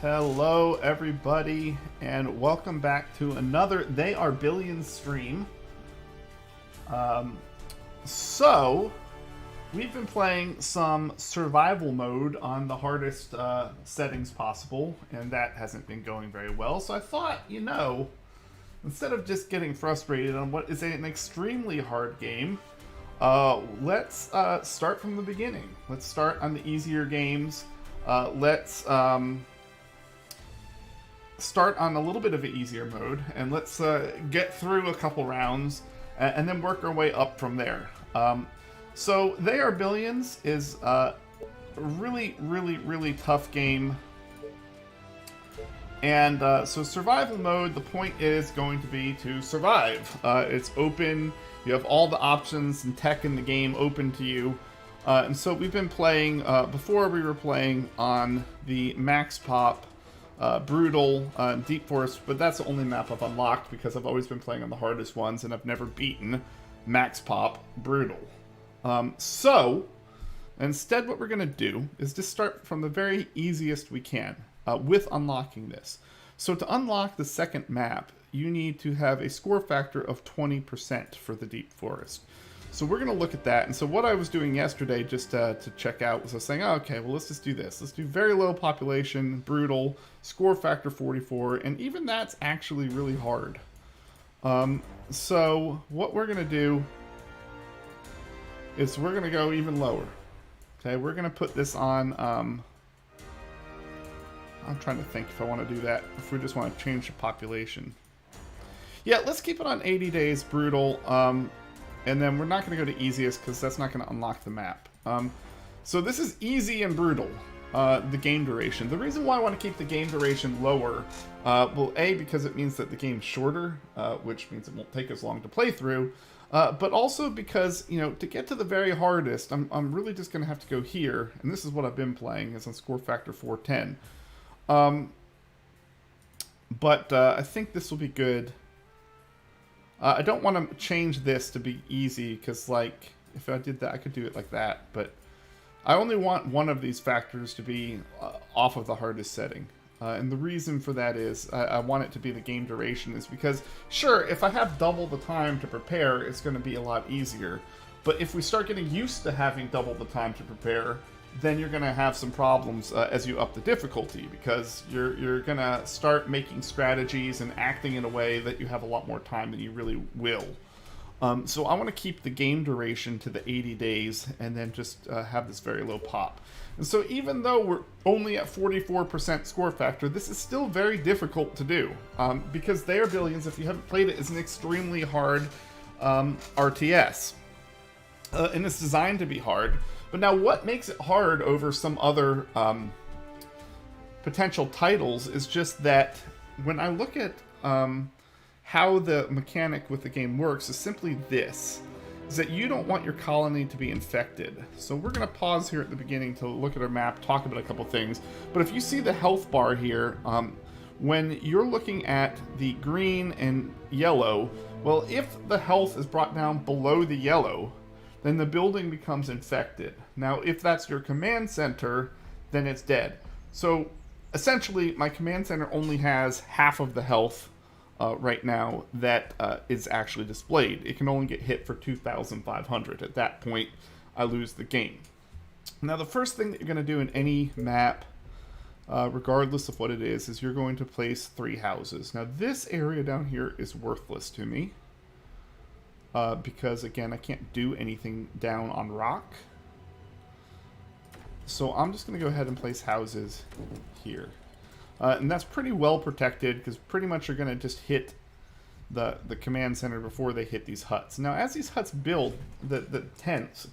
Hello, everybody, and welcome back to another They Are Billions stream. Um, so, we've been playing some survival mode on the hardest settings possible, and that hasn't been going very well. So I thought, instead of just getting frustrated on what is an extremely hard game, let's start from the beginning. Let's start on the easier games. Let's start on a little bit of an easier mode, and let's get through a couple rounds, and then work our way up from there. So They Are Billions is a really tough game. And so survival mode, the point is going to be to survive. It's open, you have all the options and tech in the game open to you. And so we've been playing, before we were playing on the Max Pop, Brutal, Deep Forest, but that's the only map I've unlocked because I've always been playing on the hardest ones and I've never beaten Max Pop Brutal. So, instead what we're going to do is just start from the very easiest we can with unlocking this. So to unlock the second map, you need to have a score factor of 20% for the Deep Forest. So we're going to look at that. And so what I was doing yesterday just to check out was I was saying, oh, okay, well, let's just do this. Let's do very low population, brutal, score factor 44, and even that's actually really hard. So what we're going to do is we're going to go even lower. Okay, we're going to put this on, I'm trying to think if I want to do that, if we just want to change the population. Yeah, let's keep it on 80 days brutal. And then we're not going to go to easiest because that's not going to unlock the map. So this is easy and brutal, the game duration. The reason why I want to keep the game duration lower, well, A, because it means that the game's shorter, which means it won't take as long to play through, but also because, to get to the very hardest, I'm really just going to have to go here, and this is what I've been playing, is on score factor 410. But I think this will be good. I don't want to change this to be easy, because, if I did that, I could do it like that. But I only want one of these factors to be off of the hardest setting. And the reason for that is I want it to be the game duration, is because, sure, if I have double the time to prepare, it's going to be a lot easier. But if we start getting used to having double the time to prepare, then you're going to have some problems as you up the difficulty, because you're going to start making strategies and acting in a way that you have a lot more time than you really will. So I want to keep the game duration to the 80 days and then just have this very low pop. And so even though we're only at 44% score factor, this is still very difficult to do, because They Are Billions, if you haven't played it, is an extremely hard RTS. And it's designed to be hard. But now what makes it hard over some other potential titles is just that when I look at how the mechanic with the game works is simply this, is that you don't want your colony to be infected. So we're going to pause here at the beginning to look at our map, talk about a couple things. But if you see the health bar here, when you're looking at the green and yellow, well, if the health is brought down below the yellow, then the building becomes infected. Now, if that's your command center, then it's dead. So, essentially, my command center only has half of the health right now that is actually displayed. It can only get hit for 2,500. At that point, I lose the game. Now, the first thing that you're going to do in any map, regardless of what it is you're going to place 3 houses. Now, this area down here is worthless to me. Because, again, I can't do anything down on rock. So I'm just going to go ahead and place houses here. And that's pretty well protected, because pretty much you're going to just hit the command center before they hit these huts. Now, as these huts build, the tents,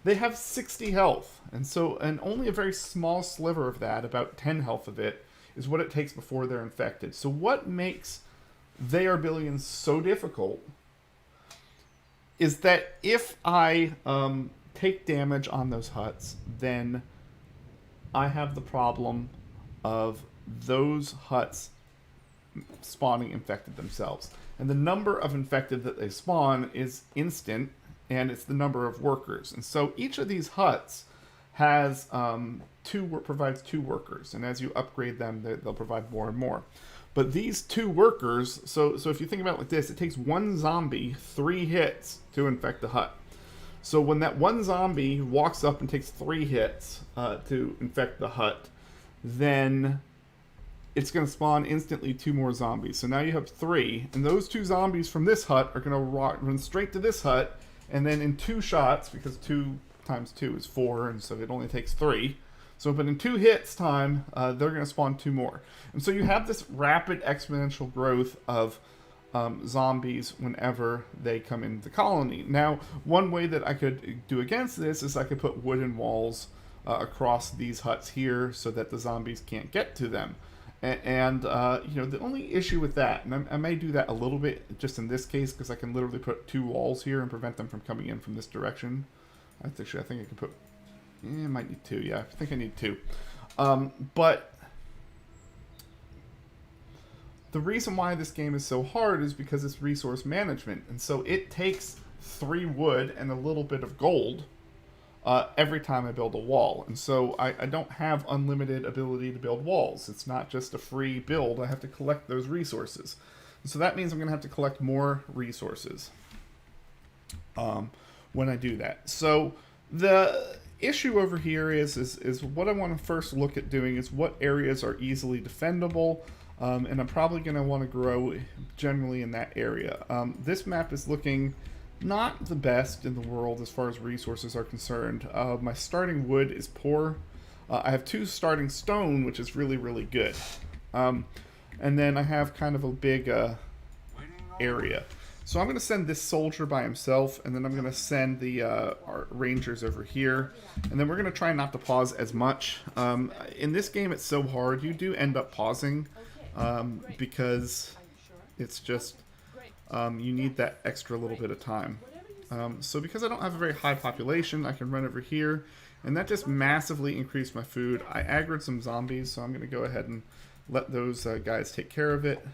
they have 60 health. And only a very small sliver of that, about 10 health of it, is what it takes before they're infected. So what makes They Are Billions so difficult is that if I take damage on those huts, then I have the problem of those huts spawning infected themselves. And the number of infected that they spawn is instant, and it's the number of workers. And so each of these huts has provides 2 workers, and as you upgrade them, they'll provide more and more. But these 2 workers, so if you think about it like this, it takes 1 zombie 3 hits to infect the hut. So when that 1 zombie walks up and takes 3 hits to infect the hut, then it's going to spawn instantly 2 more zombies. So now you have 3, and those 2 zombies from this hut are going to run straight to this hut, and then in 2 shots, because 2 times 2 is 4, and so it only takes 3. So, but in 2 hits time, they're going to spawn 2 more. And so you have this rapid exponential growth of zombies whenever they come into the colony. Now, one way that I could do against this is I could put wooden walls across these huts here so that the zombies can't get to them. And you know, the only issue with that, and I may do that a little bit just in this case, because I can literally put 2 walls here and prevent them from coming in from this direction. I think I can put... I might need 2, yeah. I think I need 2. But the reason why this game is so hard is because it's resource management. And so it takes 3 wood and a little bit of gold every time I build a wall. And so I don't have unlimited ability to build walls. It's not just a free build. I have to collect those resources. And so that means I'm going to have to collect more resources when I do that. So the issue over here is what I want to first look at doing is what areas are easily defendable, and I'm probably going to want to grow generally in that area. This map is looking not the best in the world as far as resources are concerned. My starting wood is poor. I have 2 starting stone, which is really, really good. And then I have kind of a big area. So I'm going to send this soldier by himself, and then I'm going to send the our rangers over here. And then we're going to try not to pause as much. In this game, it's so hard. You do end up pausing because it's just, you need that extra little bit of time. So because I don't have a very high population, I can run over here, and that just massively increased my food. I aggroed some zombies, so I'm going to go ahead and let those guys take care of it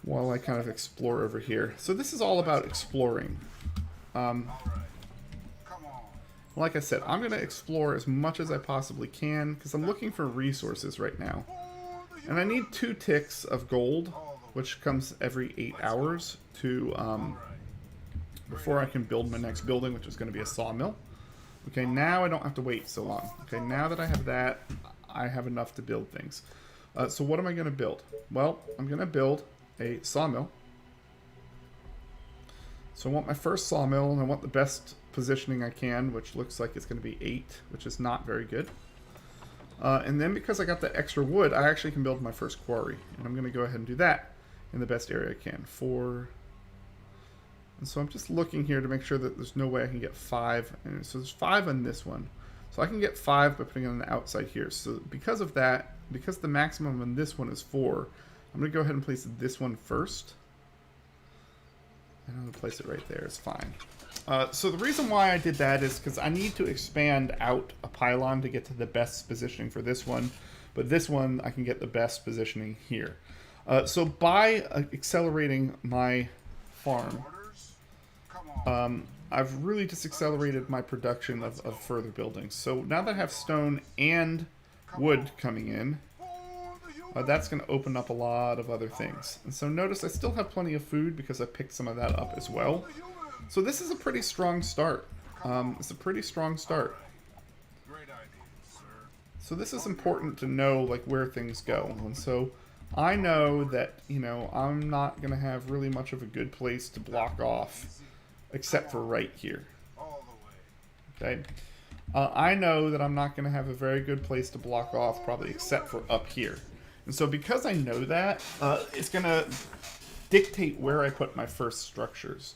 while I kind of explore over here. So this is all about exploring. Like I said, I'm going to explore as much as I possibly can because I'm looking for resources right now. And I need 2 ticks of gold, which comes every 8 hours to before I can build my next building, which is going to be a sawmill. Okay, now I don't have to wait so long. Okay, now that I have that, I have enough to build things. So what am I going to build? Well, I'm going to build a sawmill. So I want my first sawmill, and I want the best positioning I can, which looks like it's going to be 8, which is not very good. And then because I got the extra wood, I actually can build my first quarry. And I'm going to go ahead and do that in the best area I can. 4. And so I'm just looking here to make sure that there's no way I can get 5. And so there's 5 on this one. So I can get 5 by putting it on the outside here. So because of that, because the maximum on this one is 4, I'm going to go ahead and place this one first. And I'm going to place it right there. It's fine. So the reason why I did that is because I need to expand out a pylon to get to the best positioning for this one. But this one, I can get the best positioning here. So by accelerating my farm, I've really just accelerated my production of further buildings. So now that I have stone and wood coming in, that's going to open up a lot of other things. And so notice I still have plenty of food because I picked some of that up as well. So this is a pretty strong start. It's a pretty strong start. So this is important to know, like, where things go. And so I know that, you know, I'm not going to have really much of a good place to block off except for right here. Okay. I know that I'm not going to have a very good place to block off probably except for up here. And so because I know that, it's going to dictate where I put my first structures.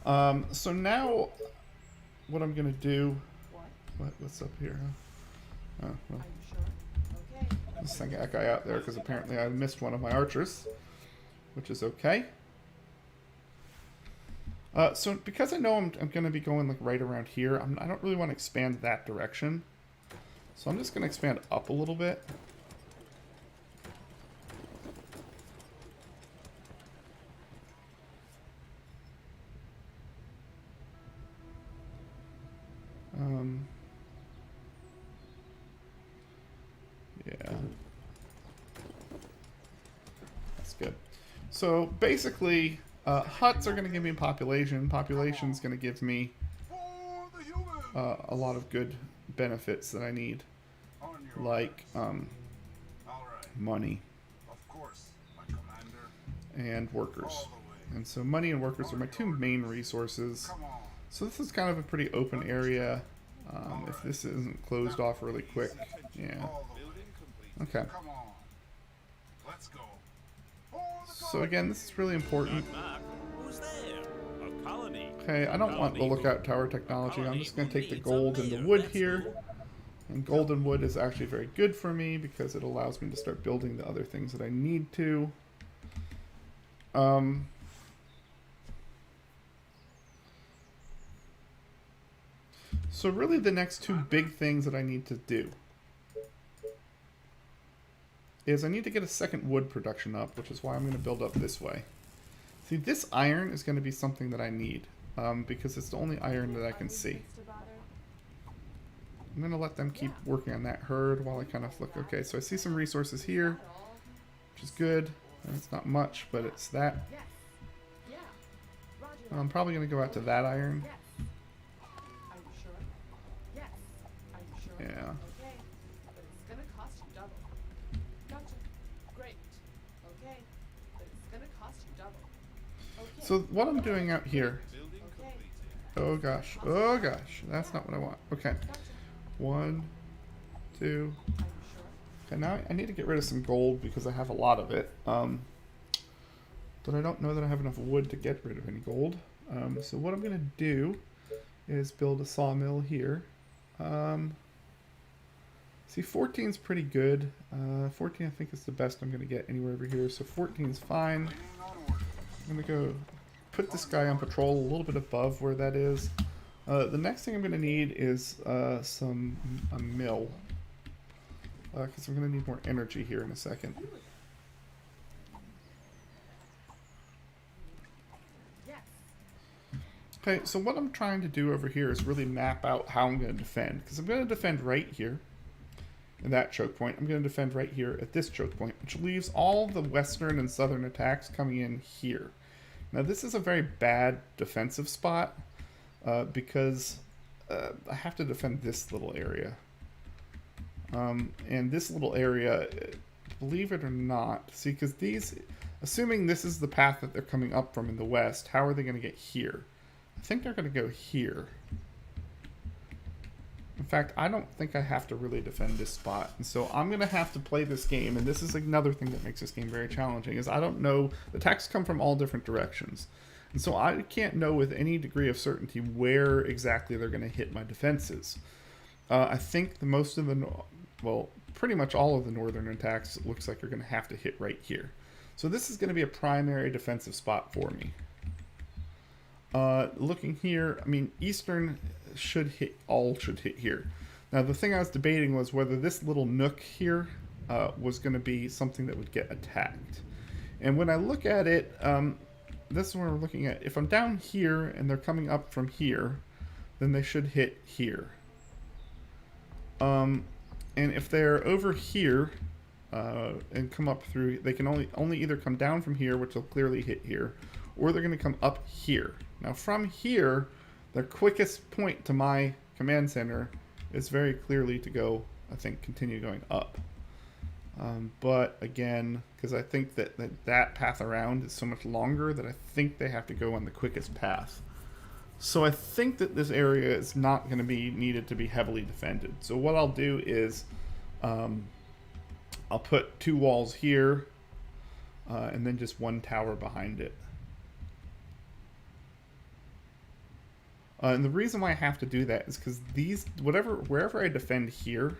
So now what I'm going to do... What's up here? Oh, well. Let's send that guy out there because apparently I missed one of my archers, which is okay. So because I know I'm going to be going like right around here, I don't really want to expand that direction. So I'm just going to expand up a little bit. So basically, huts are going to give me population. Population's going to give me a lot of good benefits that I need, like money and workers. And so money and workers are my two main resources. So this is kind of a pretty open area. If this isn't closed off really quick, yeah. Okay. So again, this is really important. Okay, I don't want the lookout tower technology. I'm just going to take the gold and the wood here. And gold and wood is actually very good for me because it allows me to start building the other things that I need to. So really the next two big things that I need to do is I need to get a second wood production up, which is why I'm going to build up this way. See, this iron is going to be something that I need, because it's the only iron that I can see. I'm going to let them keep working on that herd while I kind of look. Okay, so I see some resources here, which is good. And it's not much, but it's that. I'm probably going to go out to that iron. Yeah. So what I'm doing out here, oh gosh, that's not what I want. Okay, 1, 2. Okay, now I need to get rid of some gold because I have a lot of it. But I don't know that I have enough wood to get rid of any gold. So what I'm gonna do is build a sawmill here. See, 14 is pretty good. 14 I think is the best I'm gonna get anywhere over here. So 14 is fine. I'm gonna go put this guy on patrol a little bit above where that is. The next thing I'm going to need is a mill. Because I'm going to need more energy here in a second. Okay, so what I'm trying to do over here is really map out how I'm going to defend. Because I'm going to defend right here in that choke point. I'm going to defend right here at this choke point, which leaves all the western and southern attacks coming in here. Now this is a very bad defensive spot because I have to defend this little area. And this little area, believe it or not, see, because these, assuming this is the path that they're coming up from in the west, how are they going to get here? I think they're going to go here. In fact, I don't think I have to really defend this spot. And so I'm going to have to play this game. And this is another thing that makes this game very challenging, is I don't know. The attacks come from all different directions. And so I can't know with any degree of certainty where exactly they're going to hit my defenses. I think most of the, well, pretty much all of the northern attacks looks like you're going to have to hit right here. So this is going to be a primary defensive spot for me. Looking here, I mean, eastern should hit here. Now the thing I was debating was whether this little nook here was going to be something that would get attacked. And when I look at it, this is what we're looking at. If I'm down here and they're coming up from here, then they should hit here. And if they're over here and come up through, they can only either come down from here, which will clearly hit here, or they're going to come up here. Now from here, the quickest point to my command center is very clearly to go, I think, continue going up. But again, because I think that path around is so much longer that I think they have to go on the quickest path. So I think that this area is not going to be needed to be heavily defended. So what I'll do is I'll put 2 walls here and then just 1 tower behind it. And the reason why I have to do that is because wherever I defend here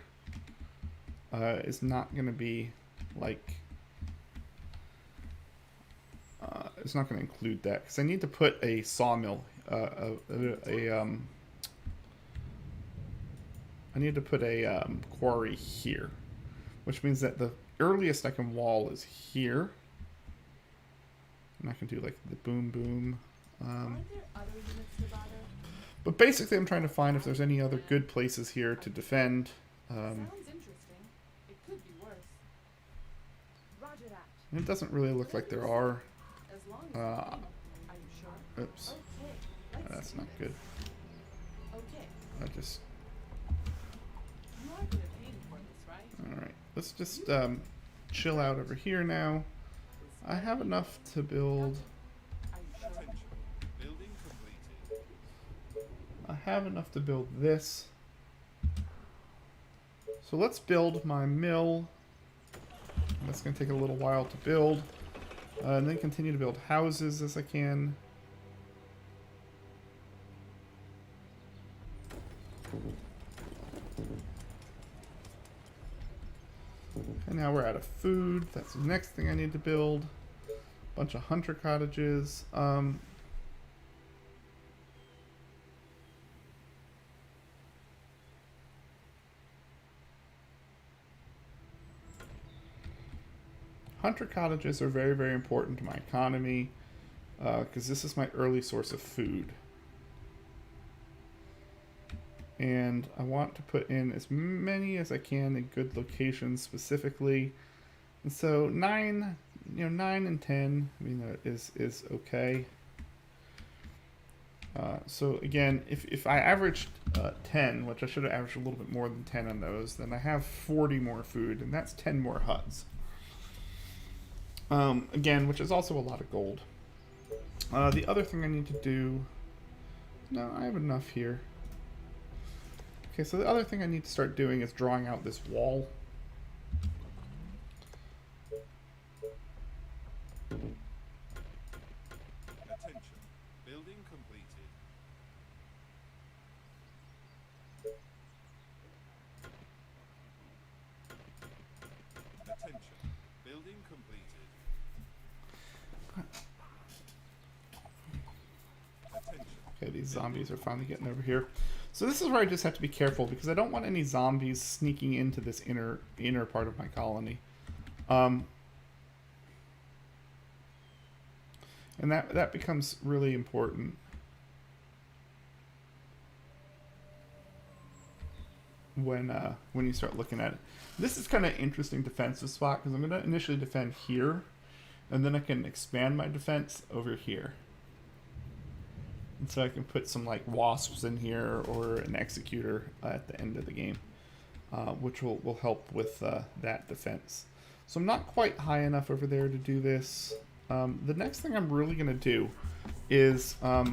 is not going to be like, it's not going to include that because I need to put a sawmill, I need to put a quarry here, which means that the earliest I can wall is here. And I can do like the boom boom. But basically I'm trying to find if there's any other good places here to defend. Sounds interesting. It could be worse. Roger that. It doesn't really look like there are. long as Uh, are you sure? oops. Okay, let's That's do not this. good. Okay, I just... you are gonna pay me for this, right? Alright. Let's just chill out over here now. I have enough to build... Are you sure? Attention. Building completed. I have enough to build this. So let's build my mill. That's going to take a little while to build. And then continue to build houses as I can. And now we're out of food. That's the next thing I need to build. Bunch of hunter cottages. Hunter cottages are very, very important to my economy because this is my early source of food. And I want to put in as many as I can in good locations specifically. And so 9 and 10, I mean, is okay. So again, if I averaged 10, which I should have averaged a little bit more than 10 on those, then I have 40 more food, and that's 10 more huts. Again, which is also a lot of gold. The other thing I need to do... No, I have enough here. Okay, so the other thing I need to start doing is drawing out this wall. Attention. Building completed. Attention. Building completed. Attention. Okay, these zombies are finally getting over here. So this is where I just have to be careful because I don't want any zombies sneaking into this inner part of my colony. And that becomes really important. When you start looking at it. This is kind of interesting defensive spot because I'm going to initially defend here, and then I can expand my defense over here. And so I can put some like wasps in here or an executor at the end of the game, which will help with that defense. So I'm not quite high enough over there to do this. The next thing I'm really going to do is I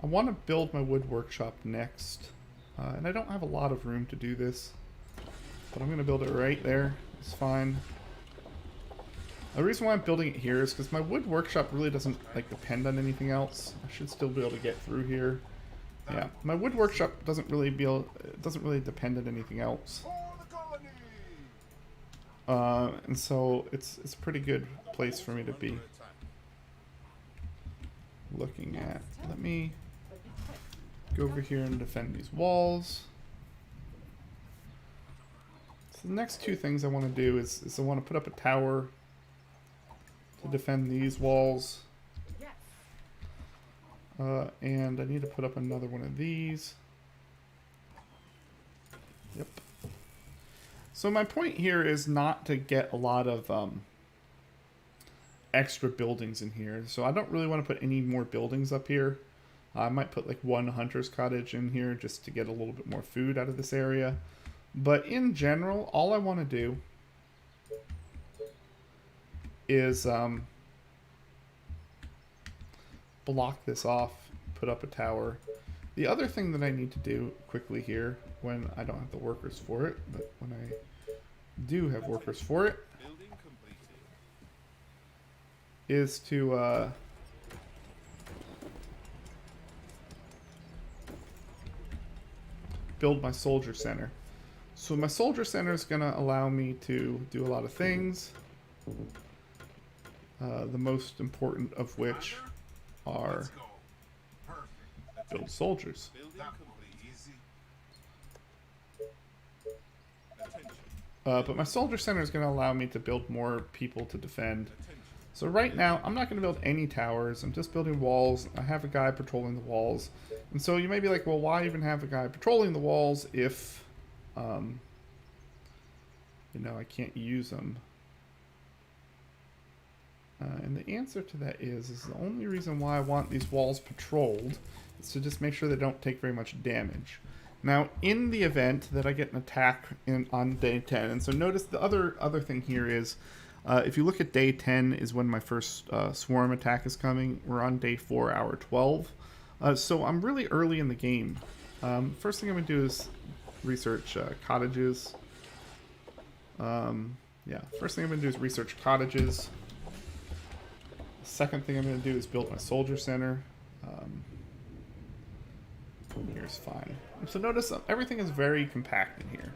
want to build my wood workshop next, and I don't have a lot of room to do this, but I'm going to build it right there. It's fine. The reason why I'm building it here is because my wood workshop really doesn't like depend on anything else. I should still be able to get through here. Yeah, my wood workshop doesn't really depend on anything else. And so it's a pretty good place for me to be looking at. Let me go over here and defend these walls. So the next two things I want to do is I want to put up a tower to defend these walls. And I need to put up another one of these. Yep. So my point here is not to get a lot of extra buildings in here. So I don't really want to put any more buildings up here. I might put like one hunter's cottage in here just to get a little bit more food out of this area. But in general, all I want to do is block this off, put up a tower. The other thing that I need to do quickly here, when I don't have the workers for it, but when I do have workers for it, Building completed. is to build my soldier center. So my soldier center is going to allow me to do a lot of things. The most important of which are build soldiers. Building complete. Attention. But my soldier center is going to allow me to build more people to defend. Attention. So right now, I'm not going to build any towers. I'm just building walls. I have a guy patrolling the walls. And so you may be like, well, why even have a guy patrolling the walls if, I can't use them And the answer to that is the only reason why I want these walls patrolled is to just make sure they don't take very much damage. Now, in the event that I get an attack on day 10, and so notice the other thing here is, if you look at day 10 is when my first swarm attack is coming. We're on day 4, hour 12. So I'm really early in the game. First thing I'm going to do is research cottages. Yeah, first thing I'm going to do is research cottages. Second thing I'm going to do is build my soldier center. Here's fine. So notice everything is very compact in here.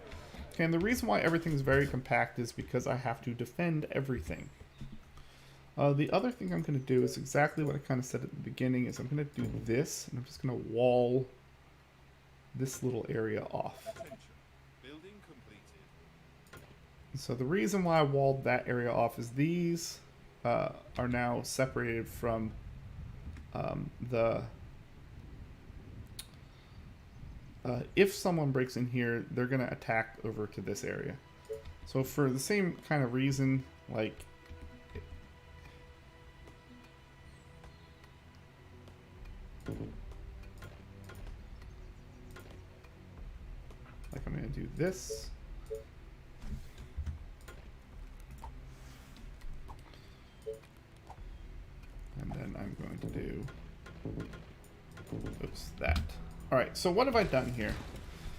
Okay, and the reason why everything is very compact is because I have to defend everything. The other thing I'm going to do is exactly what I kind of said at the beginning, is I'm going to do this, and I'm just going to wall this little area off. Attention. Building completed. So the reason why I walled that area off is these are now separated from if someone breaks in here, they're going to attack over to this area. So for the same kind of reason, like I'm going to do this. And then I'm going to do, oops, that. Alright, so what have I done here?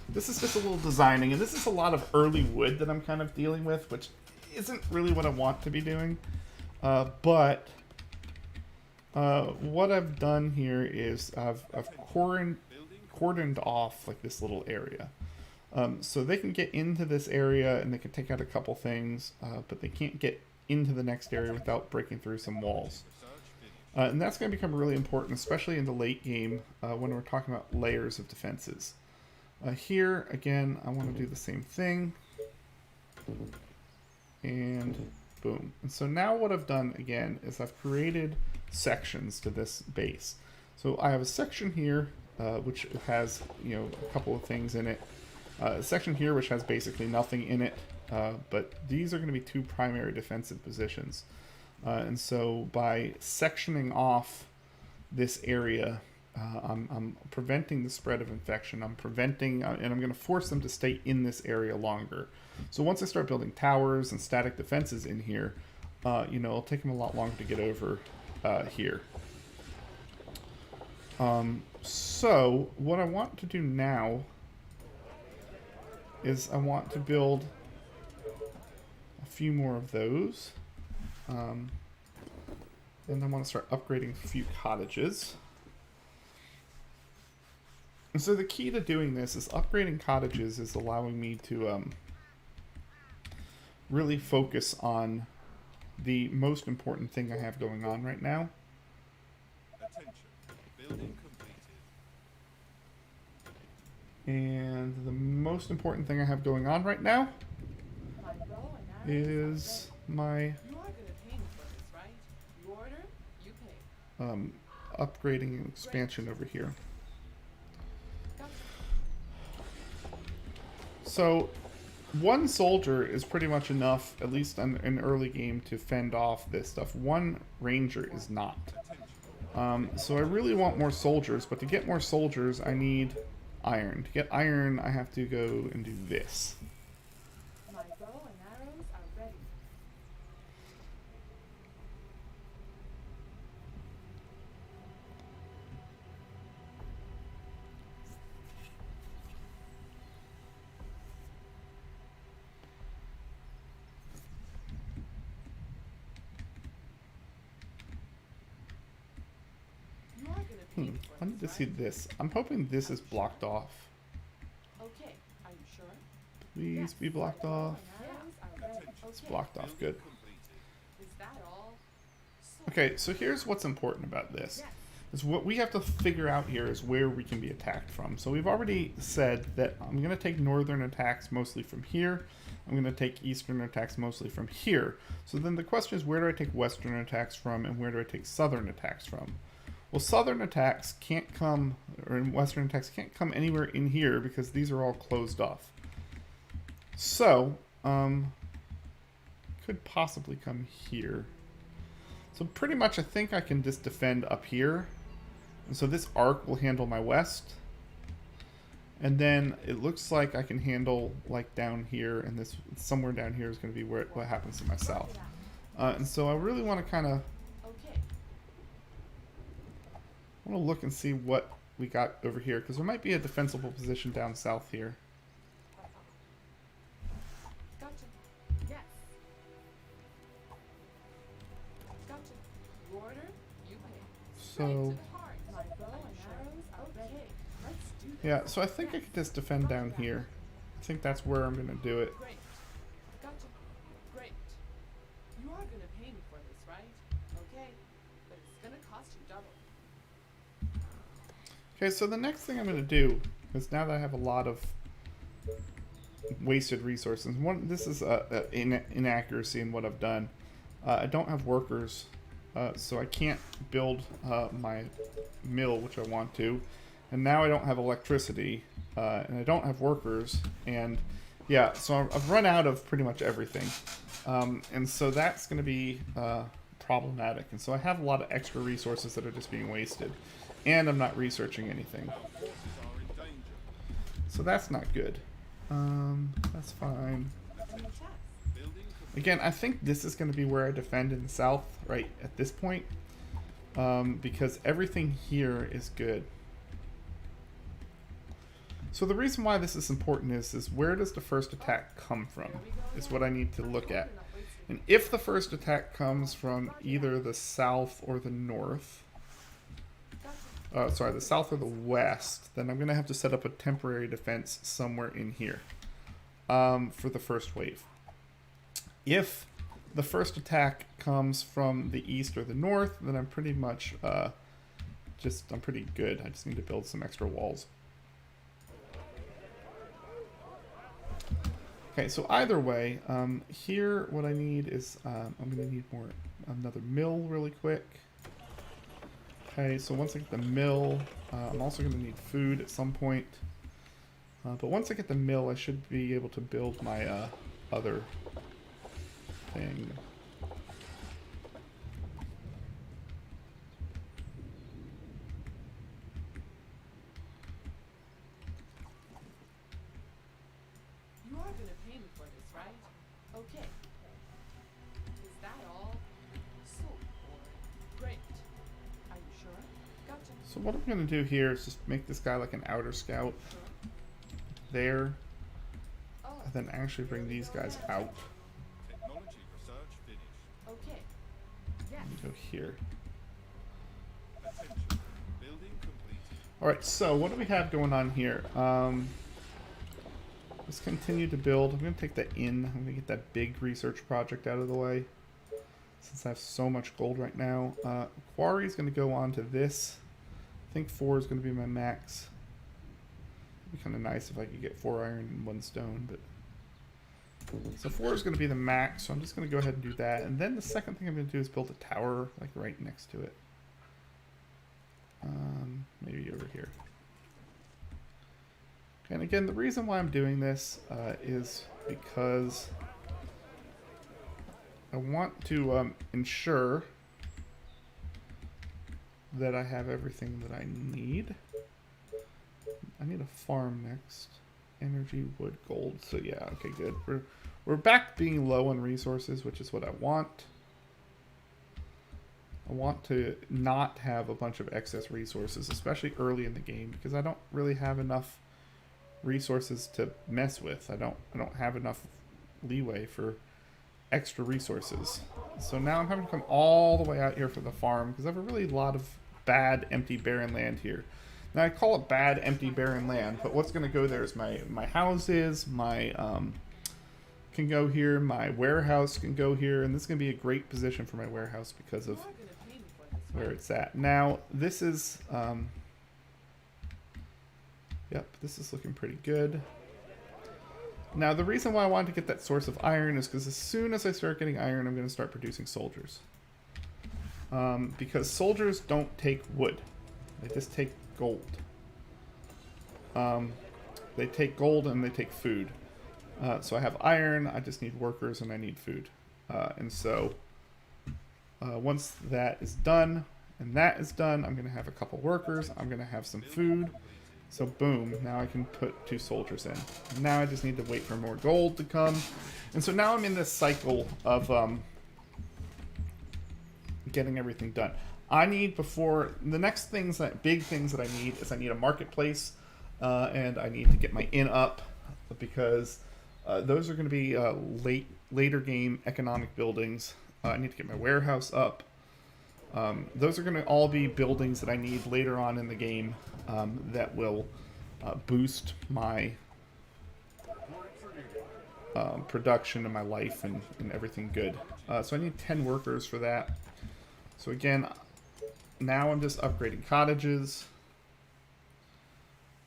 This is just a little designing, and this is a lot of early wood that I'm kind of dealing with, which isn't really what I want to be doing. But what I've done here is I've cordoned off like this little area. So they can get into this area and they can take out a couple things, but they can't get into the next area without breaking through some walls. And that's going to become really important, especially in the late game when we're talking about layers of defenses. Here, again, I want to do the same thing. And boom. And so now what I've done, again, is I've created sections to this base. So I have a section here, which has, you know, a couple of things in it. A section here, which has basically nothing in it. But these are going to be two primary defensive positions. And so by sectioning off this area, I'm preventing the spread of infection. I'm preventing, and I'm going to force them to stay in this area longer. So once I start building towers and static defenses in here, you know, it'll take them a lot longer to get over here. So what I want to do now is I want to build a few more of those. And I want to start upgrading a few cottages. And so the key to doing this is upgrading cottages is allowing me to really focus on the most important thing I have going on right now. Attention. Building completed. And the most important thing I have going on right now My bow and arrows is my You are gonna pay me for this, right? You order, you pay. upgrading and expansion over here. Gotcha. So one soldier is pretty much enough, at least in an early game, to fend off this stuff. One ranger is not. So I really want more soldiers, but to get more soldiers, I need iron. To get iron, I have to go and do this. My bow and arrows are ready. You are gonna pay me for I need to this, see right? this. I'm hoping this is blocked off. Okay, are you sure? Please be blocked My bow off. and arrows are ready. It's Okay, blocked off. Good. is that all? Okay, so here's what's important about this. Yes. Is what we have to figure out here is where we can be attacked from. So we've already said that I'm going to take northern attacks mostly from here. I'm going to take eastern attacks mostly from here. So then the question is, where do I take western attacks from and where do I take southern attacks from? Well, southern attacks can't come, or western attacks can't come anywhere in here because these are all closed off. So, could possibly come here. So pretty much I think I can just defend up here. And so this arc will handle my west. And then it looks like I can handle like down here, and this somewhere down here is going to be where what happens to my south. And so I really want to kind of Okay. want to look and see what we got over here, because there might be a defensible position down south here. Gotcha. Yes. Gotcha. You order, you pay. Straight So to the heart. My bow and arrows are ready. Let's do this. yeah, so I think I could just defend down here. I think that's where I'm going to do it. Great. Gotcha. Great. You are gonna pay me for this, right? Okay. But it's gonna cost you double. Okay, so the next thing I'm going to do is, now that I have a lot of wasted resources, this is inaccuracy in what I've done. I don't have workers, so I can't build my mill, which I want to. And now I don't have electricity, and I don't have workers, and yeah, so I've run out of pretty much everything. And so that's going to be problematic. And so I have a lot of extra resources that are just being wasted. And I'm not researching anything. Our forces are in danger. So that's not good. That's fine. Attention. Building complete. Again, I think this is going to be where I defend in the south, right at this point. Because everything here is good. So the reason why this is important is where does the first attack come from? Is what I need to look at. And if the first attack comes from either the south or the north, sorry, the south or the west, then I'm going to have to set up a temporary defense somewhere in here for the first wave. If the first attack comes from the east or the north, then I'm pretty much I'm pretty good. I just need to build some extra walls. Okay, so either way, here what I need is I'm going to need another mill really quick. Okay, so once I get the mill, I'm also going to need food at some point. But once I get the mill, I should be able to build my other thing. You are gonna pay me for this, right? Okay. Is that all? So boring. Great. Are you sure? Gotcha. So what I'm going to do here is just make this guy like an outer scout there, Oh, and then actually bring these guys out. Technology research finished. okay. Yes. And go here. Attention. Building completed. Alright, so what do we have going on here? Let's continue to build. I'm going to take that in. I'm going to get that big research project out of the way, since I have so much gold right now. Quarry is going to go on to this. I think 4 is going to be my max. It'd be kind of nice if I could get 4 iron and 1 stone, but... So 4 is going to be the max, so I'm just going to go ahead and do that. And then the second thing I'm going to do is build a tower, like right next to it. Maybe over here. And again, the reason why I'm doing this is because I want to ensure that I have everything that I need. I need a farm next. Energy, wood, gold. So yeah, okay, good. We're back being low on resources, which is what I want. I want to not have a bunch of excess resources, especially early in the game, because I don't really have enough resources to mess with. I don't have enough leeway for extra resources. So now I'm having to come all the way out here for the farm, because I have a really lot of bad, empty, barren land here. Now I call it bad, empty, barren land, but what's going to go there is my houses, my can go here, my warehouse can go here, and this is going to be a great position for my warehouse because of You are gonna pay me for this, where right? it's at. Now this is yep, this is looking pretty good. Now the reason why I wanted to get that source of iron is because as soon as I start getting iron, I'm going to start producing soldiers. Because soldiers don't take wood, they just take gold. They take gold and they take food. So I have iron, I just need workers and I need food. And so Once that is done, and that is done, I'm going to have a couple workers. I'm going to have some food. So boom, now I can put 2 soldiers in. And now I just need to wait for more gold to come. And so now I'm in this cycle of getting everything done. I need before the next things that big things that I need is I need a marketplace, and I need to get my inn up because those are going to be later game economic buildings. I need to get my warehouse up. Those are going to all be buildings that I need later on in the game that will boost my production and my life and everything good. So I need 10 workers for that. So again, now I'm just upgrading cottages.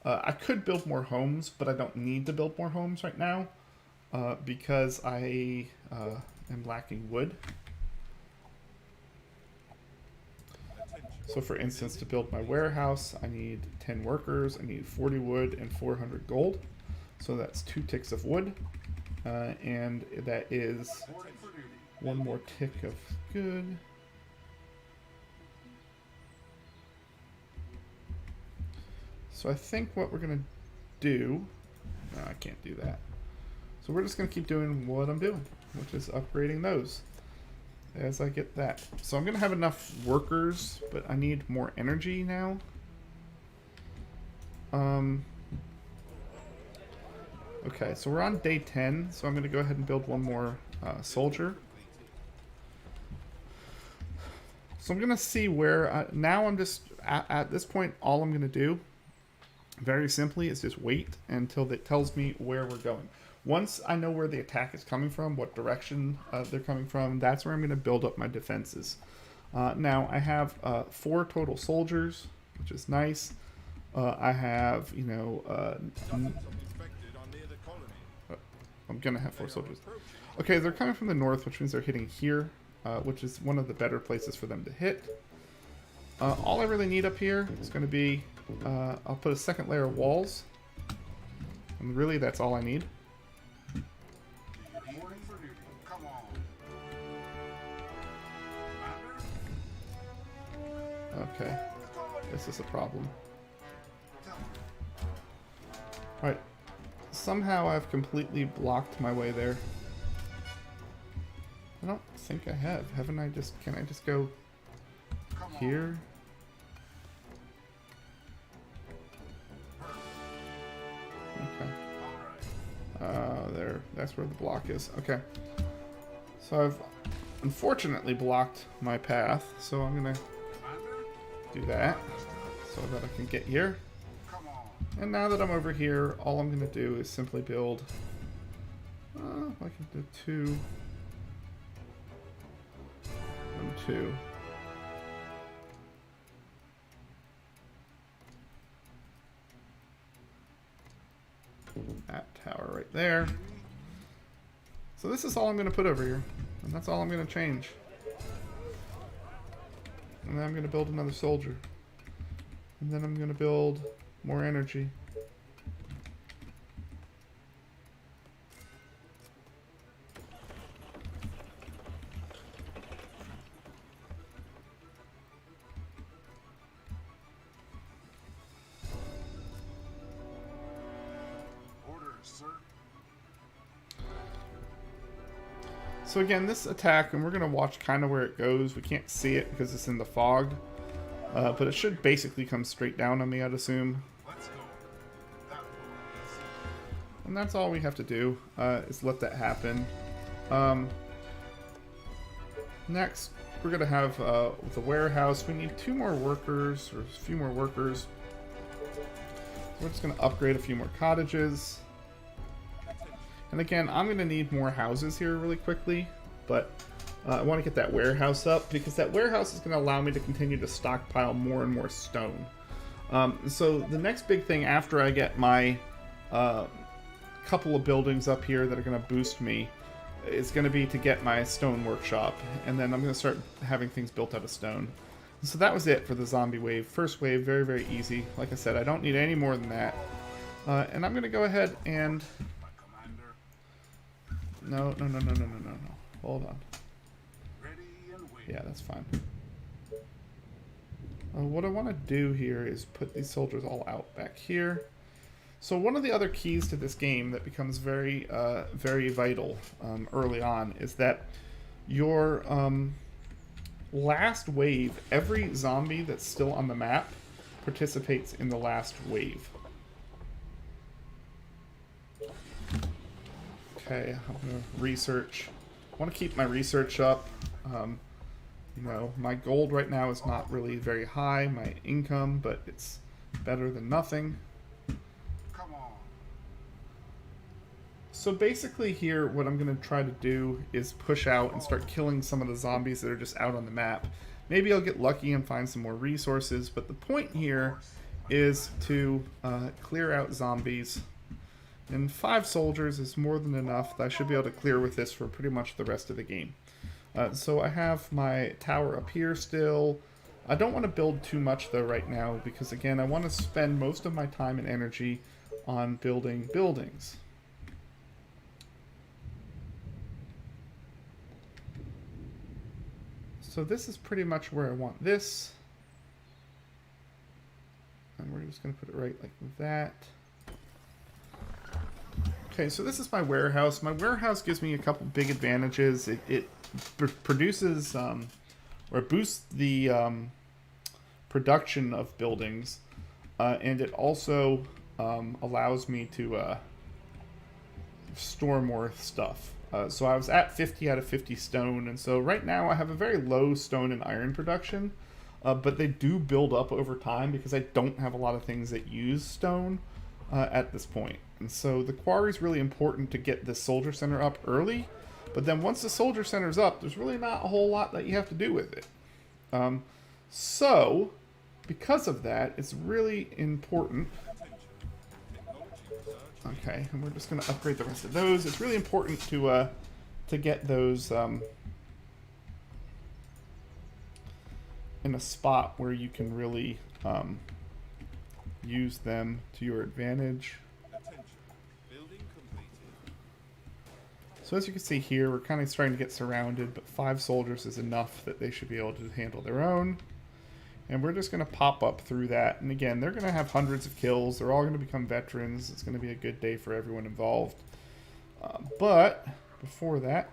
I could build more homes, but I don't need to build more homes right now because I am lacking wood. So for instance, to build my warehouse, I need 10 workers, I need 40 wood and 400 gold. So that's 2 ticks of wood. And that is 1 more tick of good. So I think what we're going to do... No, I can't do that. So we're just going to keep doing what I'm doing, which is upgrading those as I get that. So I'm going to have enough workers, but I need more energy now. Okay, so we're on day 10, so I'm going to go ahead and build 1 more soldier. So I'm going to see where... now I'm just... At this point, all I'm going to do, very simply, is just wait until it tells me where we're going. Once I know where the attack is coming from, what direction they're coming from, that's where I'm going to build up my defenses. Now, I have 4 total soldiers, which is nice. I have, you know... I'm going to have 4 soldiers. Okay, they're coming from the north, which means they're hitting here, which is one of the better places for them to hit. All I really need up here is going to be... I'll put a second layer of walls. And really, that's all I need. Okay, this is a problem. Alright, somehow I've completely blocked my way there. I don't think I have. Haven't I just... Can I just go here? Okay. There. That's where the block is. Okay. So I've unfortunately blocked my path, so I'm gonna do that so that I can get here. And now that I'm over here, all I'm gonna do is simply build... I can do 2. 1, 2. That tower right there. So this is all I'm going to put over here. And that's all I'm going to change. And then I'm going to build another soldier. And then I'm going to build more energy. So again, this attack, and we're going to watch kind of where it goes. We can't see it because it's in the fog. But it should basically come straight down on me, I'd assume. And that's all we have to do, is let that happen. Next, we're going to have the warehouse. We need 2 more workers, or a few more workers. We're just going to upgrade a few more cottages. And again, I'm going to need more houses here really quickly, but I want to get that warehouse up because that warehouse is going to allow me to continue to stockpile more and more stone. So the next big thing after I get my couple of buildings up here that are going to boost me is going to be to get my stone workshop, and then I'm going to start having things built out of stone. So that was it for the zombie wave. First wave, very, very easy. Like I said, I don't need any more than that. And I'm going to go ahead and... No. Hold on. Ready and waiting. Yeah, that's fine. What I want to do here is put these soldiers all out back here. So one of the other keys to this game that becomes very, very vital early on is that your last wave, every zombie that's still on the map participates in the last wave. Okay, I'm going to research. I want to keep my research up. You know, my gold right now is not really very high, my income, but it's better than nothing. Come on. So basically here, what I'm going to try to do is push out and start killing some of the zombies that are just out on the map. Maybe I'll get lucky and find some more resources, but the point here is to clear out zombies. And 5 soldiers is more than enough. I should be able to clear with this for pretty much the rest of the game. So I have my tower up here still. I don't want to build too much though right now because again I want to spend most of my time and energy on building buildings. So this is pretty much where I want this. And we're just going to put it right like that. Okay, so this is my warehouse. My warehouse gives me a couple big advantages. It produces or boosts the production of buildings, and it also allows me to store more stuff. So I was at 50 out of 50 stone, and so right now I have a very low stone and iron production, but they do build up over time because I don't have a lot of things that use stone at this point. And so the quarry is really important to get the soldier center up early, but then once the soldier center's up, there's really not a whole lot that you have to do with it. So, because of that, it's really important. Okay, and we're just going to upgrade the rest of those. It's really important to get those in a spot where you can really use them to your advantage. So as you can see here, we're kind of starting to get surrounded, but 5 soldiers is enough that they should be able to handle their own. And we're just going to pop up through that. And again, they're going to have hundreds of kills. They're all going to become veterans. It's going to be a good day for everyone involved. But before that,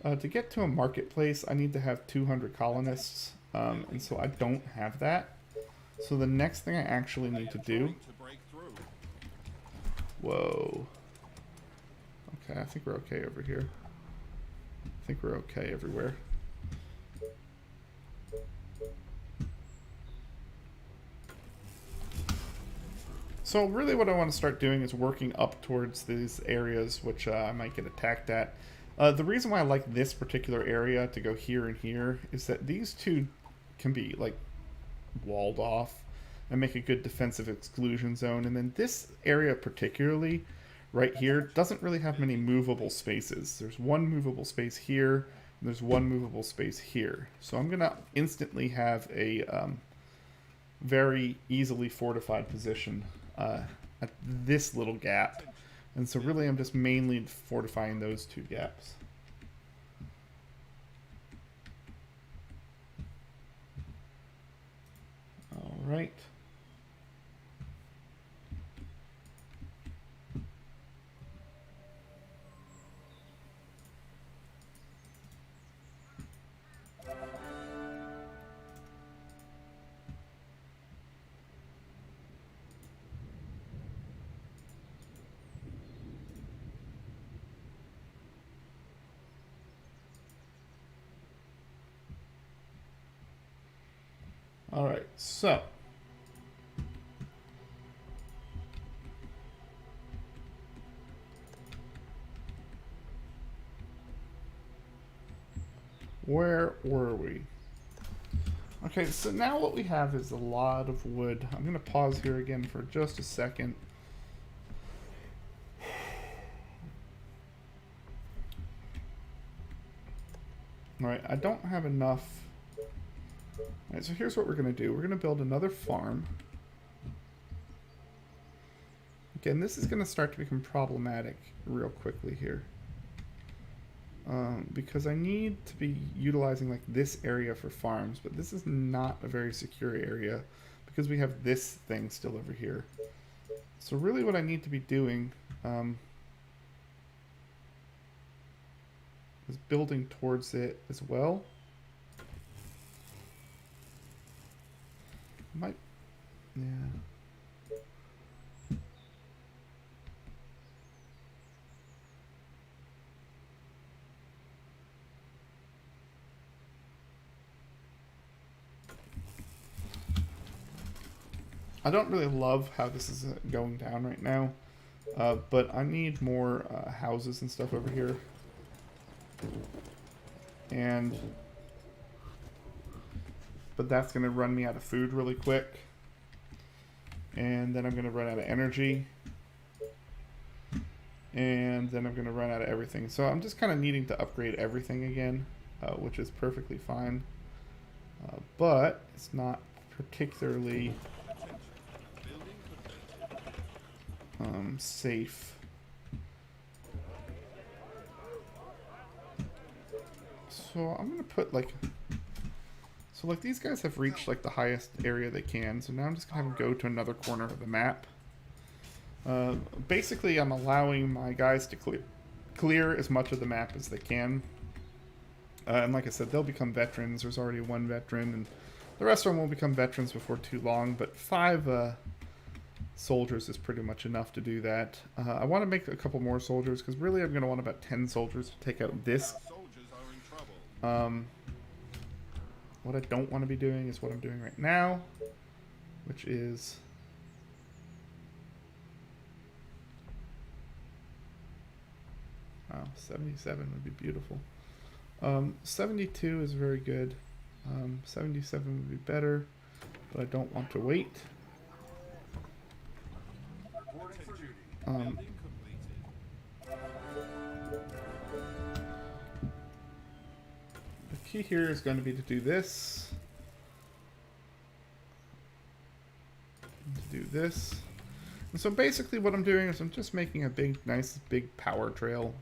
to get to a marketplace, I need to have 200 colonists. And so I don't have that. So the next thing I actually need to do... Whoa. Okay, I think we're okay over here. I think we're okay everywhere. So really what I want to start doing is working up towards these areas which I might get attacked at. The reason why I like this particular area to go here and here is that these two can be like walled off and make a good defensive exclusion zone. And then this area particularly right here doesn't really have many movable spaces. There's one movable space here, and there's one movable space here. So I'm going to instantly have a very easily fortified position at this little gap. And so really I'm just mainly fortifying those 2 gaps. All right. All right, so where were we? Okay, so now what we have is a lot of wood. I'm going to pause here again for just a second. All right, I don't have enough. Alright, so here's what we're going to do. We're going to build another farm. Again, this is going to start to become problematic real quickly here. because I need to be utilizing like this area for farms, but this is not a very secure area because we have this thing still over here. So really what I need to be doing is building towards it as well. Might, yeah. I don't really love how this is going down right now, but I need more houses and stuff over here. But that's going to run me out of food really quick. And then I'm going to run out of energy. And then I'm going to run out of everything. So I'm just kind of needing to upgrade everything again, which is perfectly fine. But it's not particularly safe. So I'm going to put like... So like these guys have reached like the highest area they can. So now I'm just going to have them go to another corner of the map. Basically, I'm allowing my guys to clear as much of the map as they can. And like I said, they'll become veterans. There's already one veteran, and the rest of them will become veterans before too long. But 5 soldiers is pretty much enough to do that. I want to make a couple more soldiers, because really I'm going to want about 10 soldiers to take out this. Soldiers are in trouble. What I don't want to be doing is what I'm doing right now, which is... Wow, 77 would be beautiful. 72 is very good. 77 would be better, but I don't want to wait. Reporting for duty. Building completed. The key here is going to be to do this. And to do this. And so basically what I'm doing is I'm just making a big, nice, big power trail.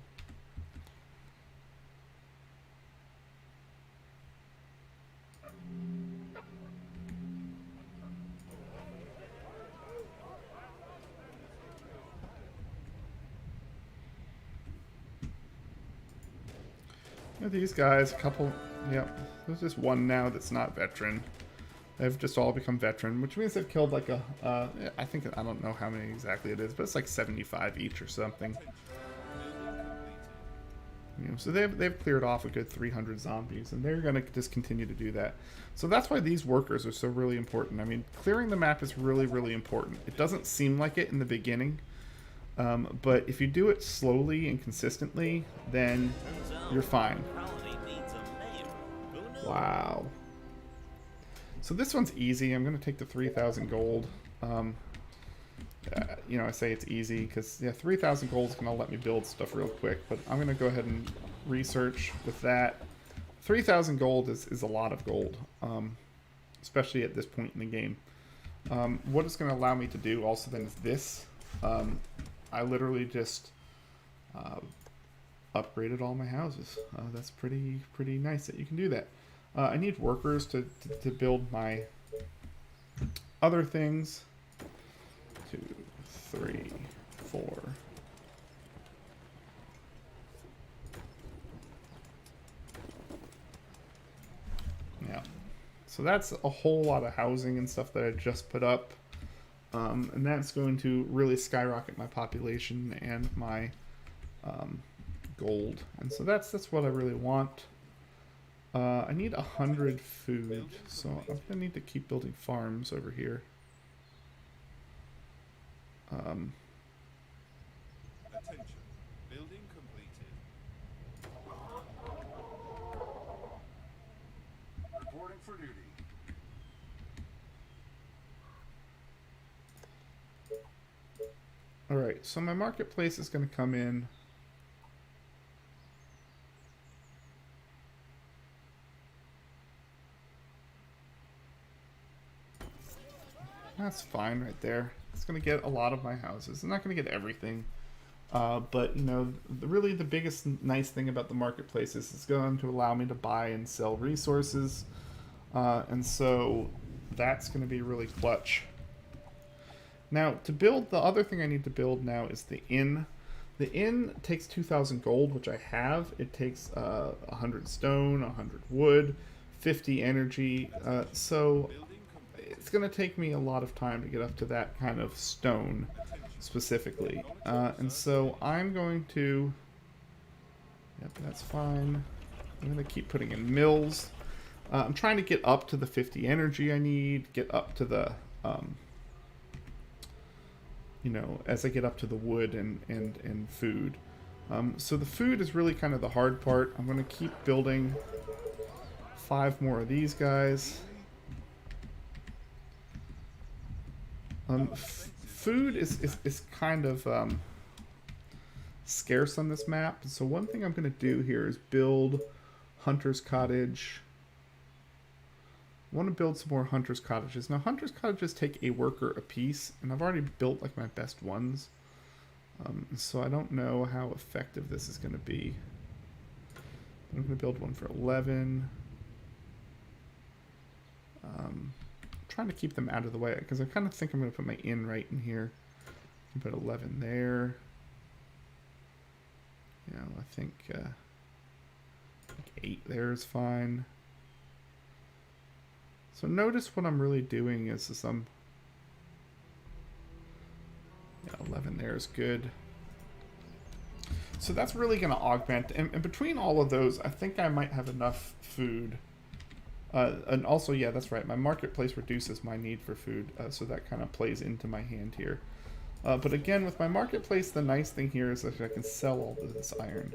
These guys, a couple, yep, there's just one now that's not veteran. They've just all become veteran, which means they've killed like I think, I don't know how many exactly it is, but it's like 75 each or something. You know, so they've cleared off a good 300 zombies, and they're going to just continue to do that. So that's why these workers are so really important. I mean, clearing the map is really, really important. It doesn't seem like it in the beginning, but if you do it slowly and consistently, then you're fine. Wow. So this one's easy. I'm going to take the 3,000 gold. You know, I say it's easy because, yeah, 3,000 gold is going to let me build stuff real quick. But I'm going to go ahead and research with that. 3,000 gold is a lot of gold, especially at this point in the game. What it's going to allow me to do also then is this. I literally just upgraded all my houses. That's pretty nice that you can do that. I need workers to build my other things. 2, 3, 4. Yeah. So that's a whole lot of housing and stuff that I just put up. And that's going to really skyrocket my population and my gold. And so that's what I really want. I need 100 food, so I'm gonna need to keep building farms over here. Attention. Building completed. Reporting for duty. Alright, so my marketplace is gonna come in. That's fine right there. It's going to get a lot of my houses. I'm not going to get everything. But you know, really the biggest nice thing about the marketplace is it's going to allow me to buy and sell resources, and so that's going to be really clutch. Now, to build, the other thing I need to build now is the inn. The inn takes 2,000 gold, which I have. It takes 100 stone, 100 wood, 50 energy. So it's going to take me a lot of time to get up to that kind of stone specifically. And so I'm going to... Yep, that's fine. I'm going to keep putting in mills. I'm trying to get up to the 50 energy I need, get up to the... you know, as I get up to the wood and food. So the food is really kind of the hard part. I'm going to keep building 5 more of these guys. Food is kind of scarce on this map. So one thing I'm going to do here is build Hunter's Cottage. I want to build some more Hunter's Cottages. Now, Hunter's Cottages take a worker apiece, and I've already built like my best ones. So I don't know how effective this is going to be. I'm going to build one for 11. Trying to keep them out of the way, because I kind of think I'm going to put my inn right in here. I can put 11 there. You know, I think 8 there is fine. So notice what I'm really doing is I'm... Yeah, 11 there is good. So that's really going to augment. And between all of those, I think I might have enough food. And also, yeah, that's right. My marketplace reduces my need for food. So that kind of plays into my hand here. But again, with my marketplace, the nice thing here is that I can sell all of this iron.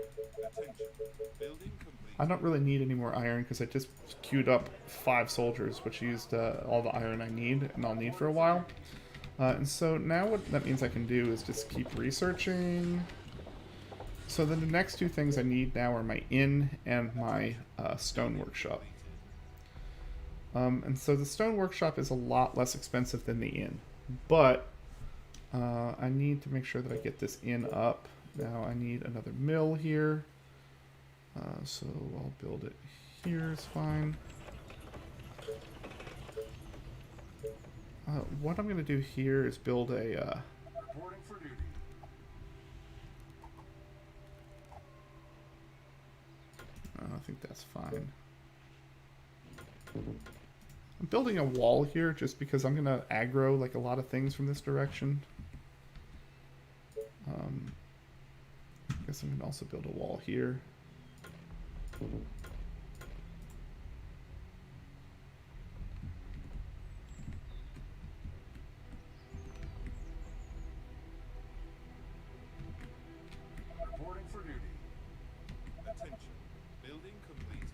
I don't really need any more iron because I just queued up 5 soldiers, which used all the iron I need and I'll need for a while. And so now what that means I can do is just keep researching. So then the next 2 things I need now are my inn and my stone workshop. And so the stone workshop is a lot less expensive than the inn, but I need to make sure that I get this inn up. Now I need another mill here. So I'll build it here, it's fine. What I'm going to do here is build a... Reporting for duty. I think that's fine. I'm building a wall here just because I'm going to aggro like a lot of things from this direction. I guess I'm going to also build a wall here. Reporting for duty. Attention. Building completed.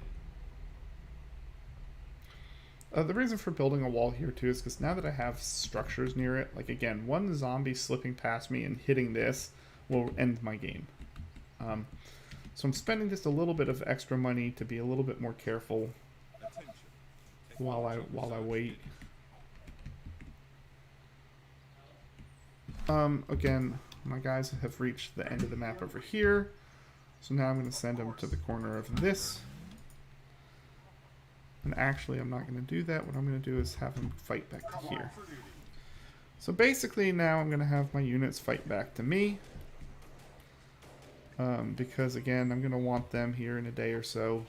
The reason for building a wall here too is because now that I have structures near it, like again, one zombie slipping past me and hitting this will end my game. So I'm spending just a little bit of extra money to be a little bit more careful while I wait. Again, my guys have reached the end of the map over here, so now I'm going to send them to the corner of this. And actually, I'm not going to do that. What I'm going to do is have them fight back to here. So basically, now I'm going to have my units fight back to me. Because again, I'm going to want them here in a day or so.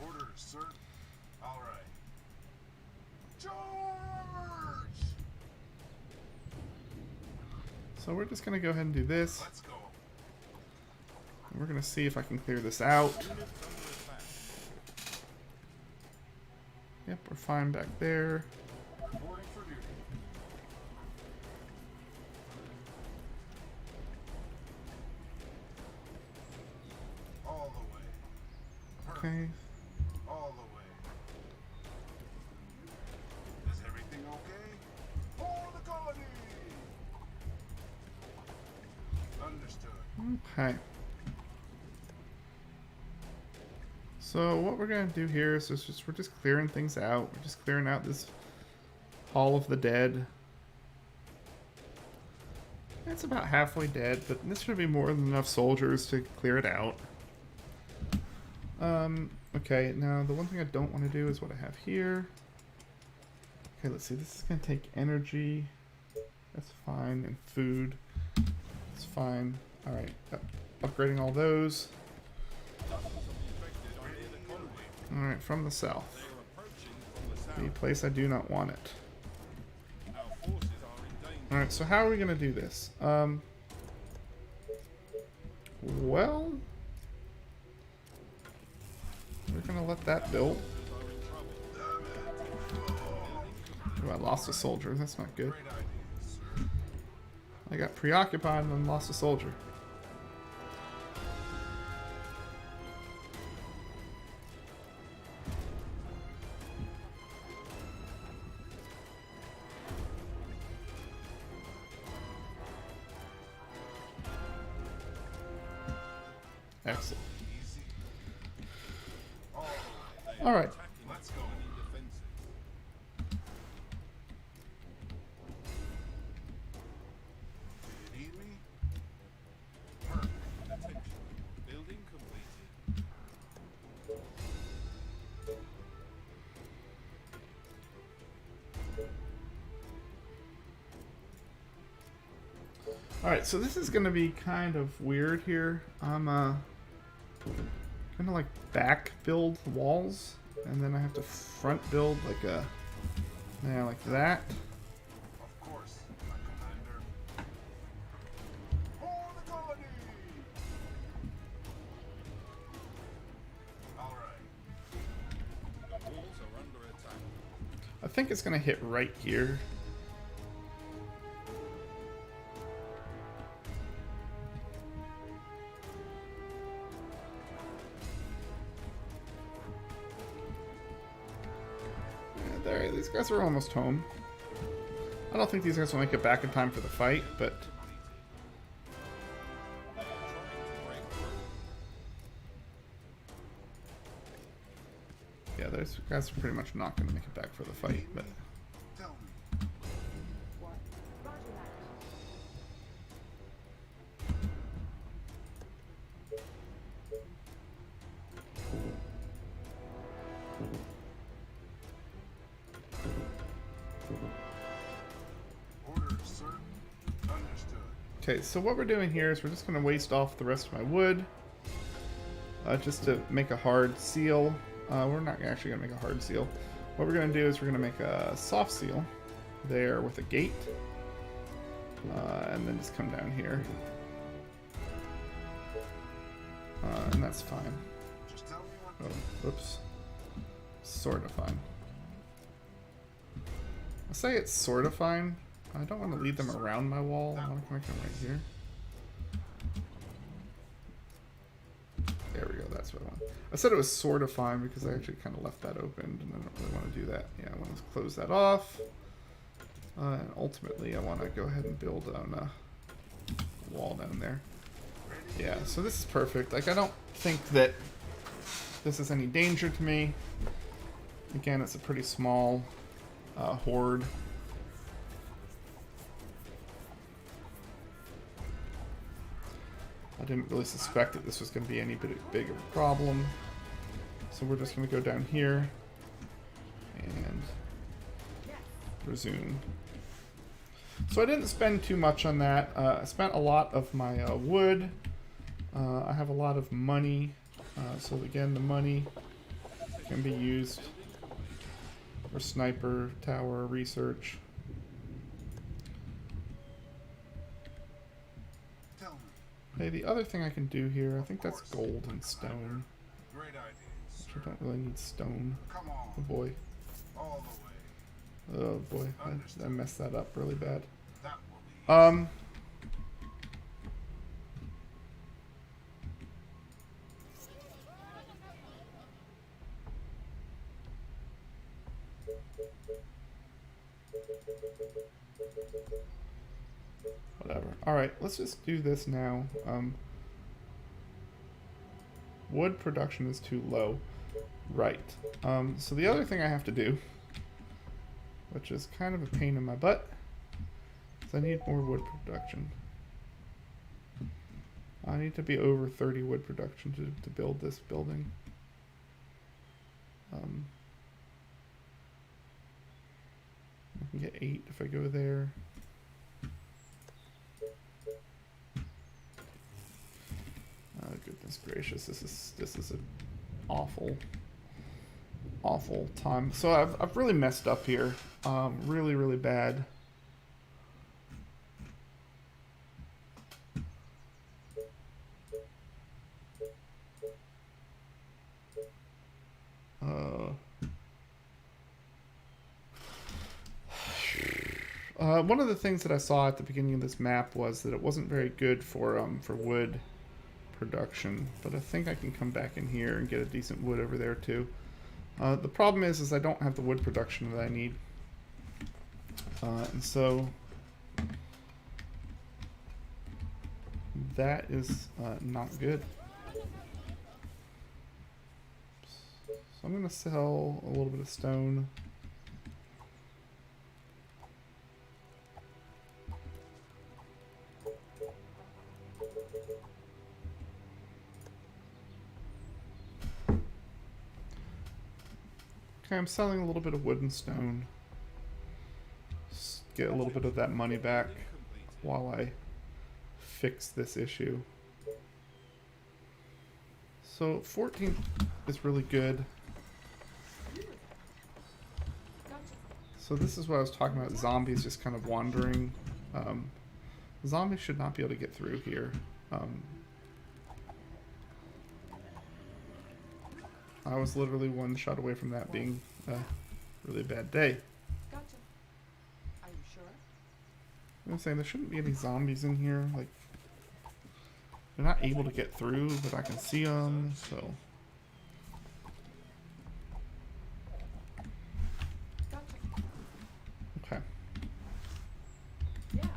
Orders, sir. All right. Charge! So we're just going to go ahead and do this. Let's go. And we're going to see if I can clear this out. Yep, we're fine back there. Reporting for duty. All the way. Perfect. Okay. All the way. Is everything okay? For the colony! Understood. Okay. So what we're gonna do here is we're just clearing things out. We're just clearing out this Hall of the Dead. It's about halfway dead, but this should be more than enough soldiers to clear it out. Okay, now the one thing I don't want to do is what I have here. Okay, let's see. This is going to take energy. That's fine. And food. It's fine. Alright. Upgrading all those. Alright, from the south. The place I do not want it. Alright, so how are we going to do this? Well... we're going to let that build. Oh, I lost a soldier. That's not good. I got preoccupied and then lost a soldier. Excellent. All right. Let's go. You need me? Perfect. Attention. Building completed. All right, so this is going to be kind of weird here. I'm gonna like back build walls, and then I have to front build like a like that. Of course, my commander. For the colony! Alright. The walls are under attack. I think it's going to hit right here. There, these guys are almost home. I don't think these guys will make it back in time for the fight, but They are trying to break through. yeah, those guys are pretty much not going to make it back for the fight. But Tell me. What? Roger that. Orders, sir. Understood. okay, so what we're doing here is we're just going to waste off the rest of my wood, just to make a hard seal. We're not actually going to make a hard seal. What we're going to do is we're going to make a soft seal there with a gate, and then just come down here, and that's fine. Just tell me what. Oh, whoops. Sort of fine. I say it's sort of fine. I don't want to lead them around my wall. I want to make them right here. There we go. That's what I want. I said it was sort of fine because I actually kind of left that open, and I don't really want to do that. Yeah, I want to close that off. And ultimately, I want to go ahead and build on a wall down there. Yeah, so this is perfect. Like, I don't think that this is any danger to me. Again, it's a pretty small horde. I didn't really suspect that this was going to be any big of a problem. So we're just going to go down here and resume. So I didn't spend too much on that. I spent a lot of my wood. I have a lot of money. So again, the money can be used for sniper tower research. Tell me. Hey, the other thing I can do here, I think that's gold and stone. Great ideas, Which sir. I don't really need stone. Come Oh on. boy. All the way. Oh boy. I messed that up really bad. That will be. Whatever. Alright, let's just do this now. Wood production is too low. Right. So the other thing I have to do, which is kind of a pain in my butt, is I need more wood production. I need to be over 30 wood production to build this building. I can get 8 if I go there. Oh goodness gracious, this is an awful time. So I've really messed up here. Really bad. One of the things that I saw at the beginning of this map was that it wasn't very good for wood production, but I think I can come back in here and get a decent wood over there too. The problem is I don't have the wood production that I need, and so that is not good. So I'm gonna sell a little bit of stone. Okay, I'm selling a little bit of wood and stone. Just get a little bit of that money back while I fix this issue. So 14 is really good. So this is what I was talking about, zombies just kind of wandering. Zombies should not be able to get through here. I was literally one shot away from that being a really bad day. Gotcha. Are you sure? I'm saying there shouldn't be any zombies in here. Like, they're not able to get through, but I can see them, so. Gotcha. Okay. Yeah.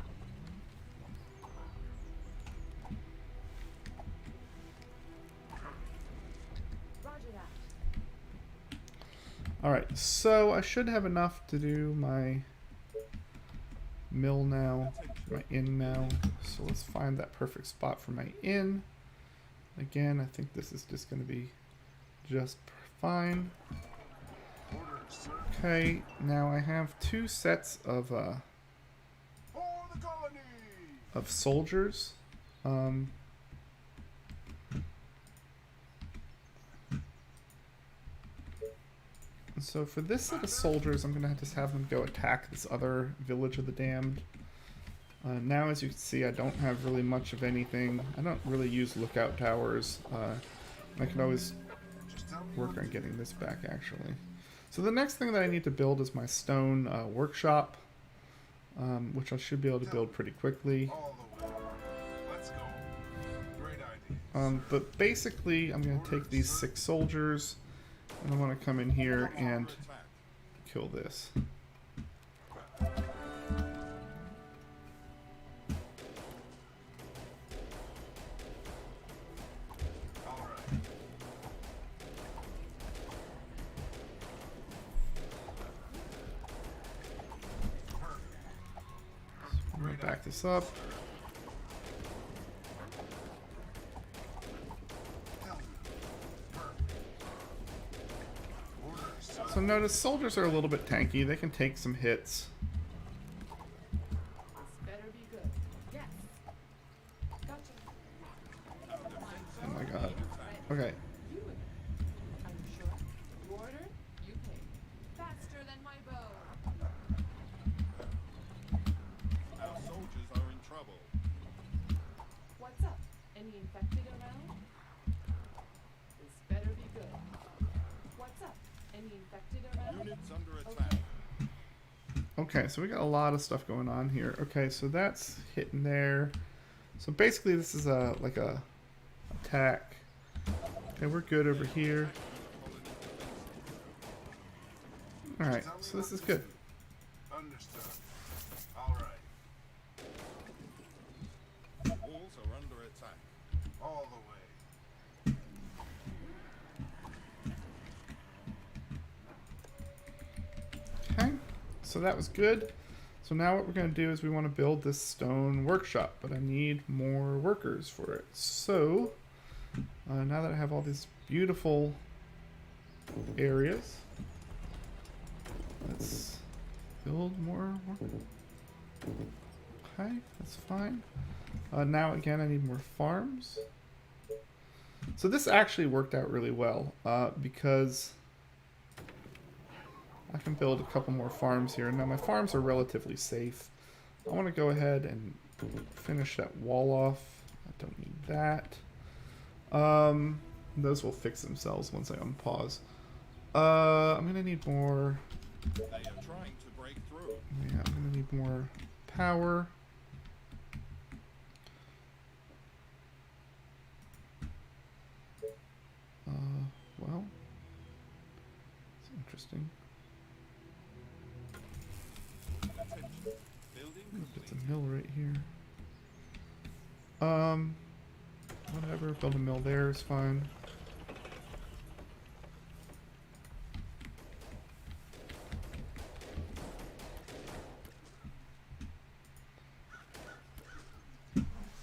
Roger that. Alright, so I should have enough to do my mill now, my inn now. So let's find that perfect spot for my inn. Again, I think this is just going to be just fine. Okay, now I have 2 sets of For the colony! soldiers. So for this set of soldiers, I'm gonna just have them go attack this other village of the damned. Now, as you can see, I don't have really much of anything. I don't really use lookout towers. I can always Just tell me work what on getting this back, actually. So the next thing that I need to build is my stone workshop, which I should be able to build pretty quickly. all the way. Let's go. Great idea. But basically, I'm going to take these 6 soldiers, and I want to come in here and kill this. All right. I'm going to back this up. Tell me. Orders. So notice soldiers are a little bit tanky. They can take some hits. This better be good. Yes. Gotcha. Oh my god. Okay. You again. Are you sure? You order, you pay. Faster than my bow. Our soldiers are in trouble. What's up? Any infected around? This better be good. What's up? Any infected around? Units under attack. Okay, so we got a lot of stuff going on here. Okay, so that's hitting there. So basically this is a like a attack. Okay, we're good over here. Alright, so this is good. Understood. All right. Walls are under attack. All the way. Okay, so that was good. So So now what we're going to do is we want to build this stone workshop, but I need more workers for it. So now that I have all these beautiful areas, let's build more work. Okay, that's fine. Now again, I need more farms. So this actually worked out really well because I can build a couple more farms here. Now my farms are relatively safe. I want to go ahead and finish that wall off. I don't need that. Those will fix themselves once I unpause. I'm gonna need more. They are trying to break through. Yeah, I'm gonna need more power. Well, it's interesting. Attention. Building Put the complete. mill right here. Whatever. Build a mill there is fine.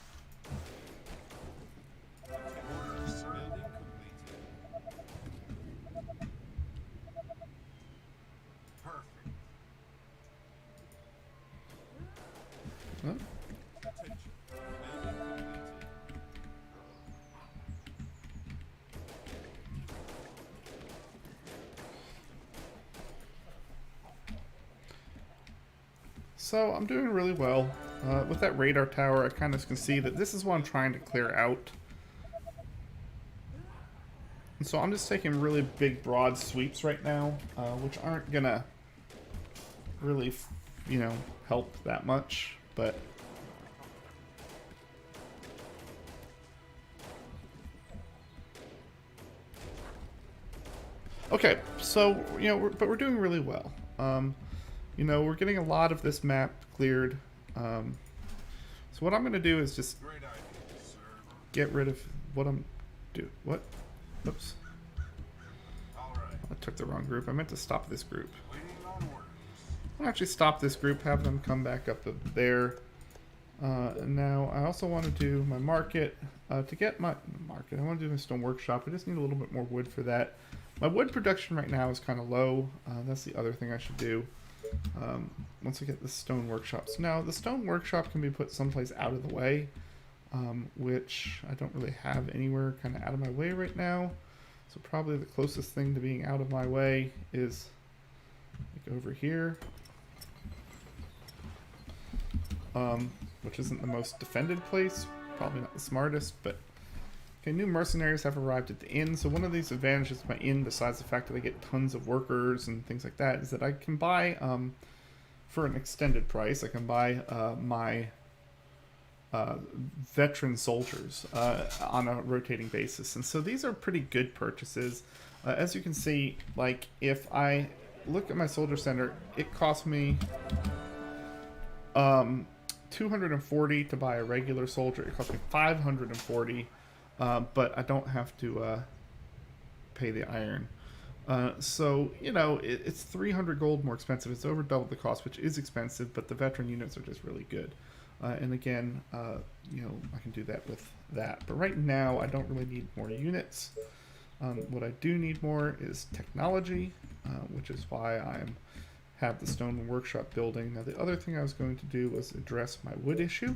Building completed. Perfect. Huh? Attention. Building completed. So I'm doing really well. With that radar tower, I kind of can see that this is what I'm trying to clear out. And so I'm just taking really big, broad sweeps right now, which aren't gonna really, help that much, but... Okay, so, but we're doing really well. We're getting a lot of this map cleared. So what I'm going to do is just Great idea, sir. get rid of what I'm doing. What? Oops. All right. I took the wrong group. I meant to stop this group. Waiting on orders. I'll actually stop this group, have them come back up there. And now I also want to do my market. To get my market, I want to do my stone workshop. I just need a little bit more wood for that. My wood production right now is kind of low. That's the other thing I should do. Once I get the stone workshops. Now, the stone workshop can be put someplace out of the way, which I don't really have anywhere kind of out of my way right now. So probably the closest thing to being out of my way is like over here, which isn't the most defended place, probably not the smartest, but okay, new mercenaries have arrived at the inn. So one of these advantages of my inn, besides the fact that I get tons of workers and things like that, is that I can buy, for an extended price, I can buy my veteran soldiers on a rotating basis. And so these are pretty good purchases. As you can see, like if I look at my soldier center, it cost me 240 to buy a regular soldier. It cost me 540. But I don't have to pay the iron. So, it's 300 gold more expensive. It's over double the cost, which is expensive, but the veteran units are just really good. And again, I can do that with that. But right now, I don't really need more units. What I do need more is technology, which is why I have the stone workshop building. Now, the other thing I was going to do was address my wood issue.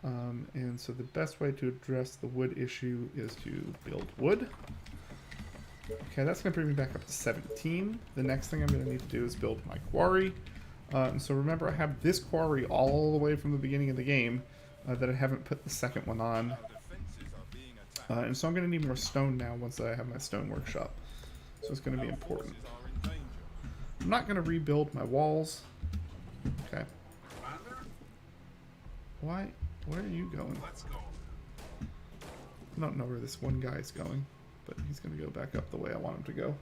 And so the best way to address the wood issue is to build wood. Okay, that's going to bring me back up to 17. The next thing I'm going to need to do is build my quarry. And so remember, I have this quarry all the way from the beginning of the game that I haven't put the second one on. Our defenses are being attacked. And so I'm going to need more stone now once I have my stone workshop. So it's going to be important. Forces are in danger. I'm not going to rebuild my walls. Okay. Commander, Why? Where are you going? let's go. I don't know where this one guy is going, but he's going to go back up the way I want him to go.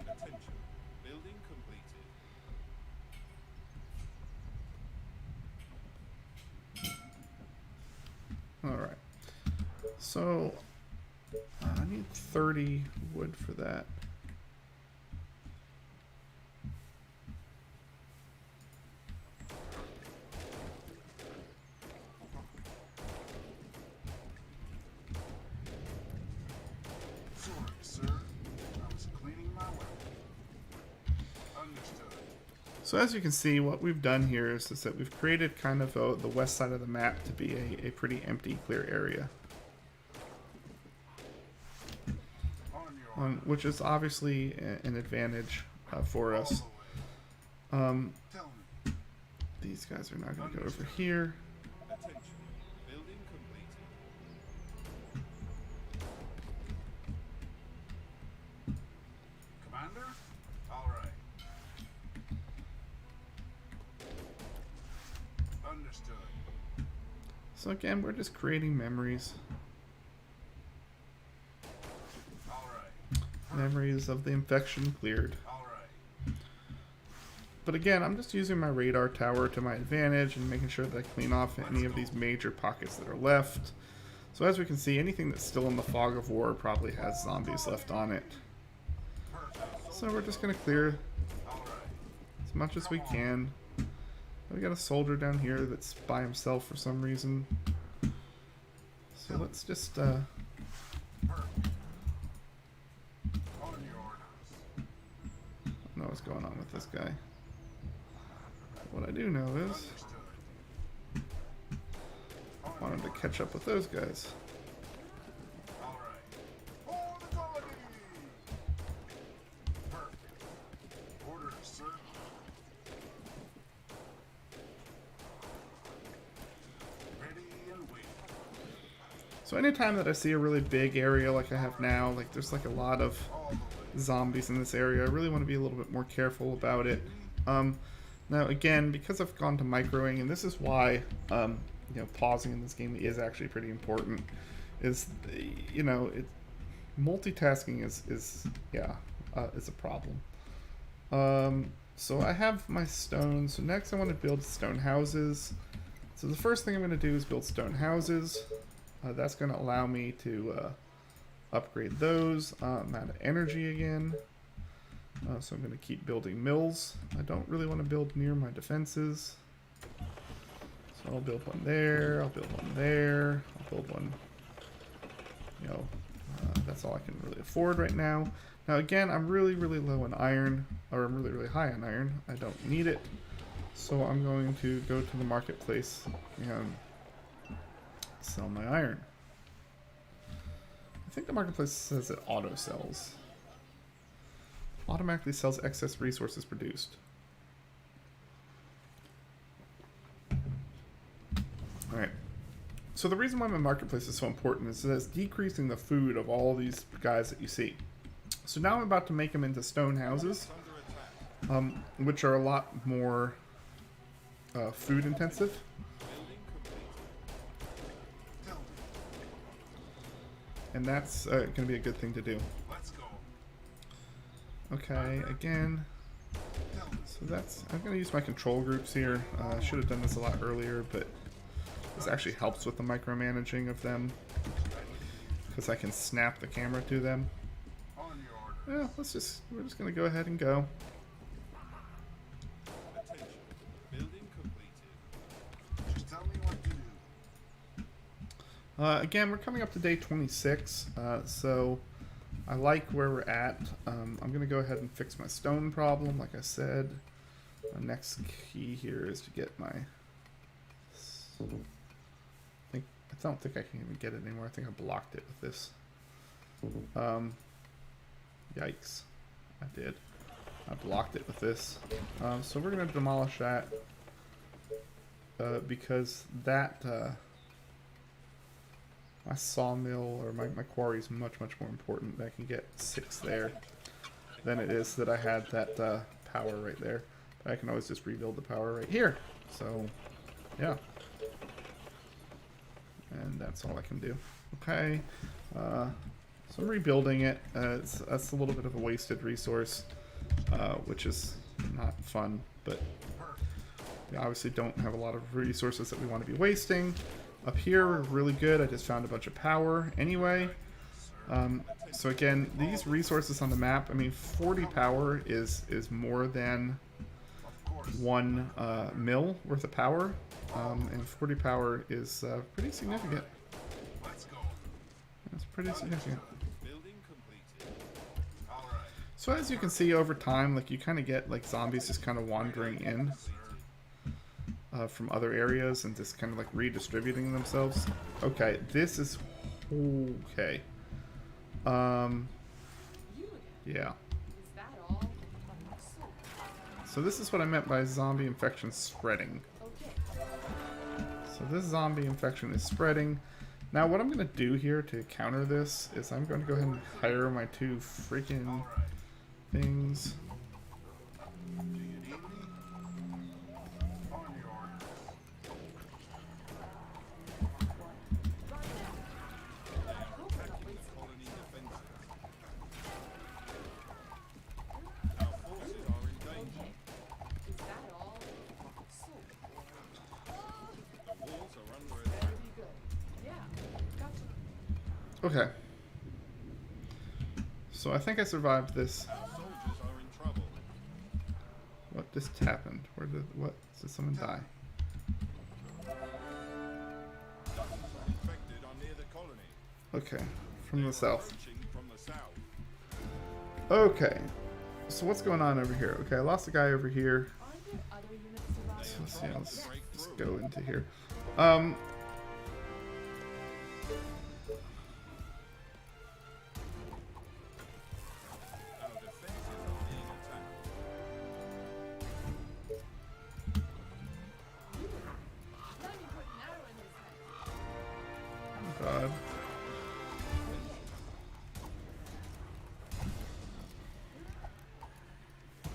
Attention. Building completed. So I need 30 wood for that. Sorry, sir. I was cleaning my weapon. Understood. So as you can see, what we've done here is that we've created kind of the west side of the map to be a pretty empty, clear area. On your Which is obviously an advantage for us. Tell me. These guys are now going to go over here. Attention. Building completed. Commander? Alright. Understood. So again, we're just creating memories. Alright. Memories of the infection cleared. Alright. But again, I'm just using my radar tower to my advantage and making sure that I clean off any of these major pockets that are left. So as we can see, anything that's still in the fog of war probably has zombies left on it. So we're just going to clear as much as we can. We got a soldier down here that's by himself for some reason. So let's just On your orders. I don't know what's going on with this guy. What I do know is Understood. I want him to catch up with those guys. Alright. For the colony! Perfect. Orders, sir. Ready and waiting. So anytime that I see a really big area like I have now, like there's like a lot of All the way. zombies in this area, I really want to be a little bit more careful about it. Now again, because I've gone to microing, and this is why you know, pausing in this game is actually pretty important. Is you know, multitasking is a problem. So I have my stone. So next I want to build stone houses. So the first thing I'm going to do is build stone houses. That's going to allow me to upgrade those. I'm out of energy again. So I'm going to keep building mills. I don't really want to build near my defenses. So I'll build one there. I'll build one there. I'll build one. You know, that's all I can really afford right now. Now again, I'm really low on iron, or I'm really high on iron. I don't need it. So I'm going to go to the marketplace and sell my iron. I think the marketplace says it auto sells. Automatically sells excess resources produced. Alright. So the reason why my marketplace is so important is that it's decreasing the food of all these guys that you see. So now I'm about to make them into stone houses, Under attack. which are a lot more food intensive. Building completed. Tell me. And that's going to be a good thing to do. Let's go. Okay, again. Tell me. So that's, I'm going to use my control groups here. I should have done this a lot earlier, but this actually helps with the micromanaging of them, because I can snap the camera to them. On your orders. Yeah, we're just going to go ahead and go. Attention. Building completed. Just tell me what to do. Again, we're coming up to day 26, so I like where we're at. I'm going to go ahead and fix my stone problem, like I said. My next key here is to get my... I don't think I can even get it anymore. I think I blocked it with this. Yikes. I did. I blocked it with this. So we're going to demolish that. Because that... my sawmill or my quarry is much more important. I can get 6 there than it is that I had that power right there. But I can always just rebuild the power right here. So, yeah. And that's all I can do. Okay. So I'm rebuilding it. That's a little bit of a wasted resource, which is not fun. But we obviously don't have a lot of resources that we want to be wasting. Up here, we're really good. I just found a bunch of power anyway. So again, these resources on the map, I mean, 40 power is more than one mill worth of power. And 40 power is pretty significant. Let's go. That's pretty significant. Building completed. All right. So as you can see over time, like you kind of get like zombies just kind of wandering in from other areas and just kind of like redistributing themselves. Okay, this is okay. You again. Yeah. Is that all? So, So this is what I meant by zombie infection spreading. okay. So this zombie infection is spreading. Now what I'm going to do here to counter this is I'm going to go ahead and hire my two freaking All right. things. Do you need me? On your order. Colony defenses. Our forces are in danger. Okay. Is that all? So, The walls are under attack. very good. Yeah. Gotcha. Okay. So I think I survived this. Our soldiers are in trouble. What just happened? Where did what? Did someone die? Dozens of infected are near the colony. Okay, from the south. Approaching from the south. Okay, so what's going on over here? Okay, I lost a guy over here. Aren't there other units around? So let's see, let's Break just through. go into here. Our defenses are being attacked. Let me put an arrow in his head. God.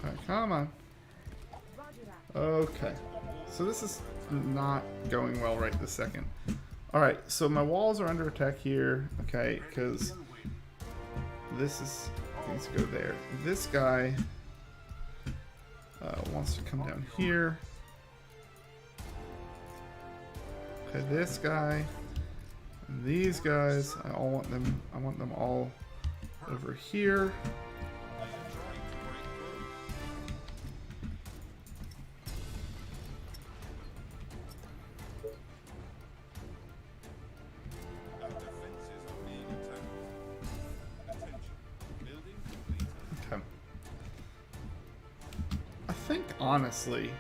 Okay, come on. Roger that. Okay, so this is not going well right this second. Alright, so my walls are under attack here, okay, because this is, needs to go there. This guy wants to come down here. Okay, this guy, and these guys, I want them all over here. They are trying to break through. Our defenses are being attacked. Attention. Building completed. Okay. I think honestly,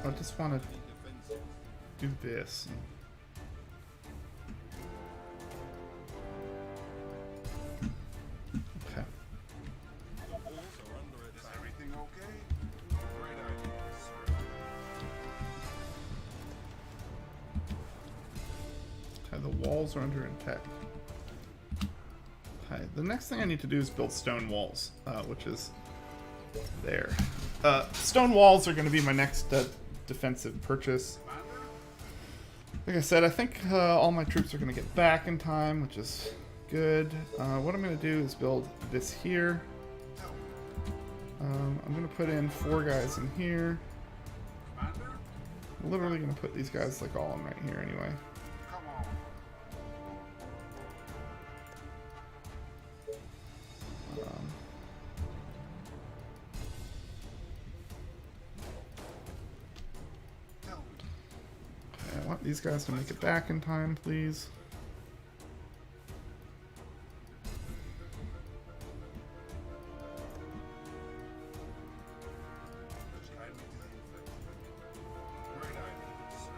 I just want to Defenses. do this. Okay. The walls are under Is attack. everything okay? Great idea, sir. Okay, the walls are under attack. Okay, the next thing I need to do is build stone walls, which is there. Stone walls are going to be my next defensive purchase. Like I said, I think all my troops are going to get back in time, which is good. What I'm going to do is build this here. I'm going to put in 4 guys in here. Commander, I'm literally going to put these guys like all in right here anyway. come on. Um, Tell me. okay, I want these guys to make it back in time, please. Just guide me to the infected. Great idea, sir.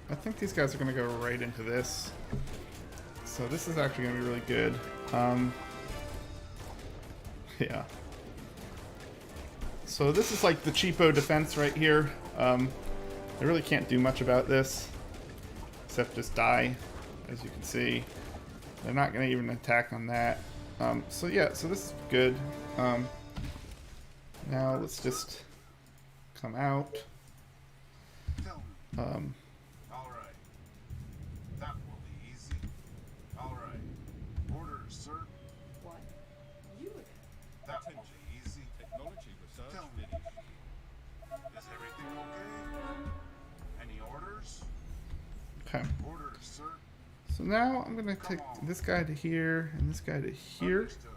I think these guys are going to go right into this. So this is actually going to be really good. Yeah. So this is like the cheapo defense right here. I really can't do much about this. Except just die, as you can see. They're not going to even attack on that. So yeah, so this is good. Now let's just come out. Um, All right. That will be easy. All right. Orders, sir. What? You again? That will Attention. be easy. Technology research Tell me. finished. Is everything okay? Any orders? okay. Orders, sir. So now I'm gonna take this guy to here and this guy to here. Understood.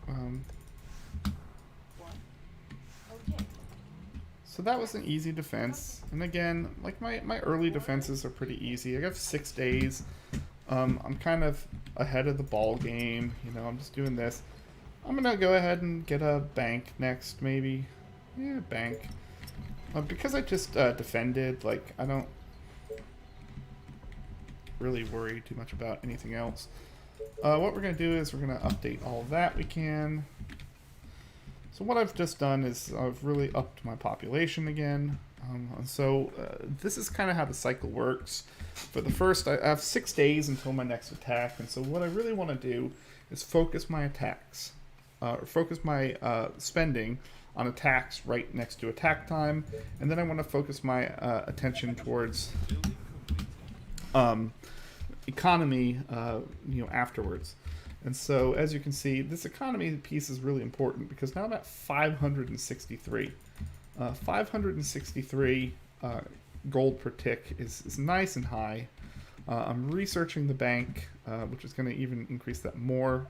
Um, What? Okay. so that was an easy defense. And again, like my early defenses are pretty easy. I have 6 days. I'm kind of ahead of the ball game. You know, I'm just doing this. I'm gonna go ahead and get a bank next, maybe. Yeah, bank. Because I just defended, like, I don't really worry too much about anything else. What we're going to do is we're going to update all of that we can. So what I've just done is I've really upped my population again. This is kind of how the cycle works. For the first, I have 6 days until my next attack, and so what I really want to do is focus my attacks, or focus my spending on attacks right next to attack time, and then I want to focus my attention towards Building completed. economy, afterwards. And so, as you can see, this economy piece is really important because now I'm at 563. 563 gold per tick is nice and high. I'm researching the bank, which is going to even increase that more.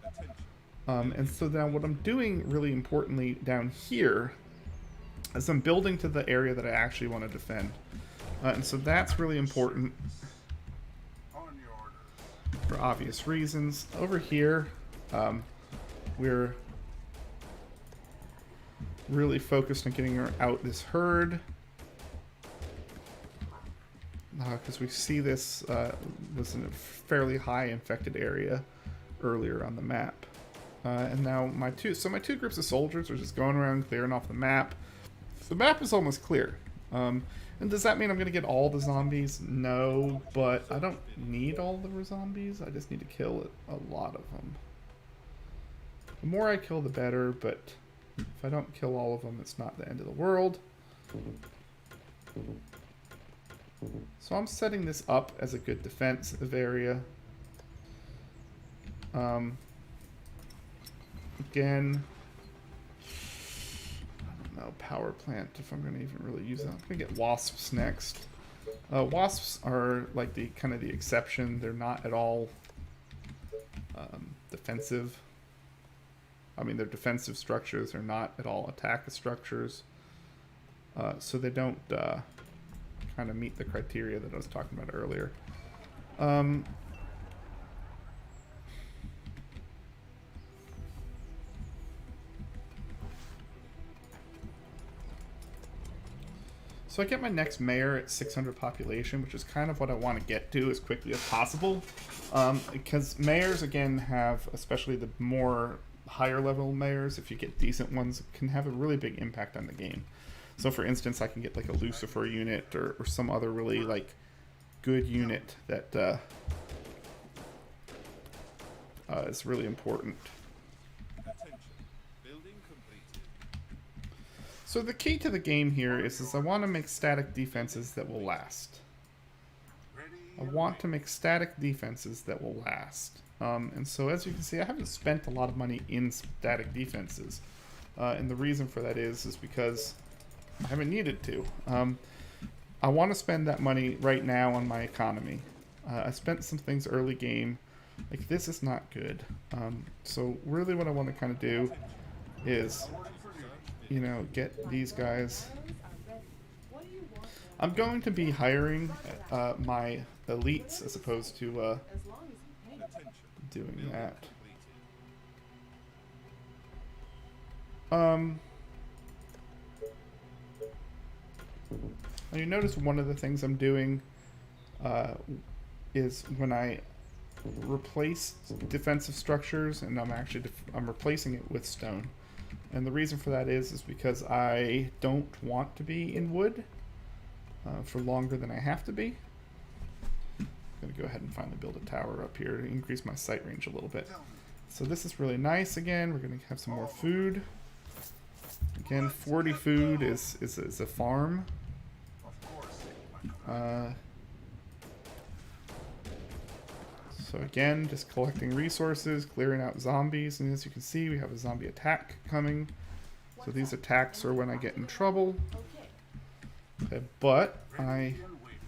And so now what I'm doing really importantly down here is I'm building to the area that I actually want to defend. And so that's really important On your orders. for obvious reasons. Over here, we're really focused on getting out this herd. Because we see this was in a fairly high infected area earlier on the map. And now my two groups of soldiers are just going around clearing off the map. The map is almost clear. And does that mean I'm going to get all the zombies? No, but I don't need all the zombies. I just need to kill a lot of them. The more I kill, the better, but if I don't kill all of them, it's not the end of the world. So I'm setting this up as a good defensive area. Again, I don't know, power plant, if I'm going to even really use that. I'm going to get wasps next. Wasps are like the kind of the exception. They're not at all defensive. I mean, they're defensive structures. They're not at all attack structures. So they don't kind of meet the criteria that I was talking about earlier. So I get my next mayor at 600 population, which is kind of what I want to get to as quickly as possible. Because mayors, again, have, especially the more higher level mayors, if you get decent ones, can have a really big impact on the game. So for instance, I can get like a Lucifer unit or some other really like good unit that is really important. Attention. Building completed. So the key to the game here is I want to make static defenses that will last. Ready? I want to make static defenses that will last. And so as you can see, I haven't spent a lot of money in static defenses. And the reason for that is because I haven't needed to. I want to spend that money right now on my economy. I spent some things early game. Like, this is not good. So really what I want to kind of do is, you know, get these guys. Arrows are ready. What do you want? I'm going to be hiring my elites as opposed to As long as you pay. Attention. doing Building that. completed. Now you notice one of the things I'm doing is when I replace defensive structures, and I'm replacing it with stone. And the reason for that is because I don't want to be in wood for longer than I have to be. I'm going to go ahead and finally build a tower up here to increase my sight range a little bit. Tell me. So this is really nice. Again, we're going to have some more food. Again, 40 food is a farm. Of course. So again, just collecting resources, clearing out zombies, and as you can see, we have a zombie attack coming. So these attacks are when I get in trouble. Okay. Okay, but I Ready and waiting.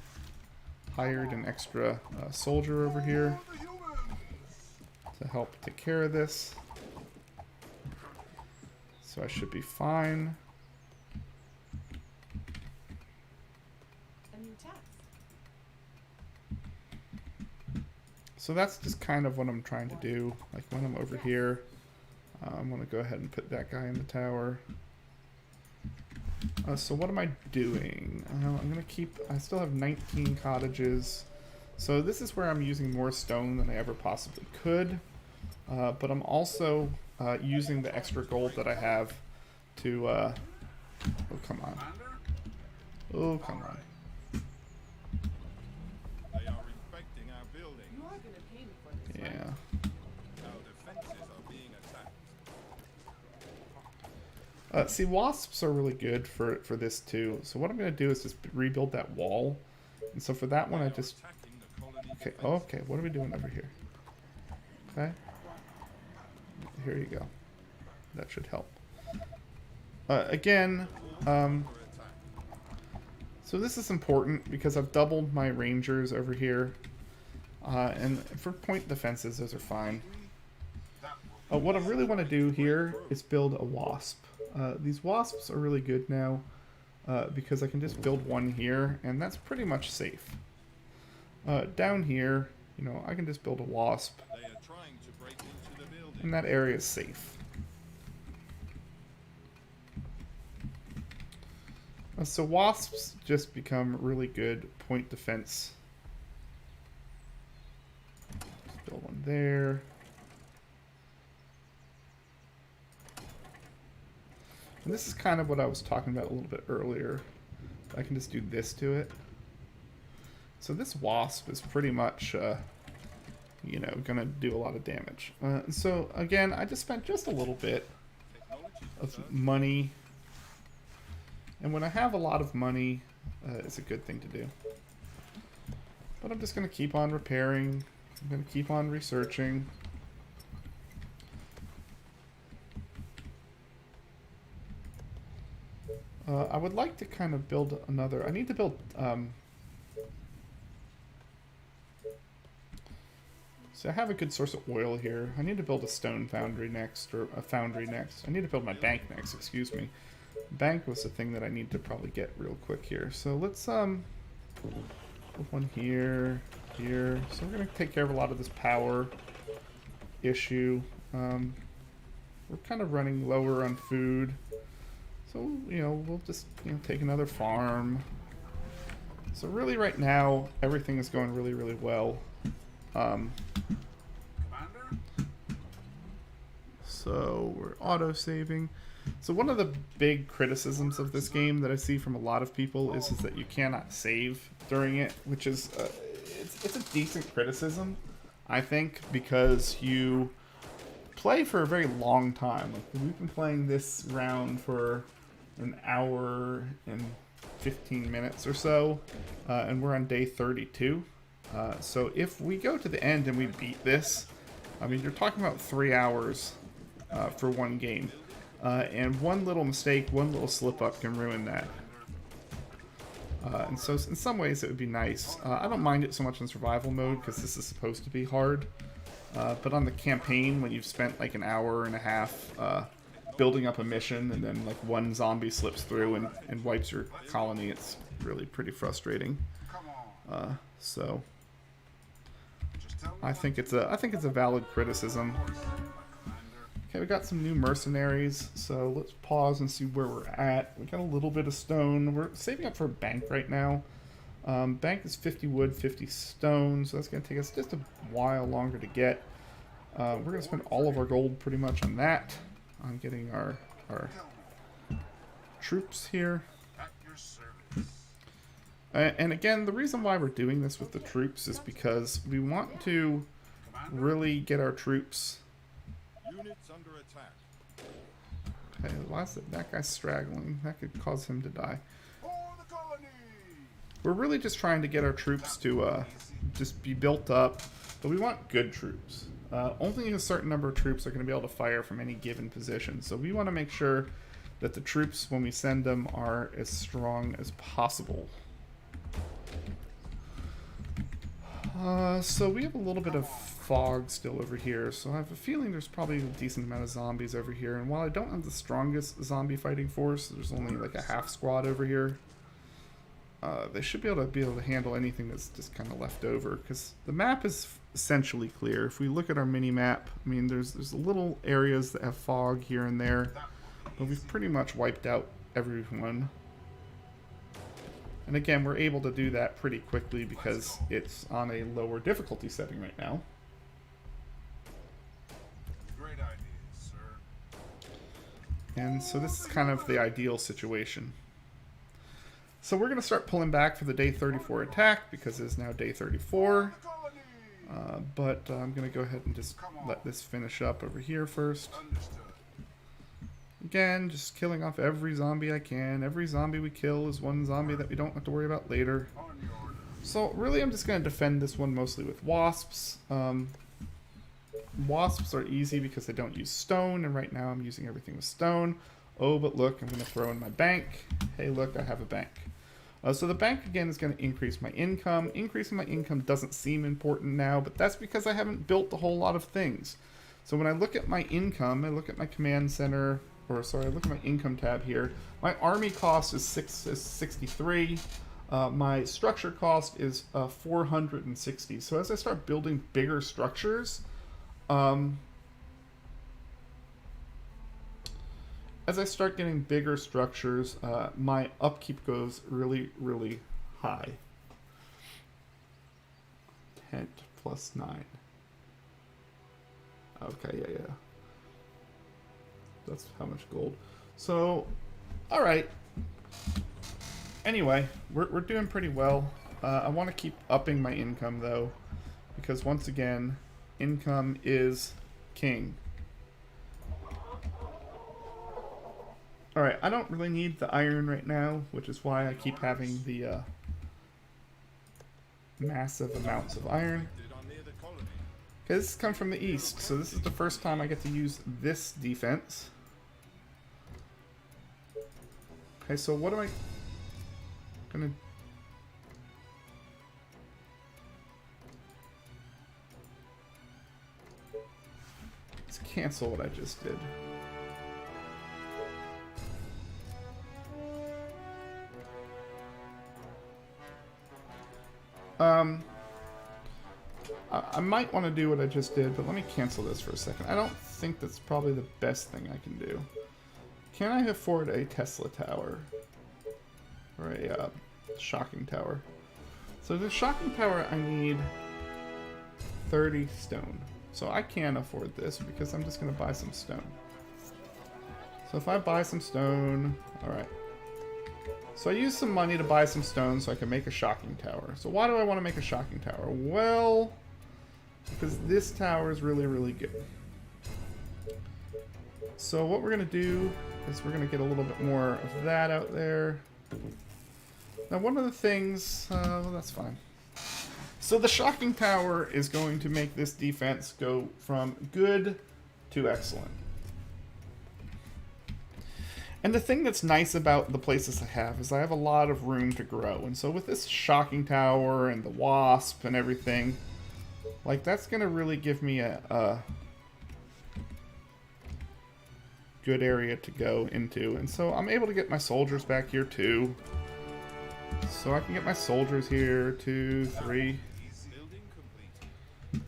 hired an extra soldier over here For the humans! to help take care of this. So I should be fine. A new task. So that's just kind of what I'm trying to do. Like when I'm over here, I'm going to go ahead and put that guy in the tower. So what am I doing? I'm going to keep, I still have 19 cottages. So this is where I'm using more stone than I ever possibly could. But I'm also using the extra gold that I have to, oh come on. Commander? Oh come on. They are infecting our building. You are gonna pay me for this, right? Yeah. Our defenses are being attacked. See, wasps are really good for this too. So what I'm going to do is just rebuild that wall. And so for that one, I They are just... attacking the colony Okay, defenses. okay, what are we doing over here? Okay. Here you go. That should help. Again, Under attack. so this is important because I've doubled my rangers over here. And for point defenses, those are fine. That will What I really want to do here is build a wasp. These wasps are really good now because I can just build one here, and that's pretty much safe. Down here, you know, I can just build a wasp, They are trying to break into the building. and that area is safe. So wasps just become really good point defense. Just build one there. And this is kind of what I was talking about a little bit earlier. I can just do this to it. So this wasp is pretty much, you know, gonna do a lot of damage. So again, I just spent just a little bit Technology of first. money. And when I have a lot of money, it's a good thing to do. But I'm just gonna keep on repairing. I'm gonna keep on researching. I would like to kind of build another. I need to build. So I have a good source of oil here. I need to build a stone foundry next, or a foundry next. I need to build my bank next. Excuse me. Bank was the thing that I need to probably get real quick here. So let's put one here, here. So we're gonna take care of a lot of this power issue. We're kind of running lower on food. So, you know, we'll just, you know, take another farm. So really right now, everything is going really, really well. Commander? So we're auto-saving. So one of the big criticisms of this game that I see from a lot of people is that you cannot save during it, which is, it's a decent criticism, I think, because you play for a very long time. Like, we've been playing this round for an hour and 15 minutes or so, and we're on day 32. So if we go to the end and we beat this, I mean, you're talking about 3 hours for one game. And one little mistake, one little slip-up can ruin that. And so in some ways it would be nice. I don't mind it so much in survival mode because this is supposed to be hard. But on the campaign, when you've spent like an hour and a half building up a mission and then like one zombie slips through and wipes your colony, it's really pretty frustrating. Come on. So Just tell me I think it's a valid criticism. Okay, we got some new mercenaries, so let's pause and see where we're at. We got a little bit of stone. We're saving up for a bank right now. Bank is 50 wood, 50 stone, so that's going to take us just a while longer to get. We're going to spend all of our gold pretty much on that, on getting our troops here. at your service. And again, the reason why we're doing this with the troops is because we want to Commander? really get our troops. Units under attack. Hey, why is that guy's straggling? That could cause him to die. For the colony! We're really just trying to get our troops to just be built up, but we want good troops. Only a certain number of troops are going to be able to fire from any given position, so we want to make sure that the troops, when we send them, are as strong as possible. So we have a little bit of fog still over here, so I have a feeling there's probably a decent amount of zombies over here, and while I don't have the strongest zombie fighting force, there's only like a half squad over here. They should be able to handle anything that's just kind of left over, because the map is essentially clear. If we look at our mini map, I mean, there's little areas that have fog here and there, but we've pretty much wiped out everyone. And again, we're able to do that pretty quickly because it's on a lower difficulty setting right now. Great idea, sir. And so this is kind of the ideal situation. So we're going to start pulling back for the day 34 attack because it is now day 34. But I'm going to go ahead and just let this finish up over here first. Understood. Again, just killing off every zombie I can. Every zombie we kill is one zombie that we don't have to worry about later. On your orders. So really I'm just going to defend this one mostly with wasps. Wasps are easy because they don't use stone, and right now I'm using everything with stone. Oh, but look, I'm going to throw in my bank. Hey, look, I have a bank. So the bank, again, is going to increase my income. Increasing my income doesn't seem important now, but that's because I haven't built a whole lot of things. So when I look at my income, I look at my command center, or sorry, I look at my income tab here. My army cost is 63. My structure cost is 460. So as I start building bigger structures, as I start getting bigger structures, my upkeep goes really, really high. 10 plus 9. Okay, yeah. That's how much gold. So, alright. Anyway, we're doing pretty well. I want to keep upping my income, though, because once again, income is king. Alright, I don't really need the iron right now, which is why I keep having the massive amounts of iron. Did on near the colony. Okay, this comes from the east, so this is the first time I get to use this defense. Okay, so what am I gonna... Let's cancel what I just did. I might want to do what I just did, but let me cancel this for a second. I don't think that's probably the best thing I can do. Can I afford a Tesla tower? Or a shocking tower? So the shocking tower, I need 30 stone. So I can afford this because I'm just going to buy some stone. So if I buy some stone... Alright. So I used some money to buy some stone so I can make a shocking tower. So why do I want to make a shocking tower? Well, because this tower is really, really good. So what we're going to do is we're going to get a little bit more of that out there. Now one of the things... well, that's fine. So the shocking tower is going to make this defense go from good to excellent. And the thing that's nice about the places I have is I have a lot of room to grow. And so with this shocking tower and the wasp and everything, like that's going to really give me a good area to go into. And so I'm able to get my soldiers back here too. So I can get my soldiers here, 2, 3. Building complete.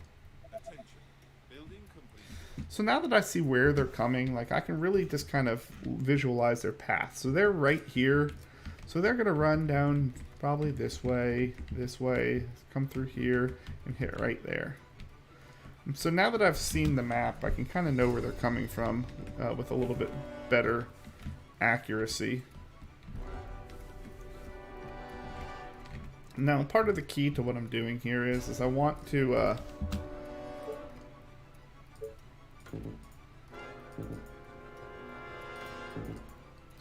Attention. Building complete. So now that I see where they're coming, like I can really just kind of visualize their path. So they're right here. So they're going to run down probably this way, come through here, and hit right there. So now that I've seen the map, I can kind of know where they're coming from with a little bit better accuracy. Now, part of the key to what I'm doing here is I want to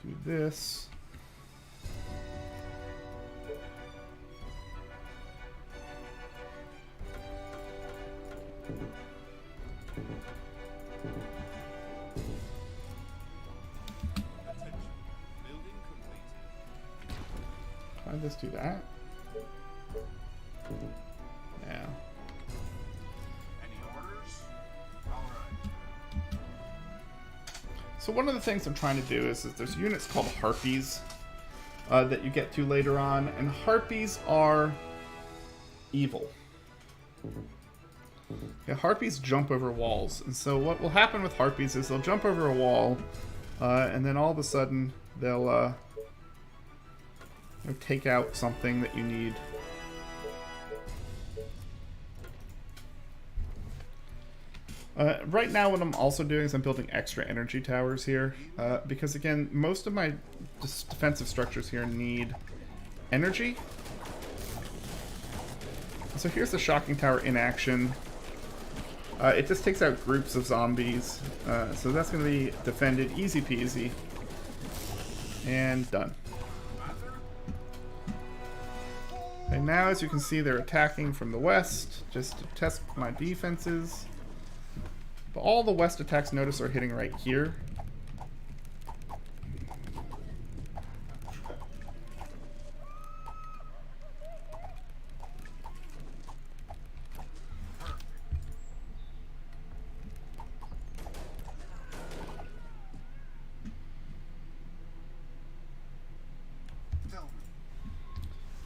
do this. do that. Yeah. Any orders? All right. So one of the things I'm trying to do is there's units called harpies that you get to later on, and harpies are evil. Yeah, harpies jump over walls, and so what will happen with harpies is they'll jump over a wall, and then all of a sudden they'll take out something that you need. Right now what I'm also doing is I'm building extra energy towers here, because again, most of my defensive structures here need energy. So here's the shocking tower in action. It just takes out groups of zombies, so that's going to be defended easy peasy. And done. And now, as you can see, they're attacking from the west, just to test my defenses. But all the west attacks, notice, are hitting right here.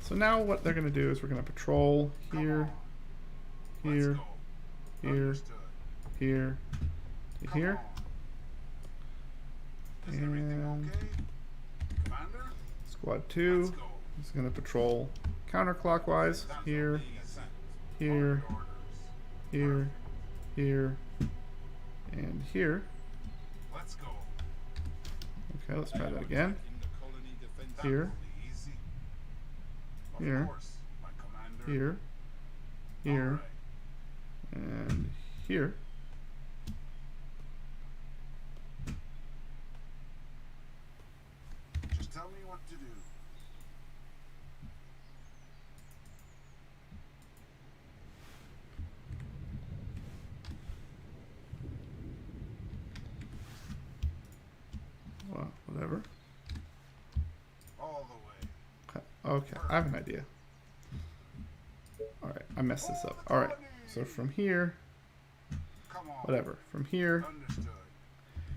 So now what they're going to do is we're going to patrol here, here, here, here, to here. And squad 2 is going to patrol counterclockwise here, here, here, here, and here. Okay, let's try that again. Here. Here, here, here, and here. Just tell me what to do. Well, whatever. All the way. Okay, I have an idea. Alright, I messed this up. Alright, so from here, Come on. whatever, from here, Understood.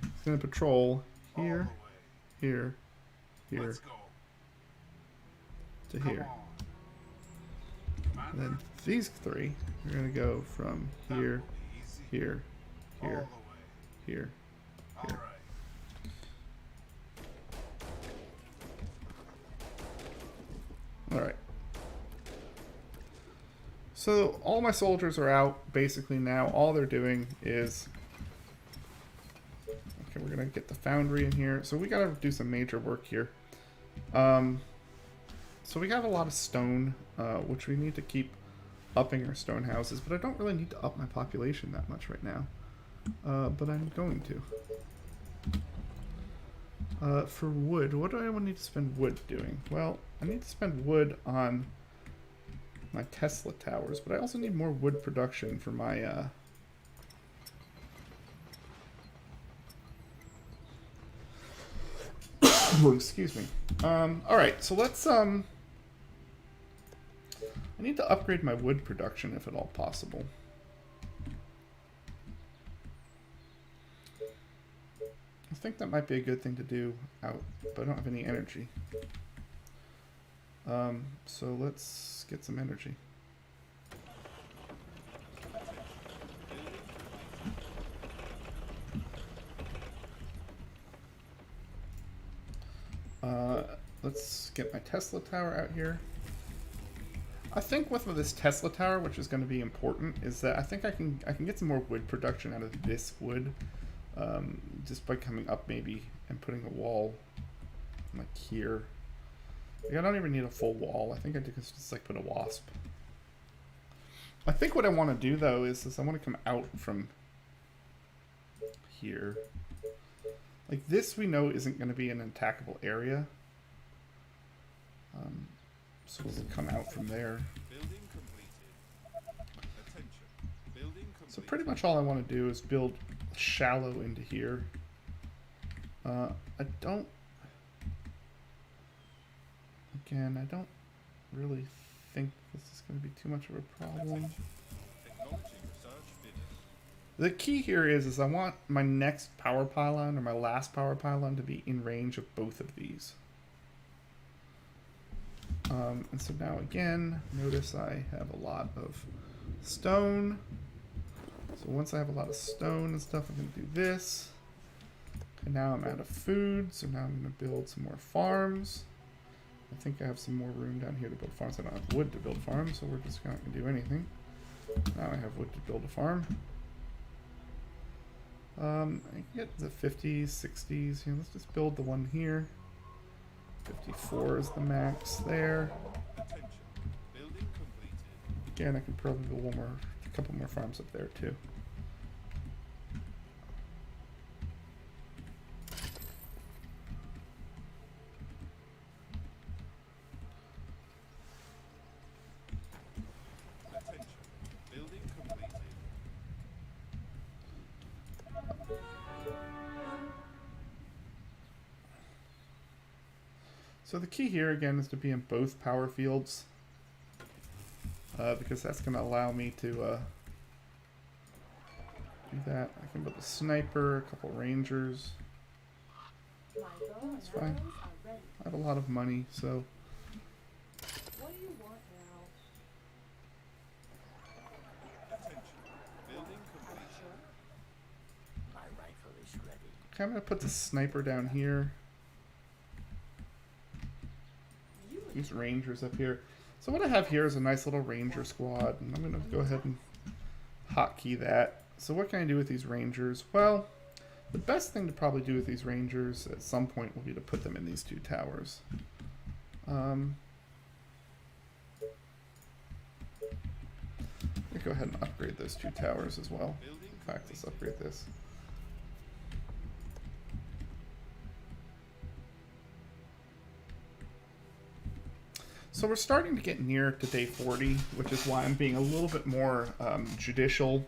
it's going to patrol All here, the way. here, here, Let's go. to Come here. on. And then these three are going to go from here, here, All here, the way. here, All here. right. Alright. So all my soldiers are out basically now. All they're doing is... Okay, we're going to get the foundry in here. So we got to do some major work here. So we have a lot of stone, which we need to keep upping our stone houses. But I don't really need to up my population that much right now. But I'm going to. For wood, what do I need to spend wood doing? Well, I need to spend wood on my Tesla towers, but I also need more wood production for my, excuse me. Alright, so let's, I need to upgrade my wood production if at all possible. I think that might be a good thing to do out, but I don't have any energy. So let's get some energy. Let's get my Tesla tower out here. I think with this Tesla tower, which is going to be important, is that I think I can get some more wood production out of this wood, just by coming up maybe and putting a wall like here. Like, I don't even need a full wall. I think I could just like put a wasp. I think what I want to do though is I want to come out from here. Like this, we know isn't going to be an attackable area. So we'll come out from there. Building completed. Attention. Building completed. So pretty much all I want to do is build shallow into here. I don't really think this is going to be too much of a problem. Technology research finished. The key here is I want my next power pylon or my last power pylon to be in range of both of these. And so now again, notice I have a lot of stone. So once I have a lot of stone and stuff, I'm going to do this. And now I'm out of food, so now I'm going to build some more farms. I think I have some more room down here to build farms. I don't have wood to build farms, so we're just not going to do anything. Now I have wood to build a farm. I can get the 50s, 60s. Here, let's just build the one here. 54 is the max there. Attention. Building completed. Again, I could probably build a couple more farms up there too. Attention. Building completed. So the key here again is to be in both power fields, because that's going to allow me to do that. I can build a sniper, a couple rangers. Michael, That's and fine. arrows are ready. I have a lot of money, so What do you want now? Attention. Building completed. Sure. My rifle is ready. okay, I'm going to put the sniper down here. You These rangers up here. So what I have here is a nice little ranger squad, and I'm going to go ahead and hotkey that. So what can I do with these rangers? Well, the best thing to probably do with these rangers at some point will be to put them in these two towers. Let me go ahead and upgrade those two towers as well. Building In fact, let's upgrade this. So we're starting to get near to day 40, which is why I'm being a little bit more judicial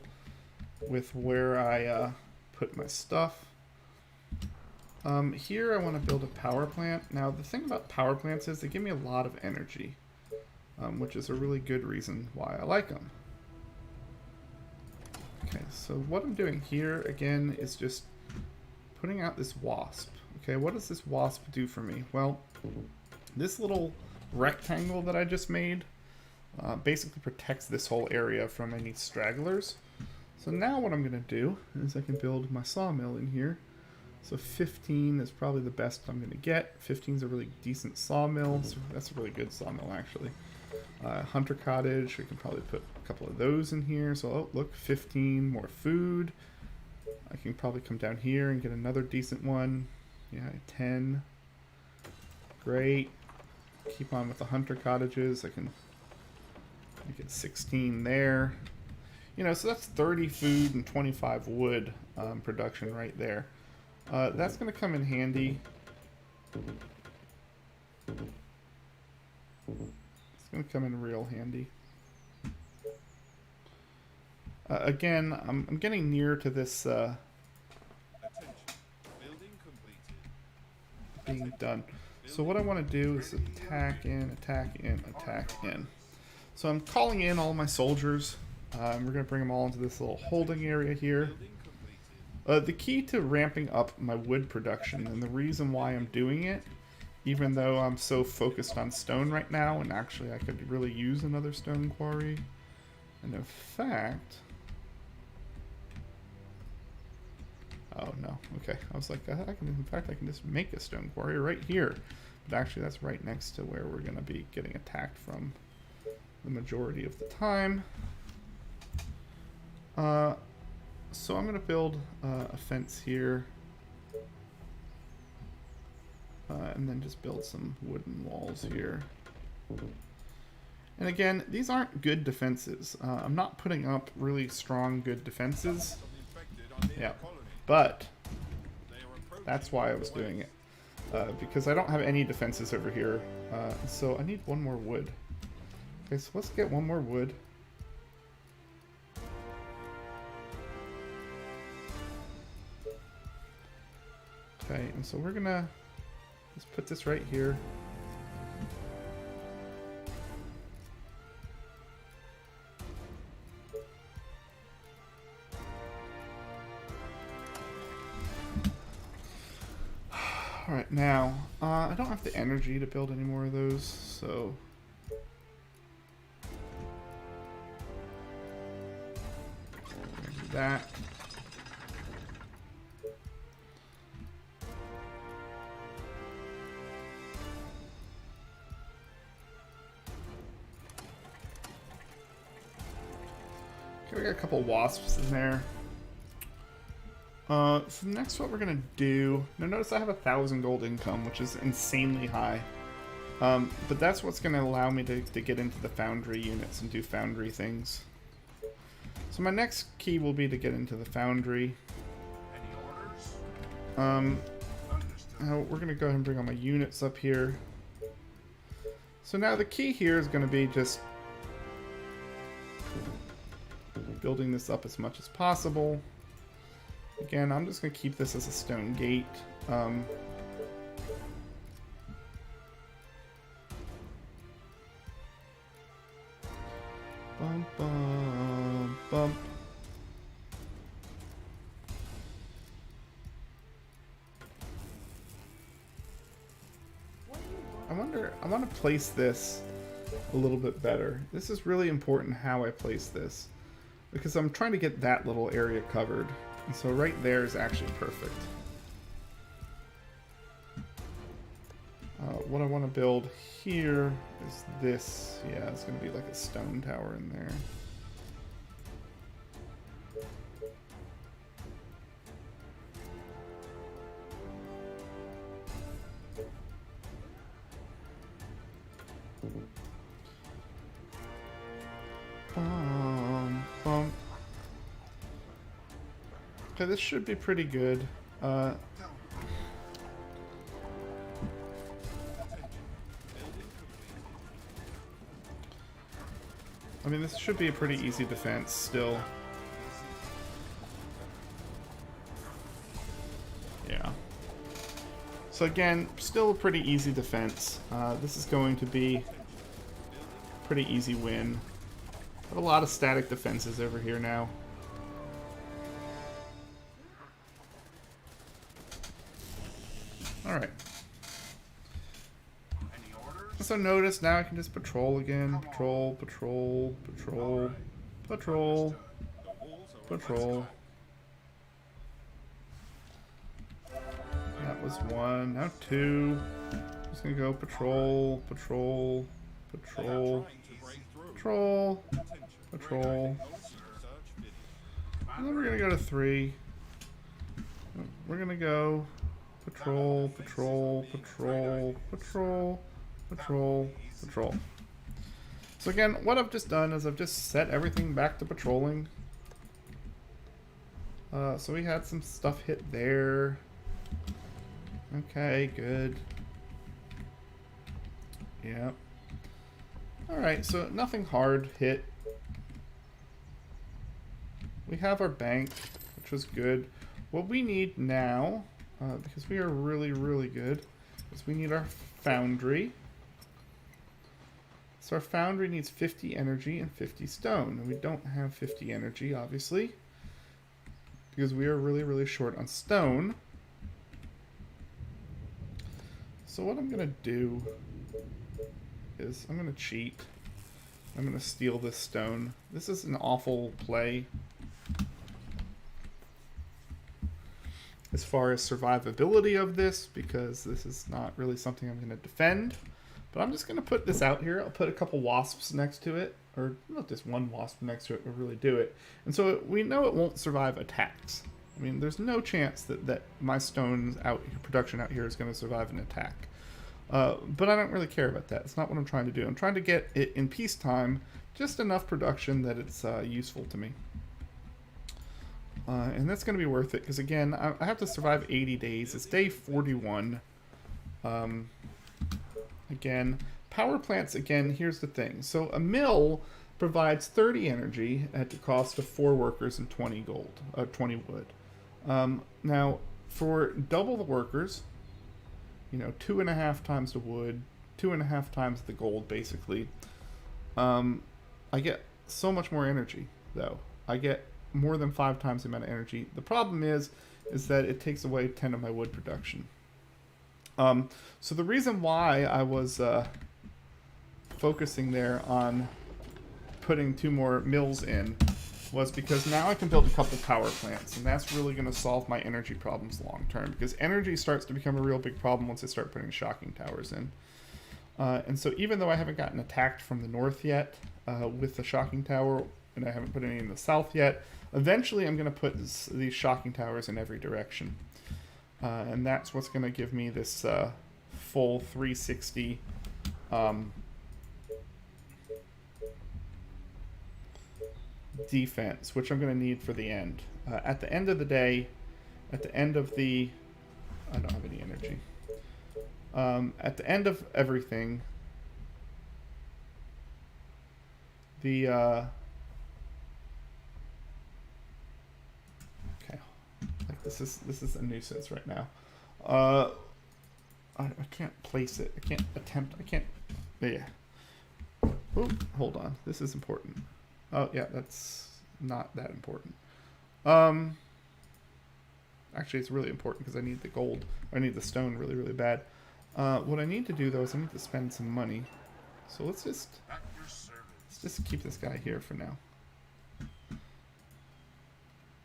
with where I put my stuff. Here I want to build a power plant. Now the thing about power plants is they give me a lot of energy, which is a really good reason why I like them. Okay, so what I'm doing here again is just putting out this wasp. Okay, what does this wasp do for me? Well, this little rectangle that I just made basically protects this whole area from any stragglers. So now what I'm going to do is I can build my sawmill in here. So 15 is probably the best I'm going to get. 15 is a really decent sawmill. So that's a really good sawmill actually. Hunter cottage, we can probably put a couple of those in here. So oh, look, 15 more food. I can probably come down here and get another decent one. Yeah, 10. Great. Keep on with the hunter cottages. I can make it 16 there. You know, so that's 30 food and 25 wood production right there. That's going to come in handy. It's going to come in real handy. Again, I'm getting near to this Attention. Building completed. being done. So what I want to do is attack in, attack in, attack in. So I'm calling in all my soldiers. We're going to bring them all into this little holding area here. Building completed. The key to ramping up my wood production, and the reason why I'm doing it, even though I'm so focused on stone right now, and actually I could really use another stone quarry, and in fact... Oh no, okay. I was like, in fact I can just make a stone quarry right here. But actually that's right next to where we're going to be getting attacked from the majority of the time. So I'm going to build a fence here. And then just build some wooden walls here. And again, these aren't good defenses. I'm not putting up really strong good defenses. Some infected on the Yeah. colony. But They are approaching. that's why I was doing it. Because I don't have any defenses over here. So I need one more wood. Okay, so let's get one more wood. Okay, and so we're gonna just put this right here. Alright, now, I don't have the energy to build any more of those, so... do that. Okay, we got a couple wasps in there. So next what we're gonna do... Now notice I have 1,000 gold income, which is insanely high. But that's what's gonna allow me to get into the foundry units and do foundry things. So my next key will be to get into the foundry. Any orders? Now we're gonna go ahead and bring all my units up here. So now the key here is gonna be just building this up as much as possible. Again, I'm just going to keep this as a stone gate. Bum, bum, bump. I want to place this a little bit better. This is really important how I place this, because I'm trying to get that little area covered. And so right there is actually perfect. What I want to build here is this. Yeah, it's going to be like a stone tower in there. Bum. Okay, this should be pretty good. I mean, this should be a pretty easy defense still. Yeah. So again, still a pretty easy defense. This is going to be a pretty easy win. Have a lot of static defenses over here now. Alright. Any orders? So notice now I can just patrol again. Patrol, patrol, patrol, patrol, The walls are patrol. That was one. Now two. Just gonna go patrol, patrol, patrol, trying to break through. patrol, Attention. patrol. Search video. And then we're gonna go to 3. We're gonna go patrol, patrol, patrol, patrol, patrol, patrol. So again, what I've just done is I've just set everything back to patrolling. So we had some stuff hit there. Okay, good. Yep. Alright, so nothing hard hit. We have our bank, which was good. What we need now, because we are really, really good, is we need our foundry. So our foundry needs 50 energy and 50 stone. And we don't have 50 energy, obviously, because we are really, really short on stone. So what I'm going to do is I'm going to cheat. I'm going to steal this stone. This is an awful play as far as survivability of this, because this is not really something I'm going to defend. But I'm just going to put this out here. I'll put a couple wasps next to it, or not just one wasp next to it will really do it. And so we know it won't survive attacks. I mean, there's no chance that my stone's production out here is going to survive an attack. But I don't really care about that. It's not what I'm trying to do. I'm trying to get it in peacetime, just enough production that it's useful to me. And that's going to be worth it, because again, I have to survive 80 days. It's day 41. Again, power plants, again, here's the thing. So a mill provides 30 energy at the cost of 4 workers and 20 gold, 20 wood. Now, for double the workers, you know, 2.5 times the wood, 2.5 times the gold, basically, I get so much more energy, though. I get more than 5 times the amount of energy. The problem is that it takes away 10 of my wood production. So the reason why I was focusing there on putting 2 more mills in was because now I can build a couple power plants, and that's really going to solve my energy problems long term, because energy starts to become a real big problem once I start putting shocking towers in. And so even though I haven't gotten attacked from the north yet with the shocking tower, and I haven't put any in the south yet, eventually I'm going to put these shocking towers in every direction. And that's what's going to give me this full 360 defense, which I'm going to need for the end. At the end of the day, at the end of the... I don't have any energy. At the end of everything, the... okay. Like, this is a nuisance right now. I can't place it. I can't attempt. I can't... Yeah. Oh, hold on. This is important. Oh, yeah, that's not that important. Actually, it's really important because I need the gold. I need the stone really, really bad. What I need to do, though, is I need to spend some money. So let's just keep this guy here for now.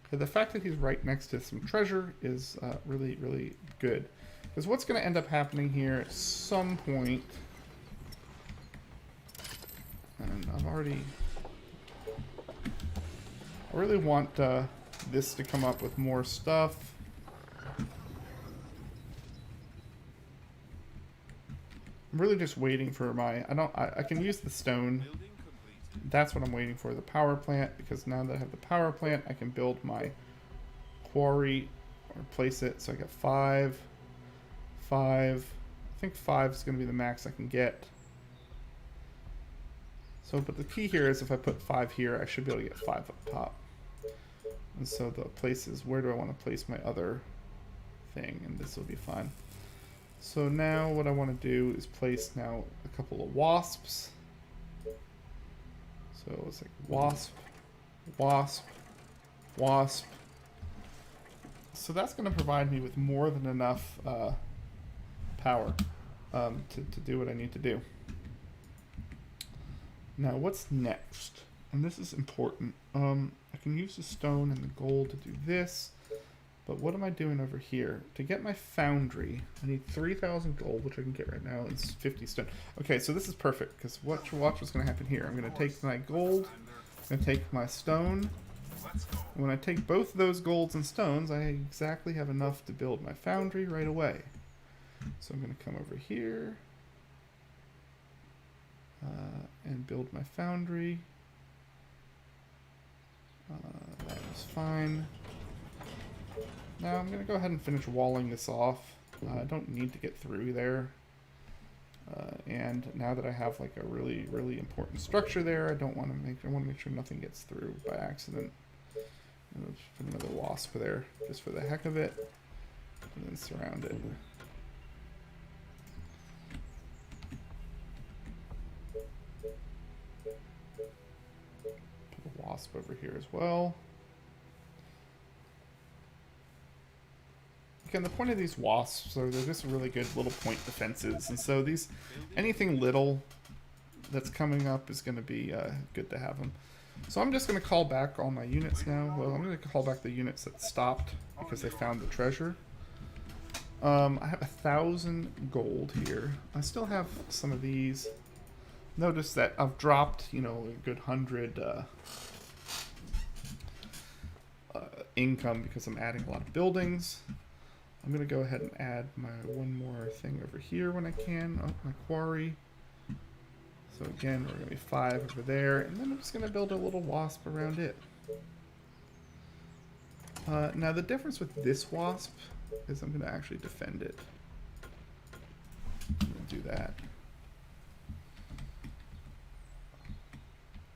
Okay, the fact that he's right next to some treasure is really, really good. Because what's going to end up happening here at some point... And I've already... I really want this to come up with more stuff. I'm really just waiting for my... I can use the stone. That's what I'm waiting for, the power plant, because now that I have the power plant, I can build my quarry or place it. So I got 5. I think 5 is going to be the max I can get. So, but the key here is if I put 5 here, I should be able to get 5 up top. And so the place is, where do I want to place my other thing? And this will be fine. So now what I want to do is place now a couple of wasps. So it's like wasp, wasp, wasp. So that's going to provide me with more than enough power to do what I need to do. Now what's next? And this is important. I can use the stone and the gold to do this. But what am I doing over here? To get my foundry, I need 3,000 gold, which I can get right now, and 50 stone. Okay, so this is perfect, because watch what's going to happen here. I'm going to take my gold, I'm going to take my stone. And when I take both of those golds and stones, I exactly have enough to build my foundry right away. So I'm going to come over here and build my foundry. That is fine. Now I'm going to go ahead and finish walling this off. I don't need to get through there. And now that I have like a really, really important structure there, I want to make sure nothing gets through by accident. And I'll just put another wasp there just for the heck of it. And then surround it. Put a wasp over here as well. Again, the point of these wasps are they're just really good little point defenses, and so these anything little that's coming up is going to be good to have them. So I'm just going to call back all my units now. Well, I'm going to call back the units that stopped because they found the treasure. I have 1,000 gold here. I still have some of these. Notice that I've dropped, you know, a good 100 income because I'm adding a lot of buildings. I'm going to go ahead and add my one more thing over here when I can. Oh, my quarry. So again, we're going to be 5 over there. And then I'm just going to build a little wasp around it. Now the difference with this wasp is I'm going to actually defend it. I'm going to do that.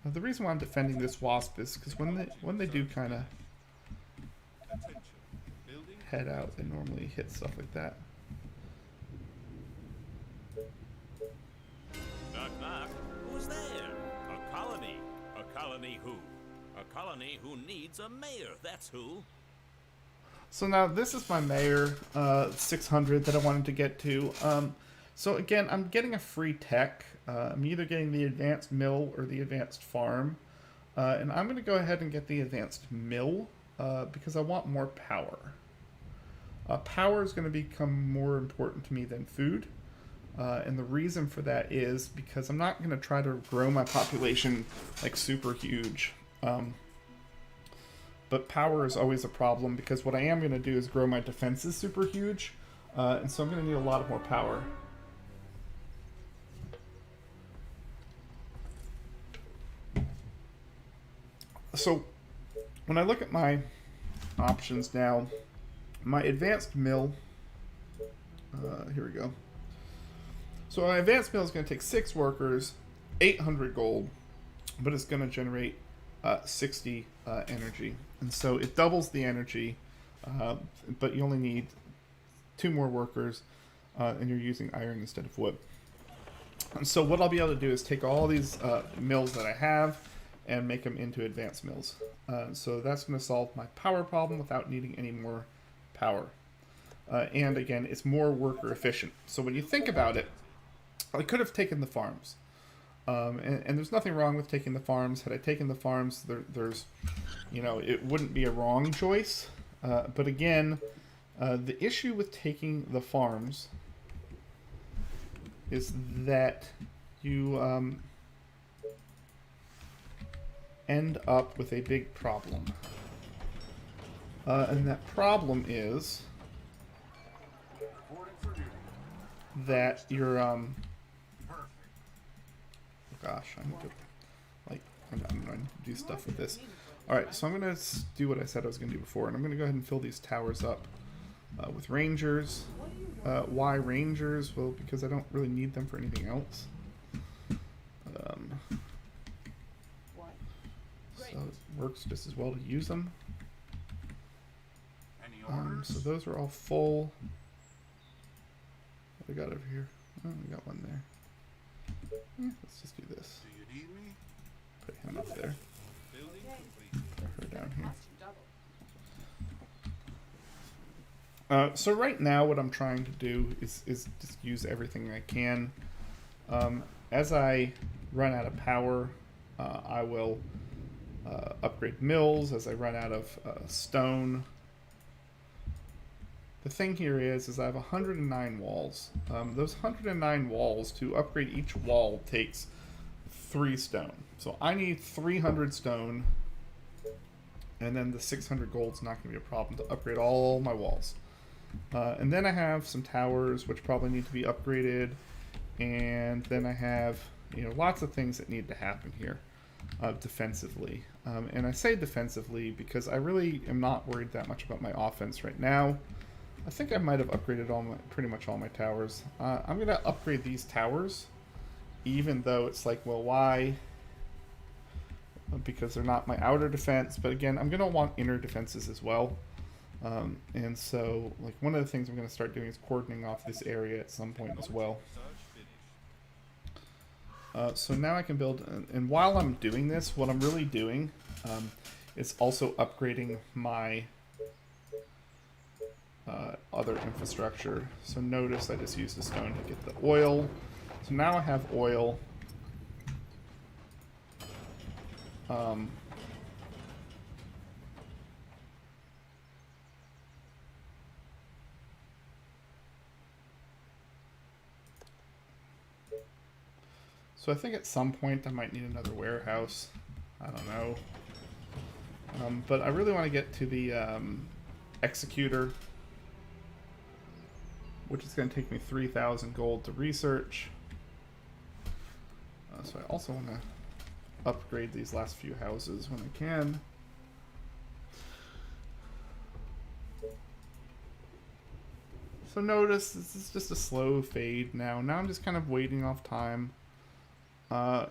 Now the reason why I'm defending this wasp is because when they do kind of head out, they normally hit stuff like that. Knock, knock. Who's there? A colony. A colony who? A colony who needs a mayor, that's who. So now this is my mayor 600 that I wanted to get to. So again, I'm getting a free tech. I'm either getting the advanced mill or the advanced farm. And I'm going to go ahead and get the advanced mill because I want more power. Power is going to become more important to me than food. And the reason for that is because I'm not going to try to grow my population like super huge. But power is always a problem because what I am going to do is grow my defenses super huge. And so I'm going to need a lot of more power. So when I look at my options now, my advanced mill, here we go. So my advanced mill is going to take 6 workers, 800 gold, but it's going to generate 60 energy. And so it doubles the energy, but you only need 2 more workers, and you're using iron instead of wood. And so what I'll be able to do is take all these mills that I have and make them into advanced mills. So that's going to solve my power problem without needing any more power. And again, it's more worker efficient. So when you think about it, I could have taken the farms. And there's nothing wrong with taking the farms. Had I taken the farms, there's, you know, it wouldn't be a wrong choice. But again, the issue with taking the farms is that you end up with a big problem. And that problem is that you're, Perfect. gosh, I need to, like, I'm going to do stuff with this. Alright, so I'm going to do what I said I was going to do before, and I'm going to go ahead and fill these towers up with rangers. Why rangers? Well, because I don't really need them for anything else. What? So it works just as well to use them. Any orders? So those are all full. What do I got over here? Oh, we got one there. Yeah, let's just do this. Do you need me? Put him up there. Building Okay. complete. Put her down here. Cost you double. So right now what I'm trying to do is just use everything I can. As I run out of power, I will upgrade mills. As I run out of stone. The thing here is I have 109 walls. Those 109 walls, to upgrade each wall takes 3 stone. So I need 300 stone, and then the 600 gold's not going to be a problem to upgrade all my walls. And then I have some towers which probably need to be upgraded, and then I have, you know, lots of things that need to happen here defensively. And I say defensively because I really am not worried that much about my offense right now. I think I might have upgraded pretty much all my towers. I'm going to upgrade these towers, even though it's like, well, why? Because they're not my outer defense. But again, I'm going to want inner defenses as well. And so, like, one of the things I'm going to start doing is cordoning off this area at some point as well. Search finished. So now I can build, and while I'm doing this, what I'm really doing is also upgrading my other infrastructure. So notice I just used the stone to get the oil. So now I have oil. So I think at some point I might need another warehouse. I don't know. But I really want to get to the executor, which is going to take me 3,000 gold to research. So I also want to upgrade these last few houses when I can. So notice this is just a slow fade now. Now I'm just kind of waiting off time.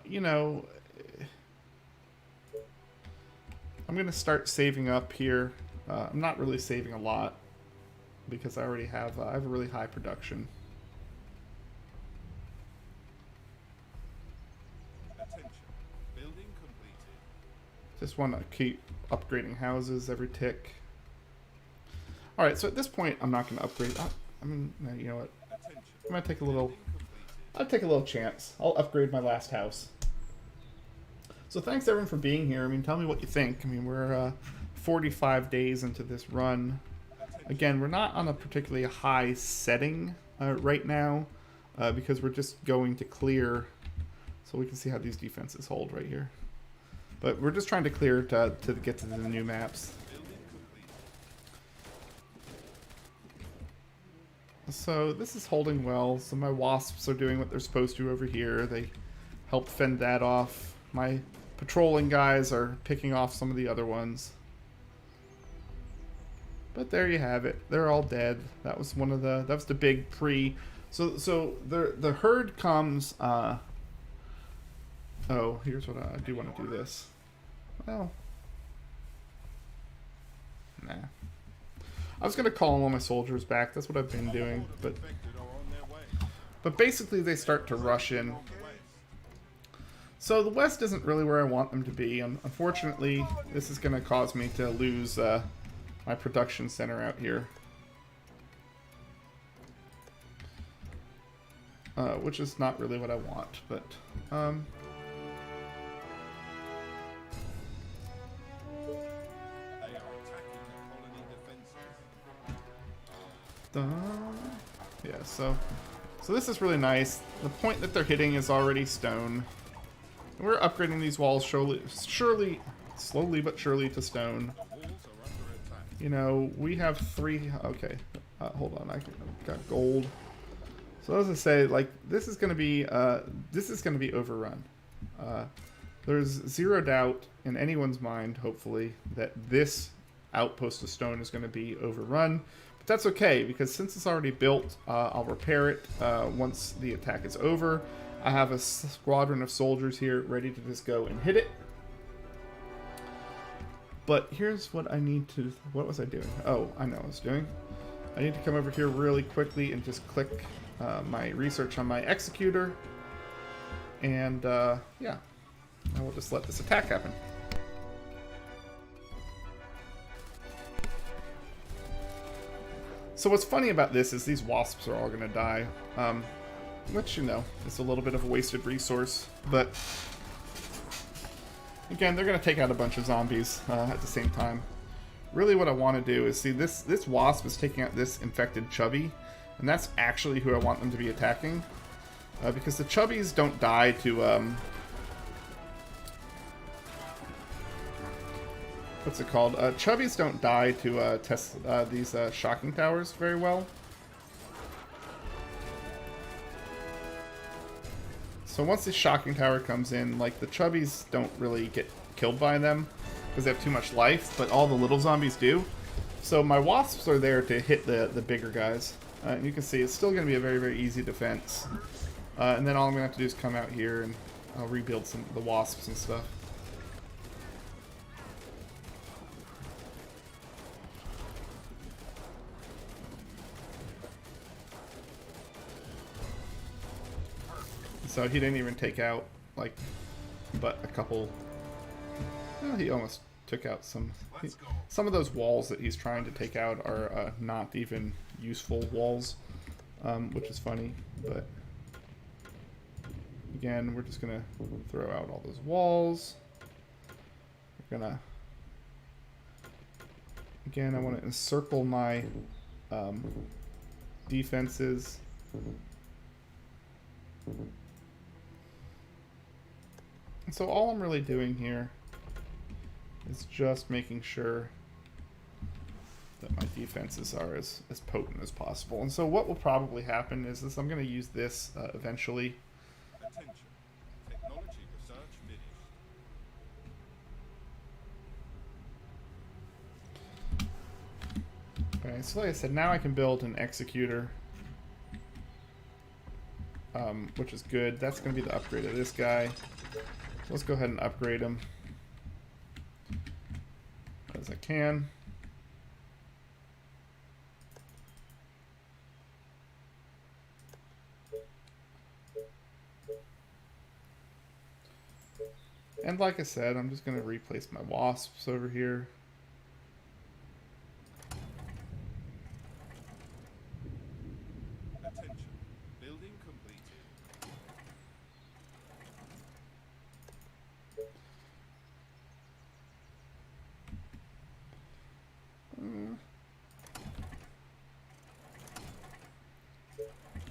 You know, I'm going to start saving up here. I'm not really saving a lot because I already have I have a really high production. Attention. Building completed. Just want to keep upgrading houses every tick. All right, so at this point, I'm not going to upgrade. I mean, no, you know what? Attention. I'm going to take a little. Building completed. I'll take a little chance. I'll upgrade my last house. So thanks everyone for being here. I mean, tell me what you think. I mean, we're 45 days into this run. Again, we're not on a particularly high setting right now because we're just going to clear, so we can see how these defenses hold right here. But we're just trying to clear to get to the new maps. Building complete. So this is holding well. So my wasps are doing what they're supposed to over here. They help fend that off. My patrolling guys are picking off some of the other ones. But there you have it. They're all dead. That was one of the. That was the big pre. So the herd comes. Oh, here's what I do want to do this. Well, nah. I was gonna call all my soldiers back. That's what I've been doing. But Infected are on their way. basically they start to rush in. On the west. So the west isn't really where I want them to be. Unfortunately, this is gonna cause me to lose my production center out here. Which is not really what I want, but They are attacking the colony defenses. yeah, so this is really nice. The point that they're hitting is already stone. And we're upgrading these walls slowly but surely to stone. The walls are under attack. You know, we have 3. Okay, hold on. I got gold. So as I say, like this is gonna be overrun. There's zero doubt in anyone's mind, hopefully, that this outpost of stone is going to be overrun. But that's okay, because since it's already built, I'll repair it once the attack is over. I have a squadron of soldiers here ready to just go and hit it. But here's what I need to... What was I doing? Oh, I know what I was doing. I need to come over here really quickly and just click my research on my executor. And, yeah. I will just let this attack happen. So what's funny about this is these wasps are all going to die. Which, you know, is a little bit of a wasted resource. But, again, they're going to take out a bunch of zombies at the same time. Really what I want to do is, see, this wasp is taking out this infected chubby. And that's actually who I want them to be attacking. Because the chubbies don't die to... what's it called? Chubbies don't die to test these shocking towers very well. So once the shocking tower comes in, like the chubbies don't really get killed by them because they have too much life, but all the little zombies do. So my wasps are there to hit the bigger guys. And you can see it's still going to be a very, very easy defense. And then all I'm going to have to do is come out here and I'll rebuild some of the wasps and stuff. So he didn't even take out, like, but a couple... Well, he almost took out some... Some of those walls that he's trying to take out are not even useful walls, which is funny, but... Again, we're just gonna throw out all those walls. We're gonna... Again, I want to encircle my defenses. And so all I'm really doing here is just making sure that my defenses are as potent as possible. And so what will probably happen is I'm going to use this eventually. Attention. Technology research finished. Okay, so like I said, now I can build an executor, which is good. That's going to be the upgrade of this guy. So let's go ahead and upgrade him as I can. And like I said, I'm just going to replace my wasps over here.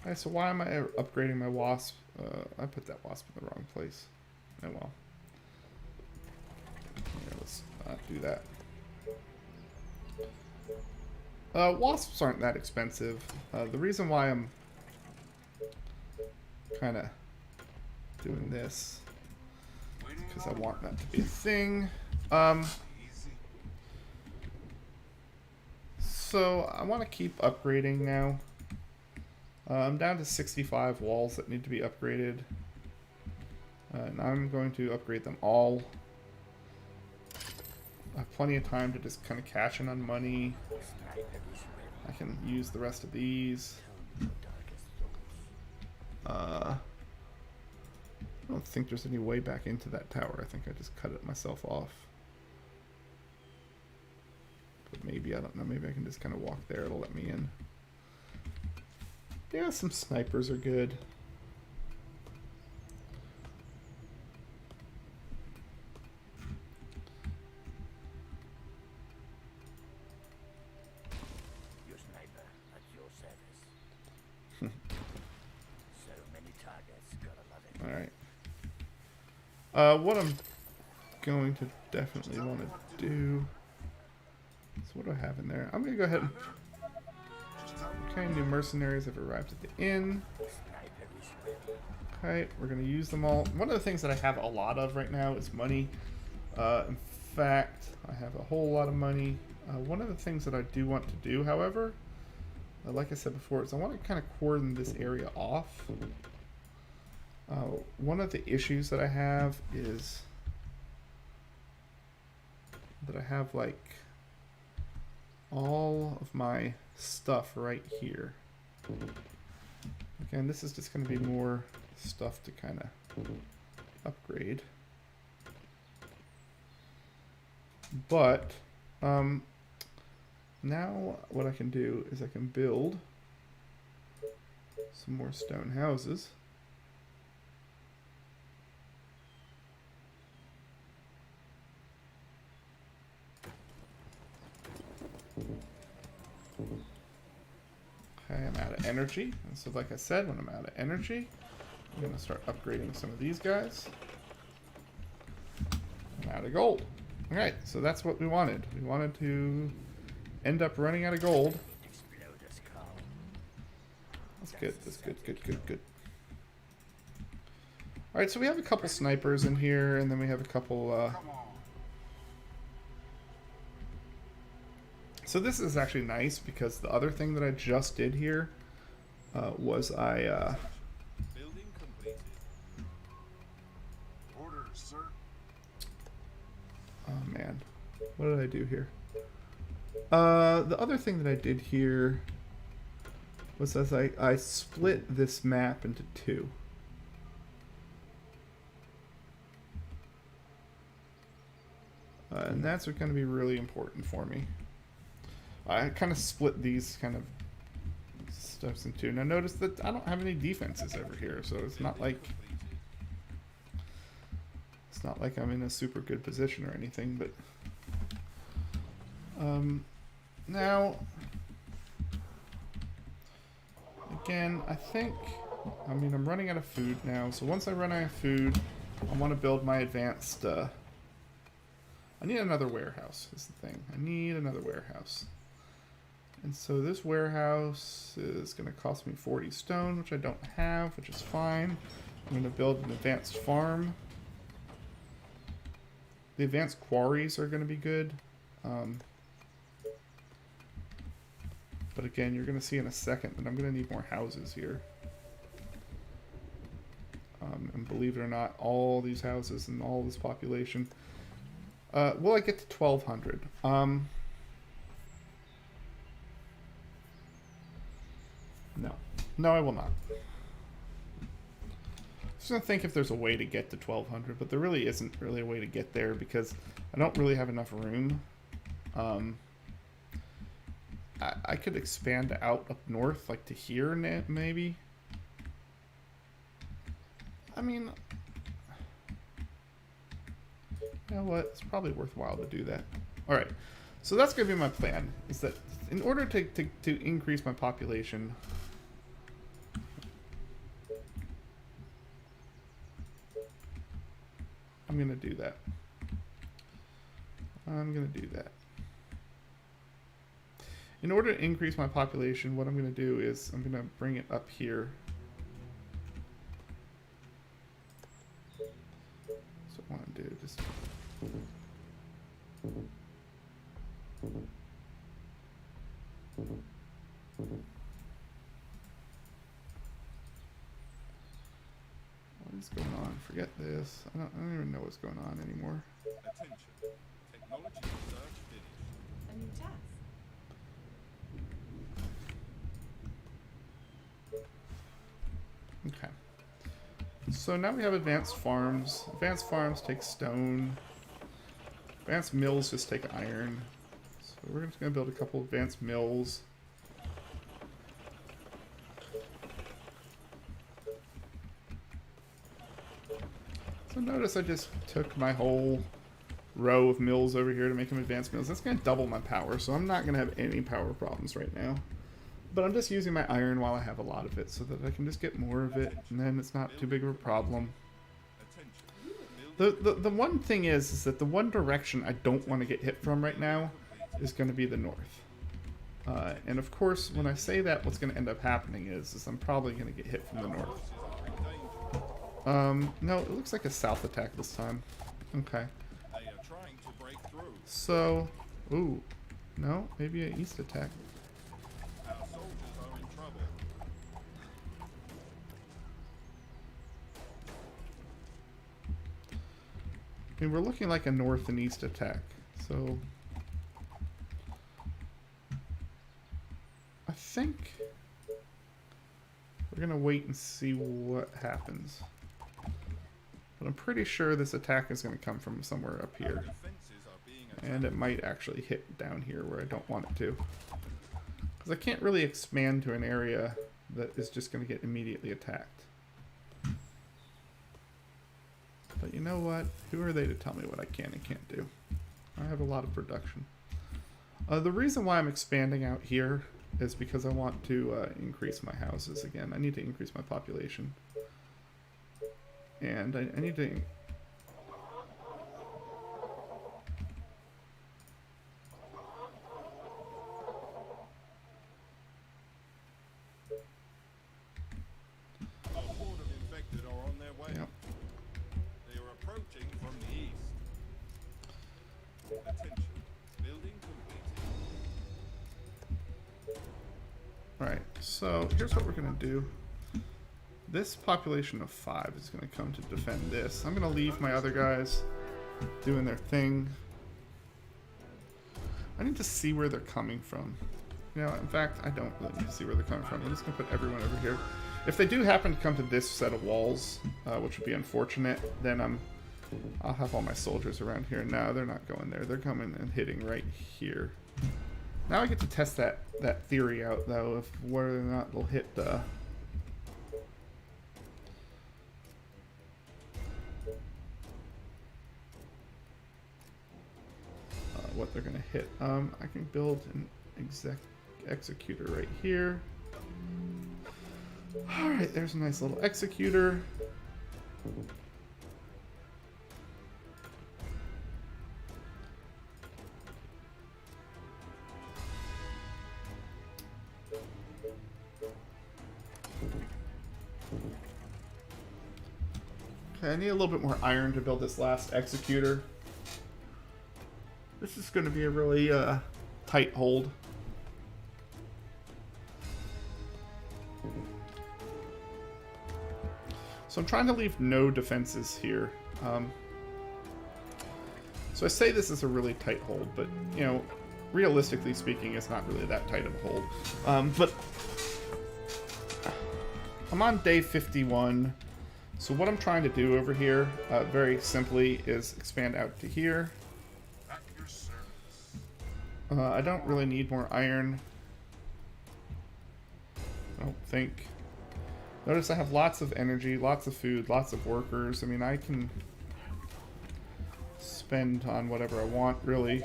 Okay, so why am I upgrading my wasp? I put that wasp in the wrong place. Oh well. Yeah, let's not do that. Wasps aren't that expensive. The reason why I'm kind of doing this is because I want that to be a thing. Easy. So I want to keep upgrading now. I'm down to 65 walls that need to be upgraded. And I'm going to upgrade them all. I have plenty of time to just kind of cash in on money. Sniper is ready. I can use the rest of these. Tell me your darkest thoughts. I don't think there's any way back into that tower. I think I just cut it myself off. But maybe, I don't know, maybe I can just kind of walk there. It'll let me in. Yeah, some snipers are good. Your sniper at your service. So many targets, gotta love it. Alright. What I'm going to definitely want to do... So what do I have in there? I'm going to go ahead and... Okay, new mercenaries have arrived at the inn. Sniper is ready. Okay, we're going to use them all. One of the things that I have a lot of right now is money. In fact, I have a whole lot of money. One of the things that I do want to do, however, like I said before, is I want to kind of cordon this area off. One of the issues that I have is that I have like all of my stuff right here. Again, this is just going to be more stuff to kind of upgrade. But now what I can do is I can build some more stone houses. Okay, I'm out of energy. And so like I said, when I'm out of energy, I'm going to start upgrading some of these guys. I'm out of gold. Alright, so that's what we wanted. We wanted to end up running out of gold. Exploders call. That's good, that's good, good, good, good. Alright, so we have a couple snipers in here, and then we have a couple, Come on. So this is actually nice, because the other thing that I just did here was I, Building completed. Orders, sir. oh man, what did I do here? The other thing that I did here was as I split this map into two. And that's going to be really important for me. I kind of split these kind of stuffs in two. Now notice that I don't have any defenses over here, so it's not like I'm in a super good position or anything, but now again, I mean I'm running out of food now, so once I run out of food, I want to build my advanced I need another warehouse is the thing. I need another warehouse. And so this warehouse is going to cost me 40 stone, which I don't have, which is fine. I'm going to build an advanced farm. The advanced quarries are going to be good. But again, you're going to see in a second that I'm going to need more houses here. And believe it or not, all these houses and all this population. Will I get to 1,200? No. No, I will not. I was going to think if there's a way to get to 1,200, but there really isn't really a way to get there because I don't really have enough room. I could expand out up north, like to here maybe. I mean, you know what? It's probably worthwhile to do that. Alright, so that's going to be my plan, is that in order to increase my population, I'm gonna do that. I'm gonna do that. In order to increase my population, what I'm gonna do is I'm gonna bring it up here. So I want to do just. What is going on? Forget this. I don't even know what's going on anymore. Attention. Technology research finished. A new task. Okay. So now we have advanced farms. Advanced farms take stone. Advanced mills just take iron. So we're just going to build a couple advanced mills. So notice I just took my whole row of mills over here to make them advanced mills. That's going to double my power, so I'm not going to have any power problems right now. But I'm just using my iron while I have a lot of it so that I can just get more of it, and then it's not too big of a problem. The one thing is that the one direction I don't want to get hit from right now is going to be the north. And of course, when I say that, what's going to end up happening is I'm probably going to get hit from the north. No, it looks like a south attack this time. Okay. They are trying to break through. So, ooh, no, maybe an east attack. Our soldiers are in trouble. I mean, we're looking like a north and east attack, so I think we're gonna wait and see what happens. But I'm pretty sure this attack is gonna come from somewhere up here, Defenses are being attacked. and it might actually hit down here where I don't want it to, because I can't really expand to an area that is just gonna get immediately attacked. But you know what? Who are they to tell me what I can and can't do? I have a lot of production. The reason why I'm expanding out here is because I want to increase my houses again. I need to increase my population. And I need to... A horde of infected are on their way. Yep. They are approaching from the east. Attention. Building completed. Alright, so here's what we're going to do. This population of 5 is going to come to defend this. I'm going to leave my other guys doing their thing. I need to see where they're coming from. You know, in fact, I don't really need to see where they're coming from. I'm just going to put everyone over here. If they do happen to come to this set of walls, which would be unfortunate, then I'll have all my soldiers around here. No, they're not going there. They're coming and hitting right here. Now I get to test that theory out, though, of whether or not they'll hit the... what they're going to hit. I can build an executor right here. Alright, there's a nice little executor. Okay, I need a little bit more iron to build this last executor. This is going to be a really tight hold. So I'm trying to leave no defenses here. So I say this is a really tight hold, but, you know, realistically speaking, it's not really that tight of a hold. But I'm on day 51. So what I'm trying to do over here, very simply, is expand out to here. At your service. I don't really need more iron. I don't think. Notice I have lots of energy, lots of food, lots of workers. I mean, I can spend on whatever I want, really.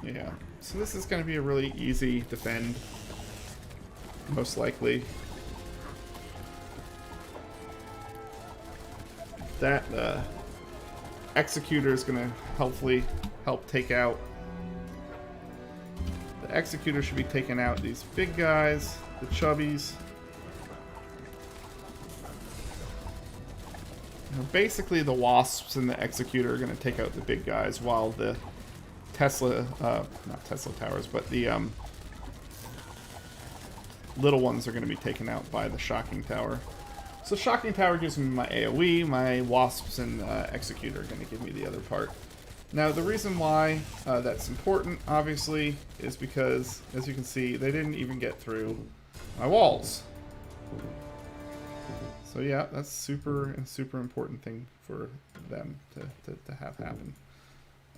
Yeah. So this is going to be a really easy defend. most likely. That Executor is going to hopefully help take out. The Executor should be taking out these big guys, the chubbies. You know, basically, the Wasps and the Executor are going to take out the big guys, while the Tesla, not Tesla towers, but the little ones are going to be taken out by the Shocking Tower. So Shocking Tower gives me my AoE, my Wasps and Executor are going to give me the other part. Now, the reason why that's important, obviously, is because, as you can see, they didn't even get through my walls. So yeah, that's super important thing for them to have happen.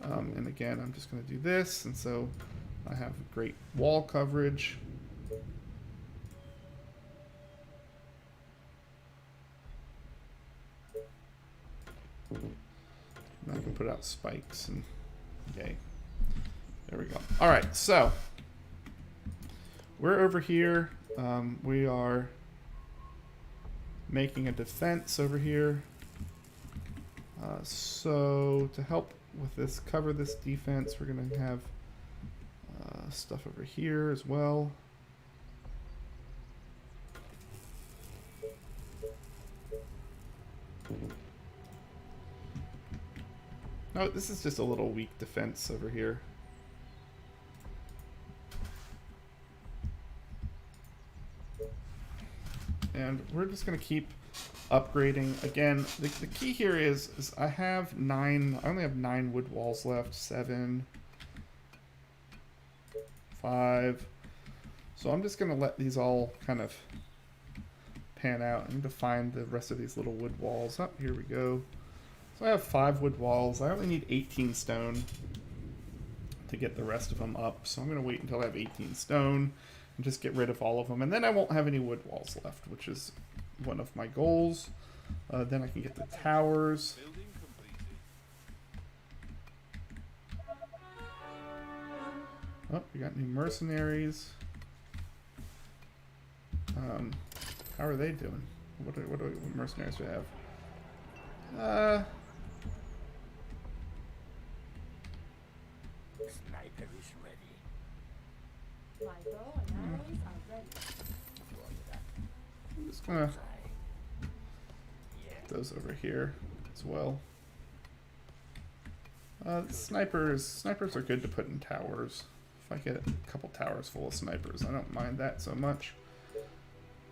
And again, I'm just going to do this, and so I have great wall coverage. And I can put out spikes, and yay. There we go. All right, so we're over here. We are making a defense over here. So to help with this, cover this defense, we're going to have stuff over here as well. Oh, this is just a little weak defense over here. And we're just going to keep upgrading. Again, the key here is I have I only have 9 wood walls left. 7, 5. So I'm just going to let these all kind of pan out. I need to find the rest of these little wood walls. Oh, here we go. So I have 5 wood walls. I only need 18 stone to get the rest of them up. So I'm going to wait until I have 18 stone and just get rid of all of them. And then I won't have any wood walls left, which is one of my goals. Then I can get the towers. Building completed. Oh, we got new mercenaries. How are they doing? What mercenaries do we have? Sniper is ready. My bow and arrows are ready. I'm just gonna put those over here as well. Snipers are good to put in towers. If I get a couple towers full of snipers, I don't mind that so much.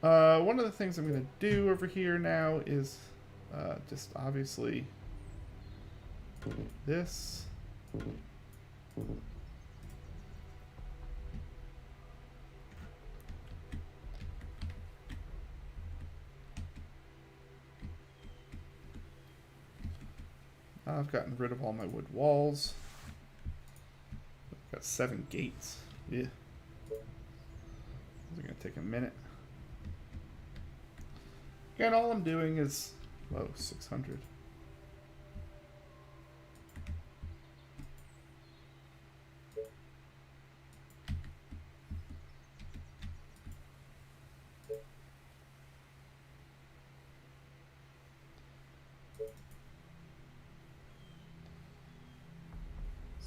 One of the things I'm going to do over here now is just obviously this. I've gotten rid of all my wood walls. I've got 7 gates. Yeah. This is going to take a minute. Again, all I'm doing is, whoa, 600.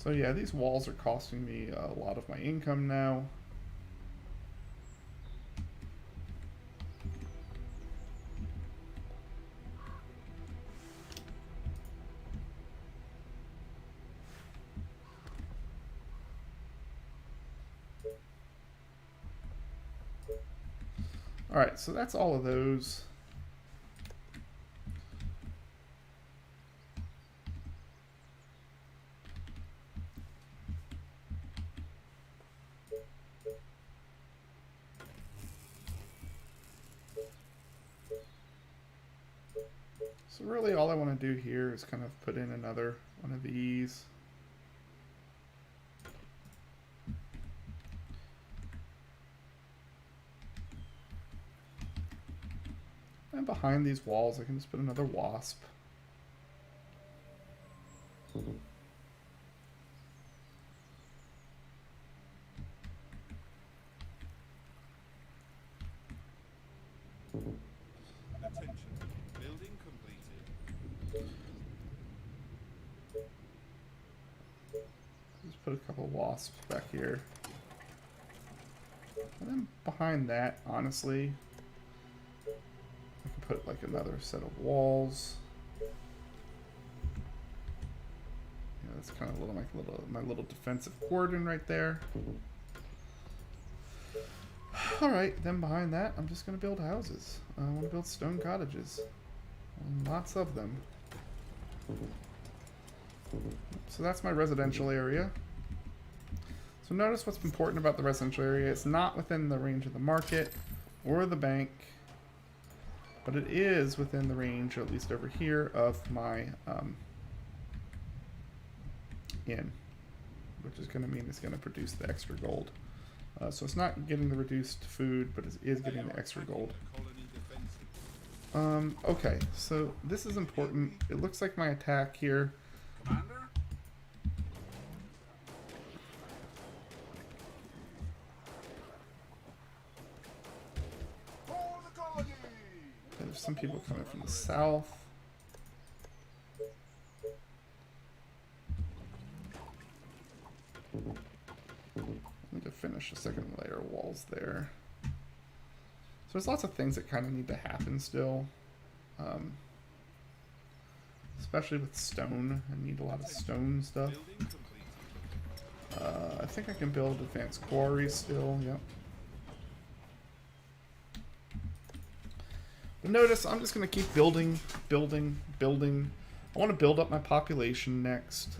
So yeah, these walls are costing me a lot of my income now. Alright, so that's all of those. So really all I want to do here is kind of put in another one of these. And behind these walls I can just put another wasp. Attention. Building completed. Just put a couple wasps back here. And then behind that, honestly, I could put like another set of walls. Yeah, that's kind of a little my little defensive cordon right there. All right, then behind that, I'm just gonna build houses. I want to build stone cottages, lots of them. So that's my residential area. So notice what's important about the residential area. It's not within the range of the market or the bank, but it is within the range, or at least over here, of my inn, which is going to mean it's going to produce the extra gold. So it's not getting the reduced food, but it is getting the extra gold. The colony defensive. Okay, so this is important. It looks like my attack here. Commander? For the colony! There's some people coming from the south. I need to finish a second layer of walls there. So there's lots of things that kind of need to happen still. Especially with stone. I need a lot of stone stuff. Building completed. I think I can build advanced quarries still, yep. But notice, I'm just going to keep building. I want to build up my population next.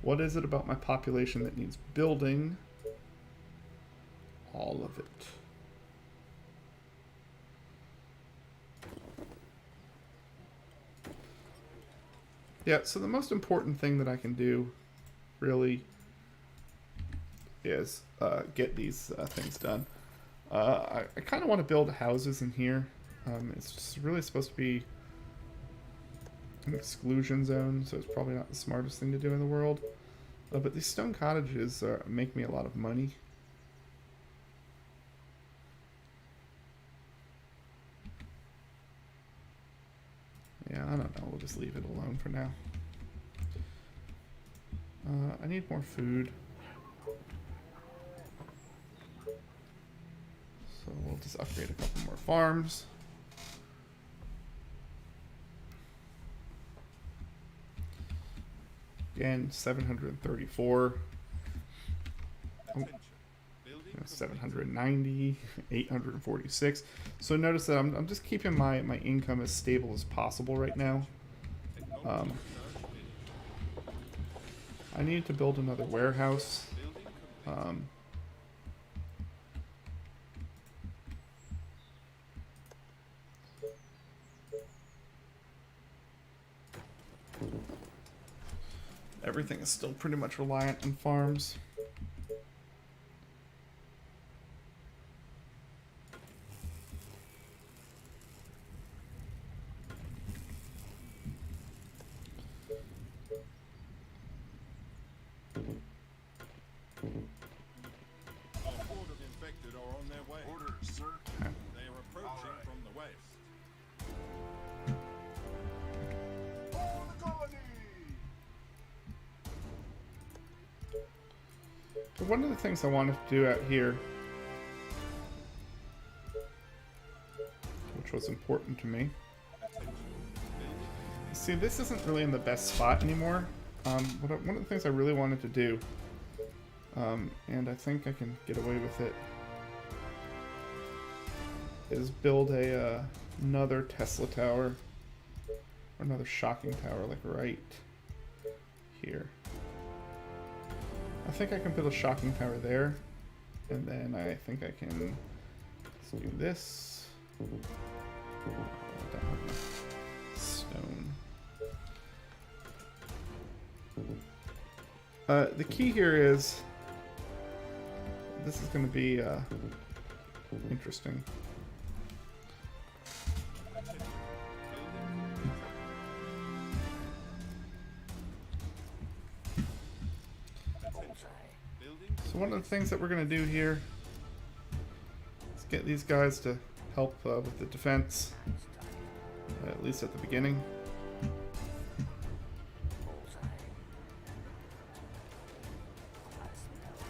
What is it about my population that needs building? All of it. Yeah, so the most important thing that I can do, really, is get these things done. I kind of want to build houses in here. It's just really supposed to be an exclusion zone, so it's probably not the smartest thing to do in the world. But these stone cottages make me a lot of money. Yeah, I don't know. We'll just leave it alone for now. I need more food. So we'll just upgrade a couple more farms. Again, 734. Attention. Building 790, 846. So notice that I'm just keeping my income as stable as possible right now. technology research finished. I need to build another warehouse. Building complete. Everything is still pretty much reliant on farms. Our horde of infected are on their way. Orders, sir. They are approaching Alright. from the west. For the colony! So one of the things I wanted to do out here, which was important to me. Attention. Building See, this isn't really in the best spot anymore. One of the things I really wanted to do, and I think I can get away with it, is build another Tesla tower, or another shocking tower, like right here. I think I can build a shocking tower there, and then I think I can do this. I don't have enough stone. The key here is this is going to be interesting. building So one of the things that we're going to do here is get these guys to help with the defense, at least at the beginning. Bullseye. I smell this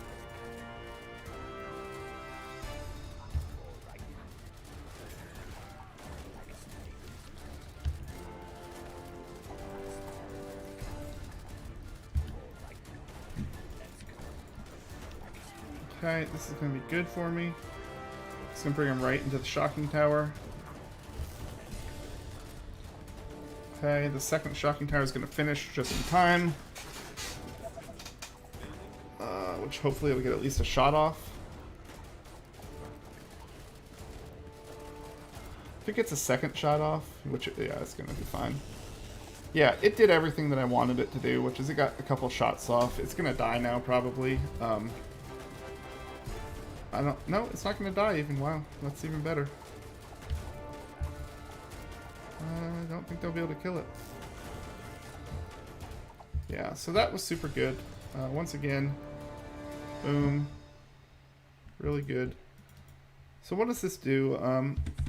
all right. Like a snake. All right. Let's go. Okay, this is going to be good for me. It's going to bring him right into the shocking tower. Okay, the second shocking tower is going to finish just in time. Which hopefully will get at least a shot off. If it gets a second shot off, which, yeah, it's going to be fine. Yeah, it did everything that I wanted it to do, which is it got a couple shots off. It's going to die now, probably. I don't... No, it's not going to die even. Wow, that's even better. I don't think they'll be able to kill it. Yeah, so that was super good. Once again, boom. Really good. So what does this do?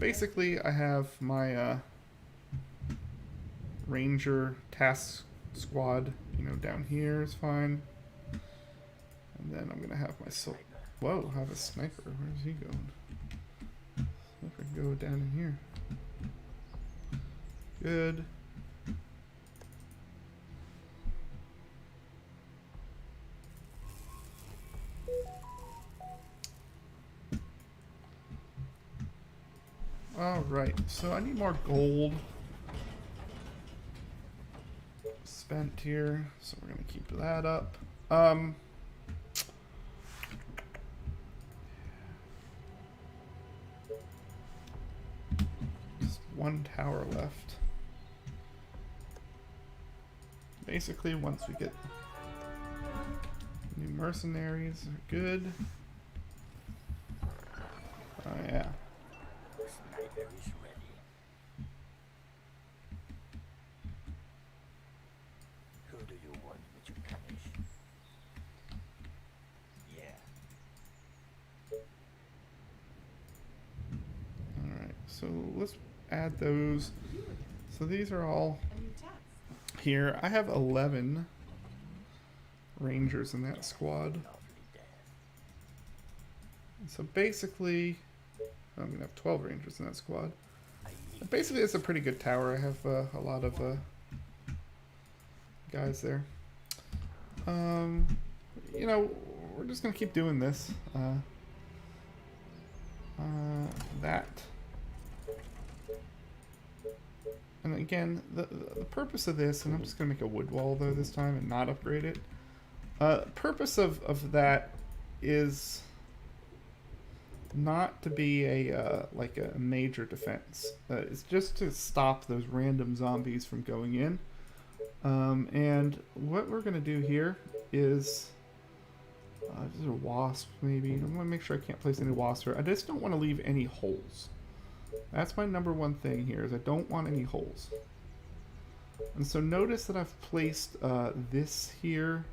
Basically, I have my Ranger task squad, you know, down here is fine. And then I'm going to have my Whoa, I have a sniper. Where's he going? Sniper can go down in here. Good. Alright, so I need more gold spent here, so we're gonna keep that up. Just one tower left. Basically, once we get new mercenaries, are good. Oh yeah. Sniper is ready. Who do you want me to punish? Yeah. Alright, so let's add those. So these are all A new task. here. I have 11 Rangers in that squad. Lovely death. So basically, I'm going to have 12 Rangers in that squad. I eat Basically, it's a pretty good tower. I have a lot of guys there. You know, we're just going to keep doing this. That. And again, the purpose of this, and I'm just going to make a wood wall though this time and not upgrade it. Purpose of that is not to be a like a major defense. It's just to stop those random zombies from going in. And what we're going to do here is this is a wasp maybe. I want to make sure I can't place any wasps here. I just don't want to leave any holes. That's my number one thing here, is I don't want any holes. And so notice that I've placed this here.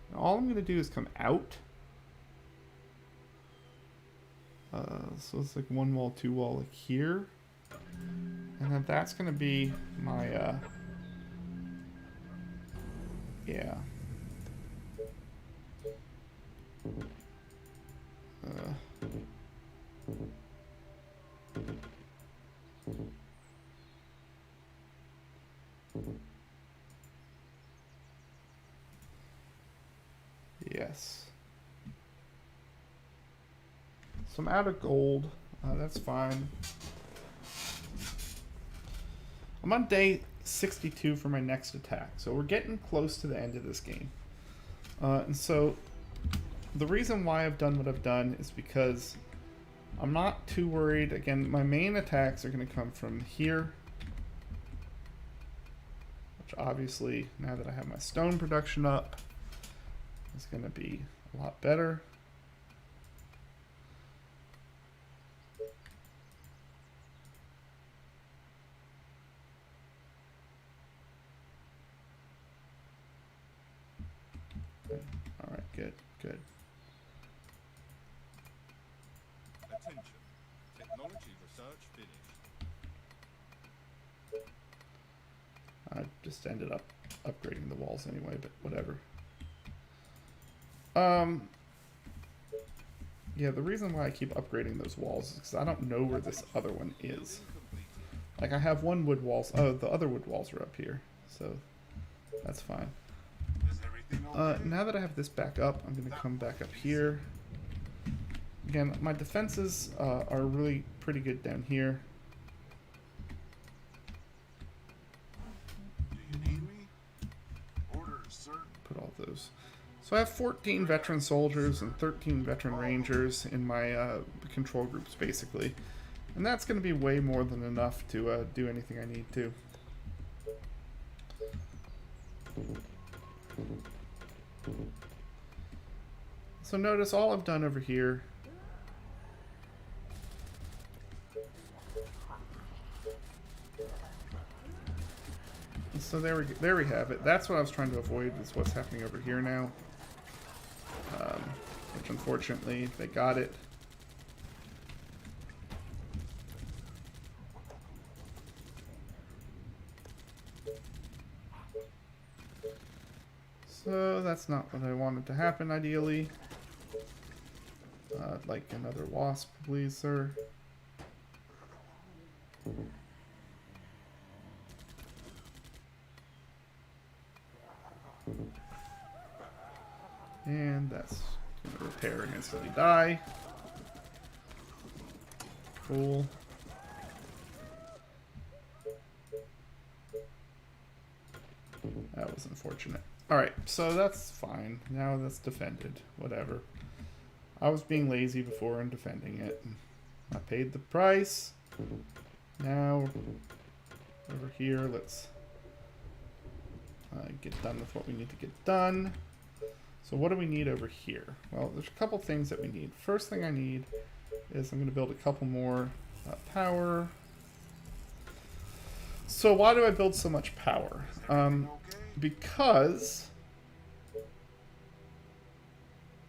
And all I'm going to do is come out. So it's like one wall, two wall, like here. And then that's going to be my, yeah. Yes. So I'm out of gold. That's fine. I'm on day 62 for my next attack. So we're getting close to the end of this game. And so the reason why I've done what I've done is because I'm not too worried. Again, my main attacks are going to come from here. Which obviously, now that I have my stone production up, is going to be a lot better. All right, good, good. Attention. Technology research finished. I just ended up upgrading the walls anyway, but whatever. Yeah, the reason why I keep upgrading those walls is because I don't know where this other one is. Building completed. Like, I have one wood walls. Oh, the other wood walls are up here. So, that's fine. Is everything okay? Now that I have this back up, I'm going to come back up here. Again, my defenses are really pretty good down here. Do you need me? Orders, sir. Put all those. So I have 14 veteran soldiers and 13 veteran rangers in my control groups, basically. And that's going to be way more than enough to do anything I need to. So notice all I've done over here so there we have it. That's what I was trying to avoid, is what's happening over here now. Which unfortunately they got it. So that's not what I wanted to happen, ideally. I'd like another wasp, please, sir. And that's gonna repair and instantly die. Cool. That was unfortunate. Alright, so that's fine. Now that's defended. Whatever. I was being lazy before and defending it. I paid the price. Now, over here, let's get done with what we need to get done. So what do we need over here? Well, there's a couple things that we need. First thing I need is I'm going to build a couple more power. So why do I build so much power? Okay? Because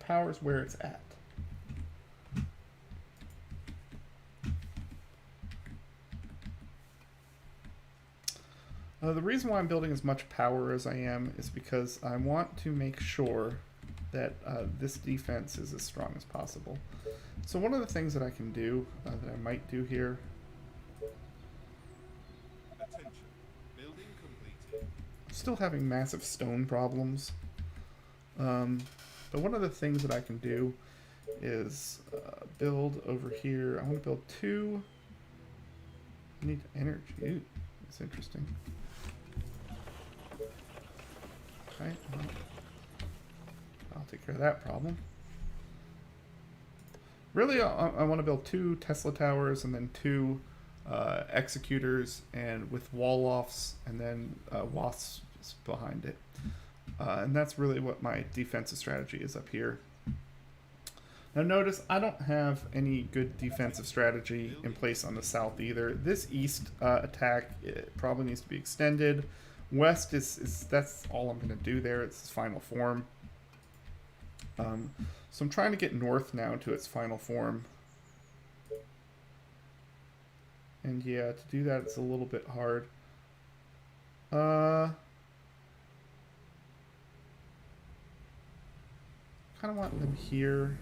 power is where it's at. The reason why I'm building as much power as I am is because I want to make sure that this defense is as strong as possible. So one of the things that I can do, that I might do here, Attention. Building completed. still having massive stone problems. But one of the things that I can do is build over here. I want to build two. I need energy. Ooh, that's interesting. Okay, well, I'll take care of that problem. Really, I want to build two Tesla towers and then two executors, and with wall lofts, and then wasps behind it. And that's really what my defensive strategy is up here. Now notice I don't have any good defensive strategy in place on the south either. This east attack, it probably needs to be extended. West is that's all I'm going to do there. It's its final form. So I'm trying to get north now to its final form. And yeah, to do that it's a little bit hard. Kind of want them here.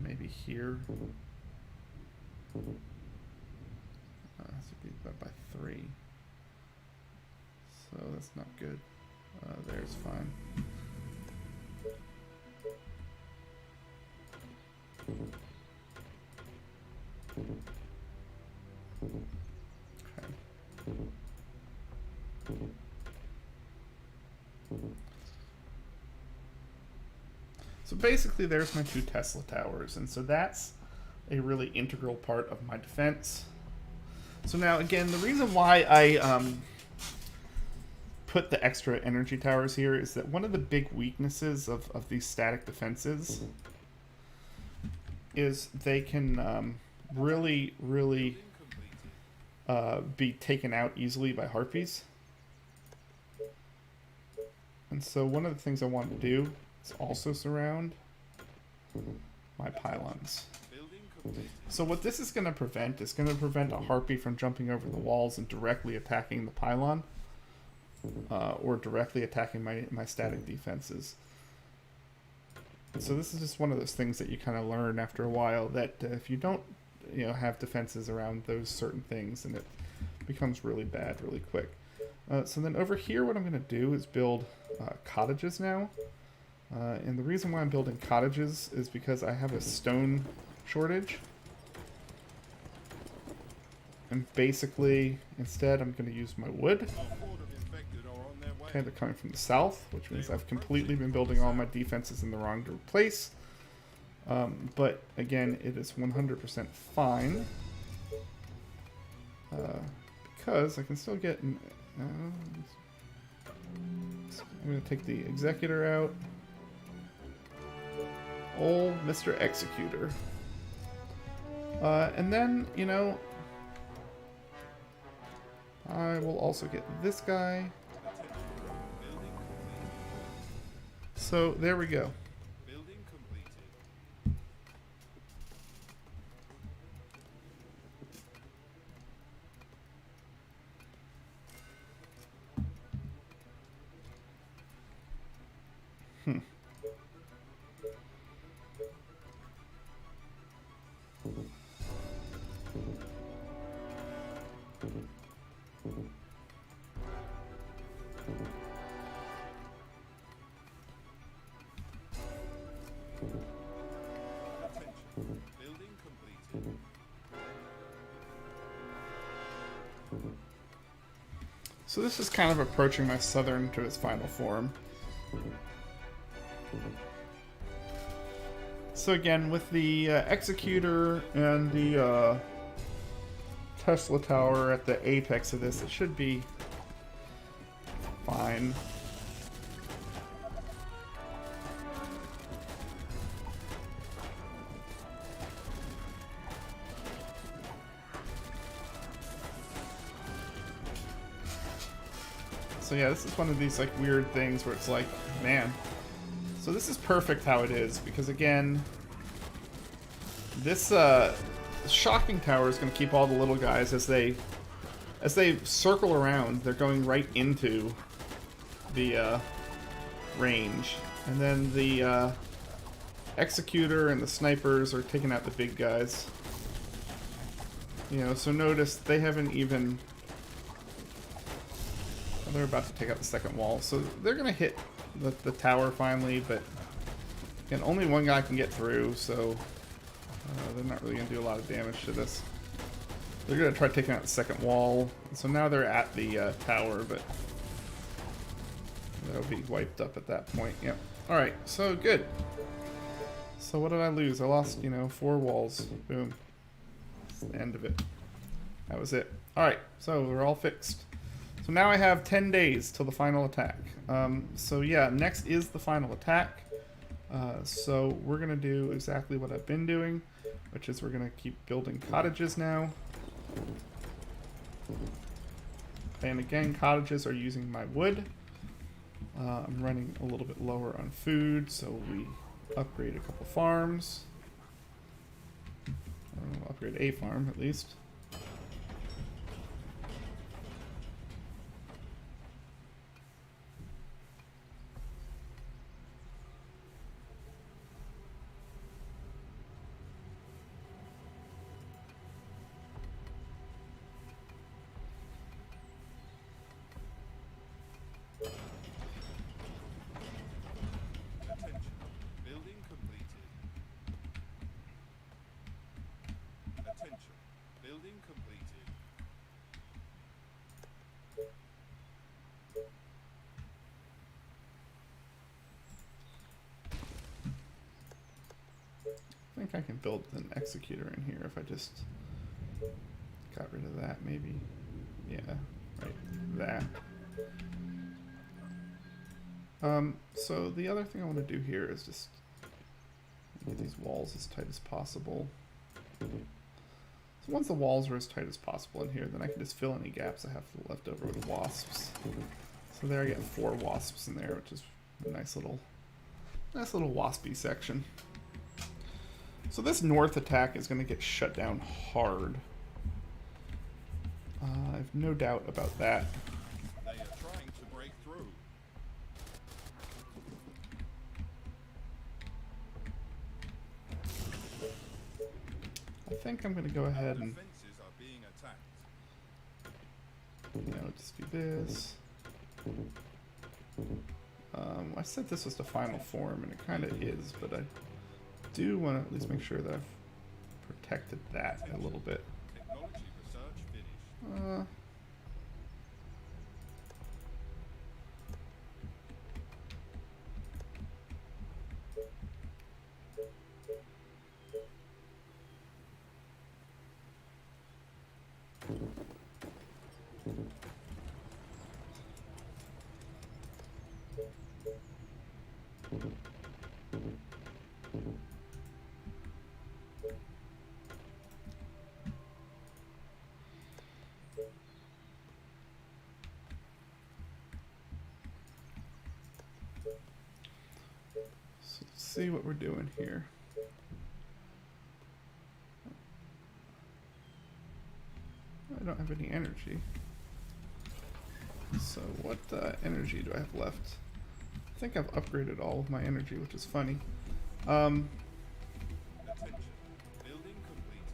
Maybe here. This would be by 3. So that's not good. There's fine. Okay. So basically there's my two Tesla towers, and so that's a really integral part of my defense. So now again, the reason why I put the extra energy towers here is that one of the big weaknesses of these static defenses is they can really be taken out easily by harpies. And so one of the things I want to do is also surround my pylons. Building So what this is going to prevent is going to prevent a harpy from jumping over the walls and directly attacking the pylon, or directly attacking my static defenses. So this is just one of those things that you kind of learn after a while, that if you don't, have defenses around those certain things, and it becomes really bad really quick. So then over here, what I'm going to do is build cottages now. And the reason why I'm building cottages is because I have a stone shortage. And basically, instead, I'm going to use my wood. A horde of infected are on their way. Okay, they're coming from the south, which means I've completely been building all my defenses in the wrong place. But again, it is 100% fine. Because I can still get... I'm going to take the Executor out. Old Mr. Executor. And then, I will also get this guy. Building completed. So, there we go. Building completed. Attention. Building completed. So this is kind of approaching my southern to its final form. So again, with the Executor and the Tesla Tower at the apex of this, it should be fine. So yeah, this is one of these like weird things where it's like, man. So this is perfect how it is, because again, this shocking tower is going to keep all the little guys as they circle around. They're going right into the range, and then the Executor and the snipers are taking out the big guys. So notice they haven't even... They're about to take out the second wall, so they're gonna hit the tower finally, but again, only one guy can get through, so they're not really gonna do a lot of damage to this. They're gonna try taking out the second wall, so now they're at the tower, but they'll be wiped up at that point. Yep. All right, so good. So what did I lose? I lost, 4 walls. Boom. That's the end of it. That was it. All right, so we're all fixed. So now I have 10 days till the final attack. So yeah, next is the final attack. So we're going to do exactly what I've been doing, which is we're going to keep building cottages now. And again, cottages are using my wood. I'm running a little bit lower on food, so we upgrade a couple farms. Or upgrade a farm, at least. Attention. Building completed. Attention. Building completed. I think I can build an Executor in here if I just got rid of that, maybe. Yeah, right, that. So the other thing I want to do here is just get these walls as tight as possible. So once the walls are as tight as possible in here, then I can just fill any gaps I have left over with wasps. So there I get 4 wasps in there, which is a nice little waspy section. So this north attack is going to get shut down hard. I have no doubt about that. They are trying to break through. I think I'm going to go ahead and, Defenses are being attacked. you know, just do this. I said this was the final form, and it kind of is, but I do want to at least make sure that I've protected that a little bit. Technology research finished. So let's see what we're doing here. I don't have any energy. So what energy do I have left? I think I've upgraded all of my energy, which is funny. Attention. Building completed.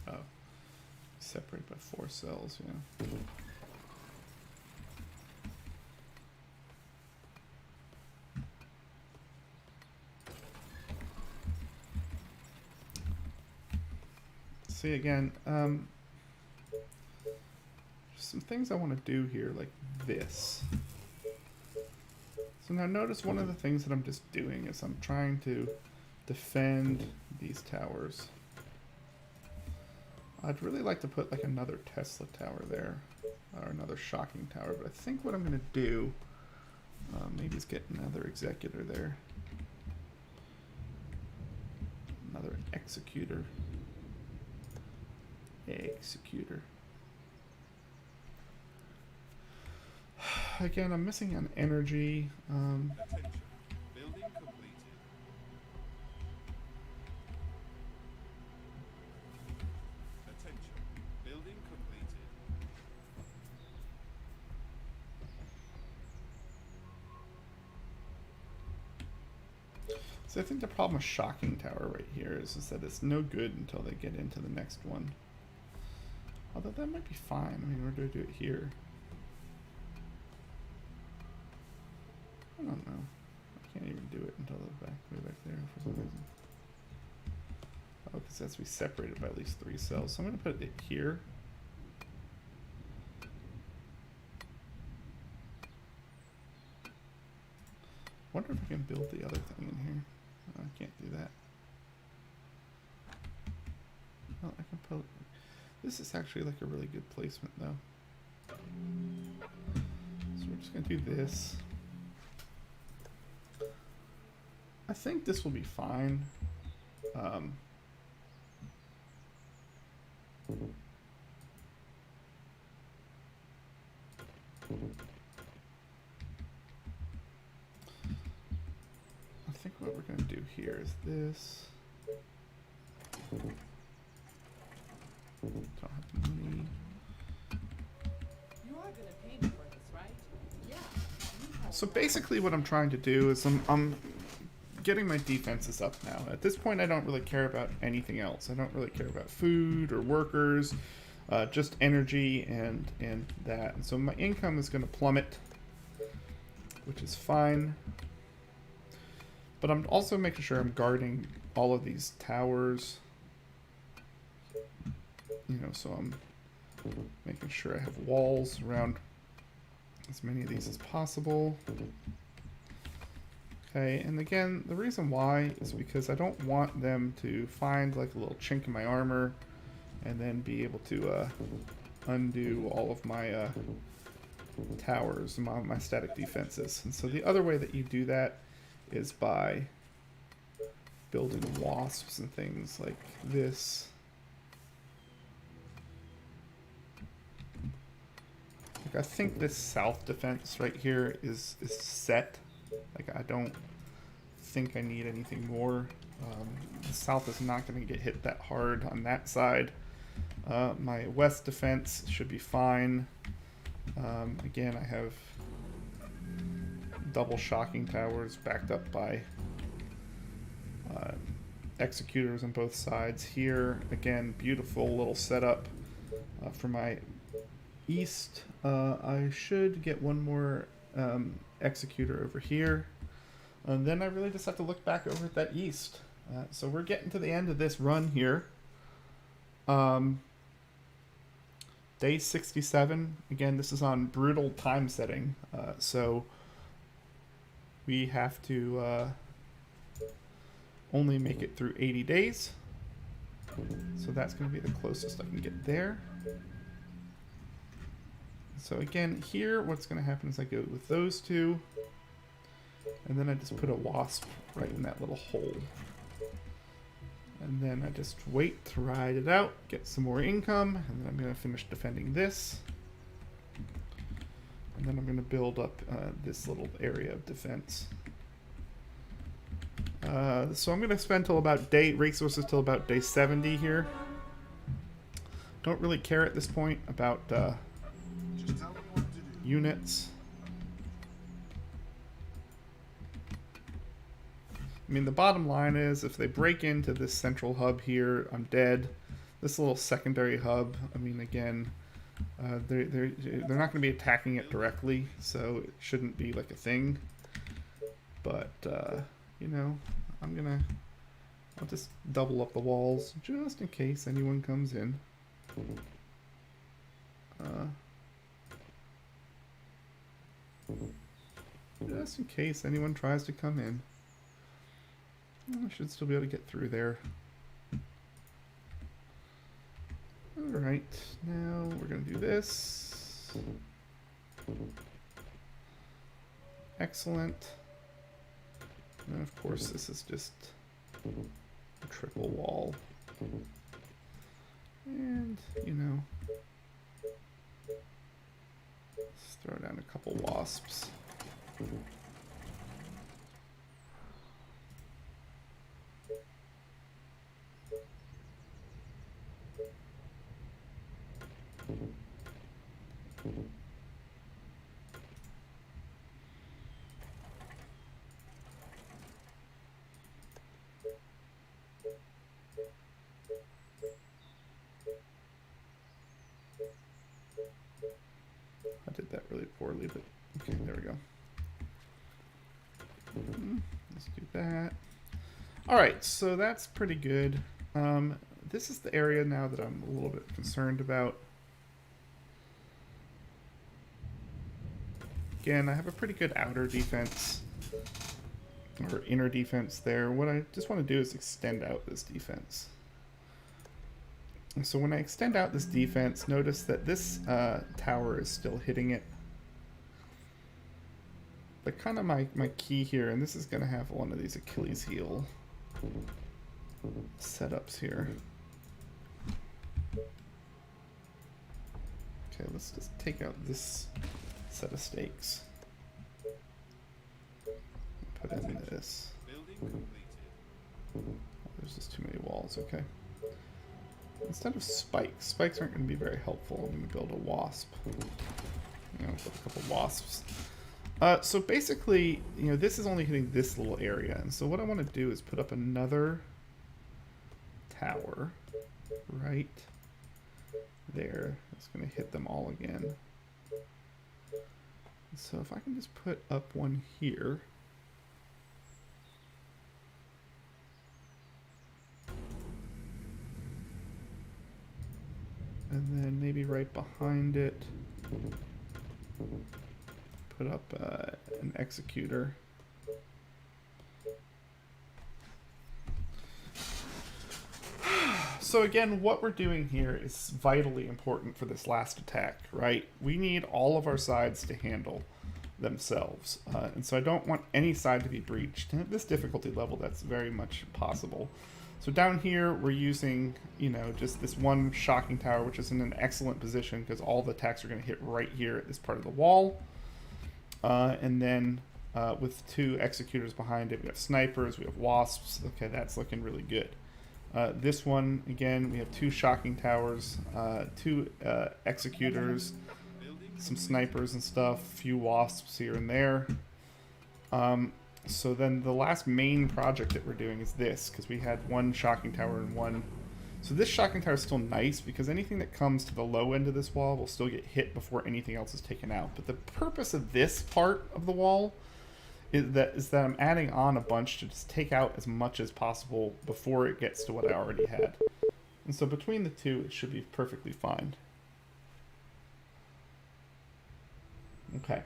Oh, separate by 4 cells, yeah. See again, some things I want to do here, like this. So now notice one of the things that I'm just doing is I'm trying to defend these towers. I'd really like to put like another Tesla tower there, or another shocking tower, but I think what I'm going to do, maybe is get another executor there. Another executor. Executor. Again, I'm missing on energy. Attention. Building completed. Attention. Building completed. So I think the problem with shocking tower right here is that it's no good until they get into the next one. Although that might be fine. I mean, we're going to do it here. I don't know. I can't even do it until the way back there for some reason. Oh, because it has to be separated by at least 3 cells. So I'm going to put it here. Wonder if I can build the other thing in here. Oh, I can't do that. Oh, I can put. This is actually like a really good placement, though. So we're just gonna do this. I think this will be fine. I think what we're gonna do here is this. Don't have money. You are gonna pay me for this, right? Yeah. You have So basically what I'm trying to do is I'm getting my defenses up now. At this point I don't really care about anything else. I don't really care about food or workers, just energy and that. And so my income is going to plummet, which is fine. But I'm also making sure I'm guarding all of these towers. You know, so I'm making sure I have walls around as many of these as possible. Okay, and again, the reason why is because I don't want them to find like a little chink in my armor and then be able to undo all of my towers, my static defenses. And so the other way that you do that is by building wasps and things like this. Like, I think this south defense right here is set. Like, I don't think I need anything more. The south is not going to get hit that hard on that side. My west defense should be fine. Again, I have double shocking towers backed up by executors on both sides here. Again, beautiful little setup for my east. I should get one more executor over here. And then I really just have to look back over at that east. So we're getting to the end of this run here. Day 67. Again, this is on brutal time setting. So we have to only make it through 80 days. So that's going to be the closest I can get there. So again, here what's going to happen is I go with those two. And then I just put a wasp right in that little hole. And then I just wait to ride it out, get some more income, and then I'm going to finish defending this. And then I'm going to build up this little area of defense. So I'm going to spend till about resources till about day 70 here. Don't really care at this point about Just tell me what to do. units. I mean, the bottom line is if they break into this central hub here, I'm dead. This little secondary hub, I mean, again, they're not going to be attacking it directly, so it shouldn't be like a thing. But, you know, I'll just double up the walls just in case anyone comes in. Just in case anyone tries to come in. I should still be able to get through there. Alright, now we're going to do this. Excellent. And of course this is just a triple wall. And, you know, let's throw down a couple wasps. I did that really poorly, but okay, there we go. Let's do that. Alright, so that's pretty good. This is the area now that I'm a little bit concerned about. Again, I have a pretty good outer defense, or inner defense there. What I just want to do is extend out this defense. So when I extend out this defense, notice that this tower is still hitting it. But kind of my key here, and this is going to have one of these Achilles heel setups here. Okay, let's just take out this set of stakes. Put in this. Building completed. There's just too many walls, okay. Instead of spikes aren't going to be very helpful. I'm going to build a wasp. You know, put a couple wasps. So basically, you know, this is only hitting this little area. And so what I want to do is put up another tower right there. It's going to hit them all again. So if I can just put up one here. And then maybe right behind it, put up an executor. So again, what we're doing here is vitally important for this last attack, right? We need all of our sides to handle themselves. And so I don't want any side to be breached. And at this difficulty level, that's very much possible. So down here, we're using, you know, just this one shocking tower, which is in an excellent position because all the attacks are going to hit right here at this part of the wall. And then with 2 executors behind it, we have snipers, we have wasps. Okay, that's looking really good. This one, again, we have 2 shocking towers, 2 executors, some snipers and stuff, a few wasps here and there. So then the last main project that we're doing is this, because we had 1 shocking tower and 1. So this shocking tower is still nice because anything that comes to the low end of this wall will still get hit before anything else is taken out. But the purpose of this part of the wall is that I'm adding on a bunch to just take out as much as possible before it gets to what I already had. And so between the 2, it should be perfectly fine. Okay.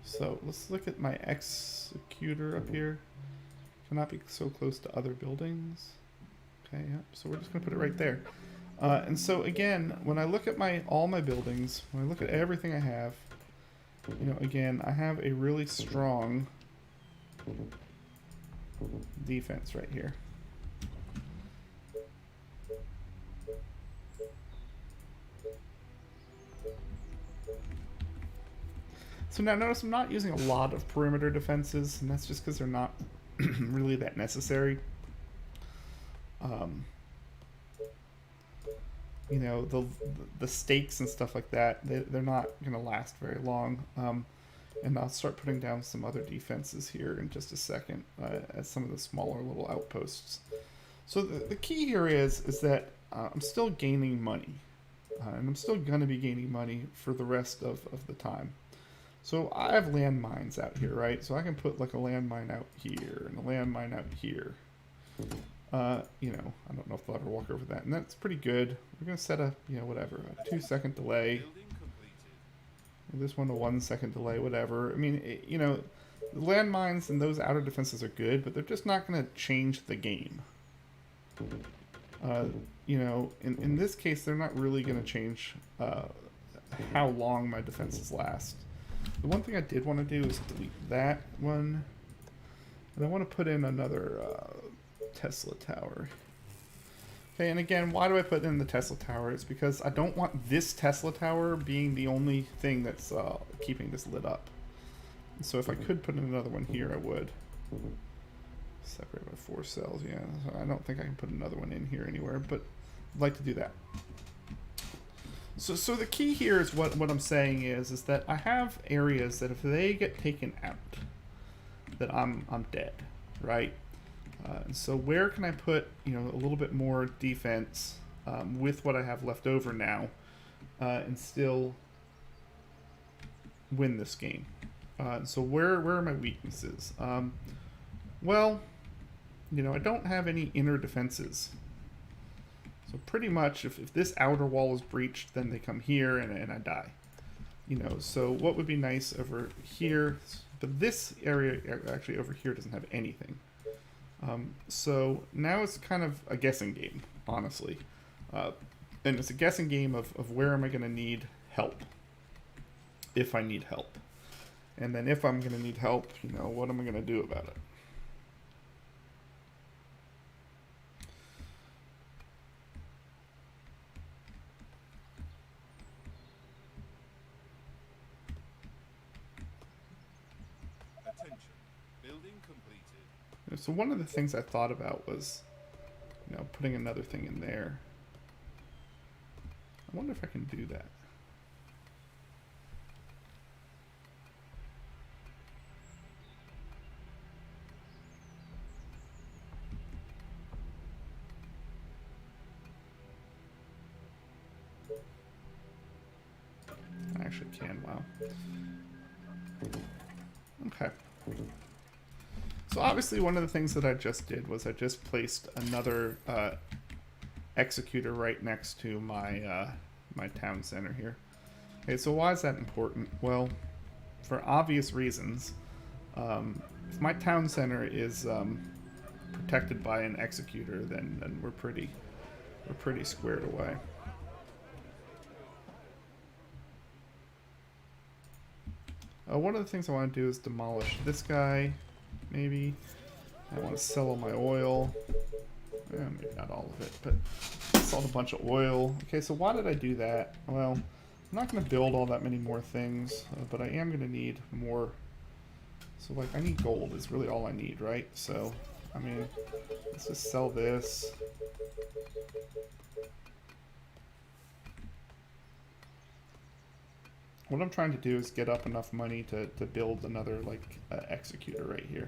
So let's look at my executor up here. Cannot be so close to other buildings. Okay, yep. So we're just gonna put it right there. And so again, when I look at all my buildings, when I look at everything I have, you know, again, I have a really strong defense right here. So now notice I'm not using a lot of perimeter defenses, and that's just because they're not really that necessary. You know, the stakes and stuff like that, they're not going to last very long. And I'll start putting down some other defenses here in just a second at some of the smaller little outposts. So the key here is that I'm still gaining money. And I'm still going to be gaining money for the rest of the time. So I have landmines out here, right? So I can put like a landmine out here and a landmine out here. You know, I don't know if they'll ever walk over that. And that's pretty good. We're going to set a, you know, whatever, a 2-second delay. This one a 1-second delay, whatever. I mean, you know, the landmines and those outer defenses are good, but they're just not going to change the game. You know, in this case, they're not really going to change how long my defenses last. The one thing I did want to do is delete that one. And I want to put in another Tesla tower. Okay, and again, why do I put in the Tesla tower? It's because I don't want this Tesla tower being the only thing that's keeping this lit up. And so if I could put in another one here, I would. Separate by 4 cells, yeah. So I don't think I can put another one in here anywhere, but I'd like to do that. So the key here is what I'm saying is that I have areas that if they get taken out, that I'm dead, right? And so where can I put, you know, a little bit more defense with what I have left over now and still win this game? So where are my weaknesses? Well, you know, I don't have any inner defenses. So pretty much if this outer wall is breached, then they come here and I die. You know, so what would be nice over here, but this area actually over here doesn't have anything. So now it's kind of a guessing game, honestly. And it's a guessing game of where am I going to need help, if I need help. And then if I'm going to need help, you know, what am I going to do about it? So one of the things I thought about was, you know, putting another thing in there. I wonder if I can do that. I actually can, wow. Okay. So obviously one of the things that I just did was I just placed another executor right next to my my town center here. Okay, so why is that important? Well, for obvious reasons. If my town center is protected by an executor, then we're pretty we're pretty squared away. One of the things I want to do is demolish this guy, maybe. I want to sell all my oil. Maybe not all of it, but sold a bunch of oil. Okay, so why did I do that? Well, I'm not going to build all that many more things, but I am going to need more. So, like, I need gold is really all I need, right? So, I mean, let's just sell this. What I'm trying to do is get up enough money to build another, like, executor right here.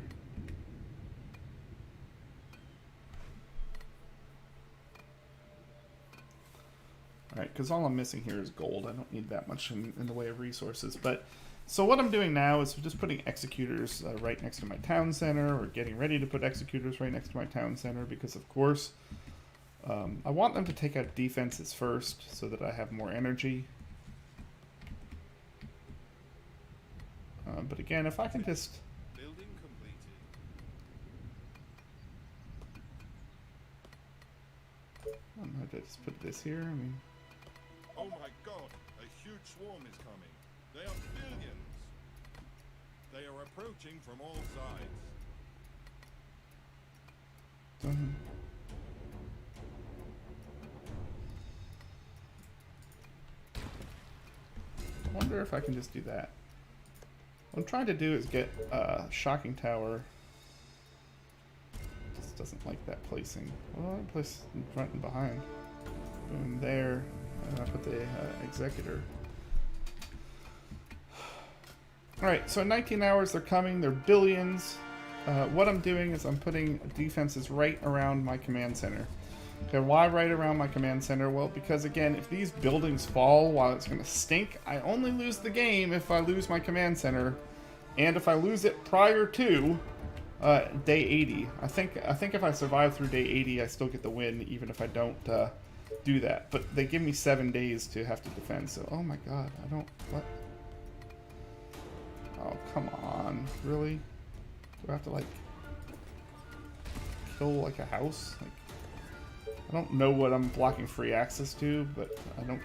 Alright, because all I'm missing here is gold. I don't need that much in the way of resources. But so what I'm doing now is just putting executors right next to my town center, or getting ready to put executors right next to my town center, because, of course, I want them to take out defenses first so that I have more energy. But again, if I can just... Building completed. I don't know, did I just put this here? I mean... Oh my god, a huge swarm is coming. They are billions. They are approaching from all sides. I wonder if I can just do that. What I'm trying to do is get Shocking Tower. Just doesn't like that placing. Well, I place in front and behind. Boom, there. And I put the Executor. Alright, so in 19 hours they're coming. They're billions. What I'm doing is I'm putting defenses right around my command center. Okay, why right around my command center? Well, because again, if these buildings fall while it's going to stink, I only lose the game if I lose my command center, and if I lose it prior to day 80. I think if I survive through day 80, I still get the win, even if I don't do that. But they give me 7 days to have to defend. So, oh my god, I don't what? Oh come on, really? Do I have to like kill like a house? Like. I don't know what I'm blocking free access to, but I don't,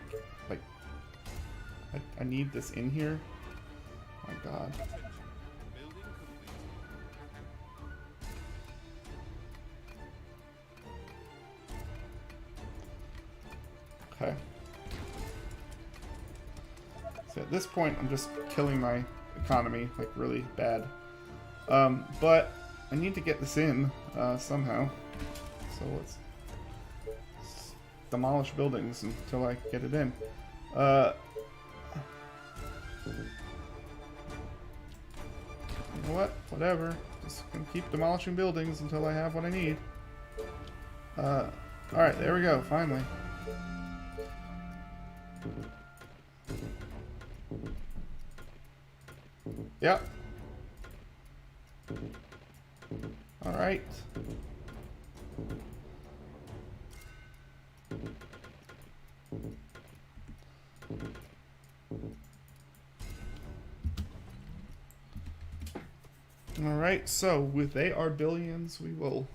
like, I need this in here. Oh my god. Building complete. Okay. So at this point, I'm just killing my economy, like, really bad. But I need to get this in, somehow. So let's demolish buildings until I get it in. You know what? Whatever. Just gonna keep demolishing buildings until I have what I need. Alright, there we go, finally. Yep. Alright. Alright, so with they are billions, we will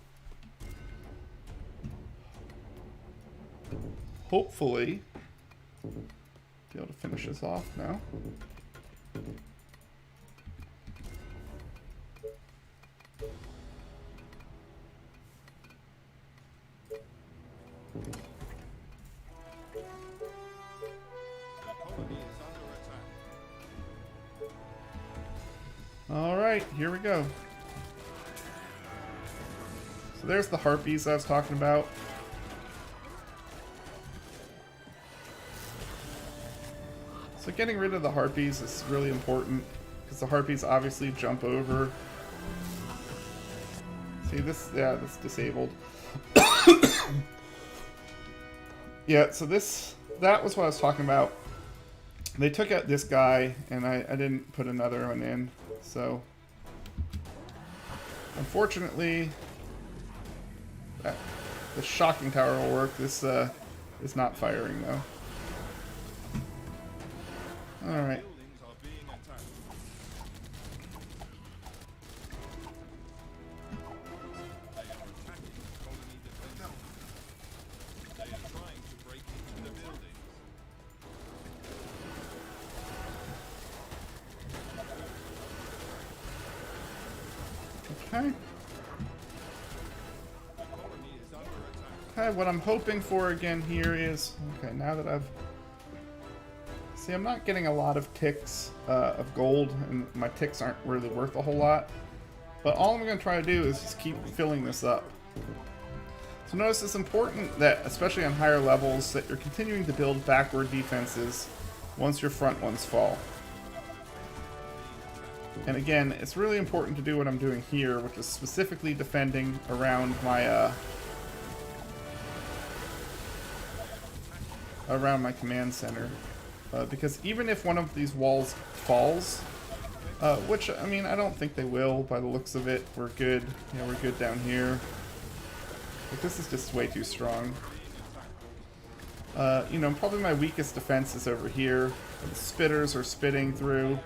hopefully be able to finish this off now. Alright, here we go. So there's the harpies I was talking about. So getting rid of the harpies is really important, because the harpies obviously jump over. See this? Yeah, that's disabled. Yeah, so that was what I was talking about. They took out this guy, and I didn't put another one in. So, unfortunately, the Shocking Tower will work. This is not firing, though. Alright. Buildings are being attacked. They are attacking colony defense. They are Okay. Okay, what I'm hoping for again here is... Okay, now that I've... See, I'm not getting a lot of ticks of gold, and my ticks aren't really worth a whole lot. But all I'm going to try to do is just keep filling this up. So notice it's important that, especially on higher levels, that you're continuing to build backward defenses once your front ones fall. And again, it's really important to do what I'm doing here, which is specifically defending around my command center. Because even if one of these walls falls, which, I mean, I don't think they will by the looks of it. We're good. Yeah, we're good down here. But this is just way too strong. You know, probably my weakest defense is over here. The spitters are spitting through.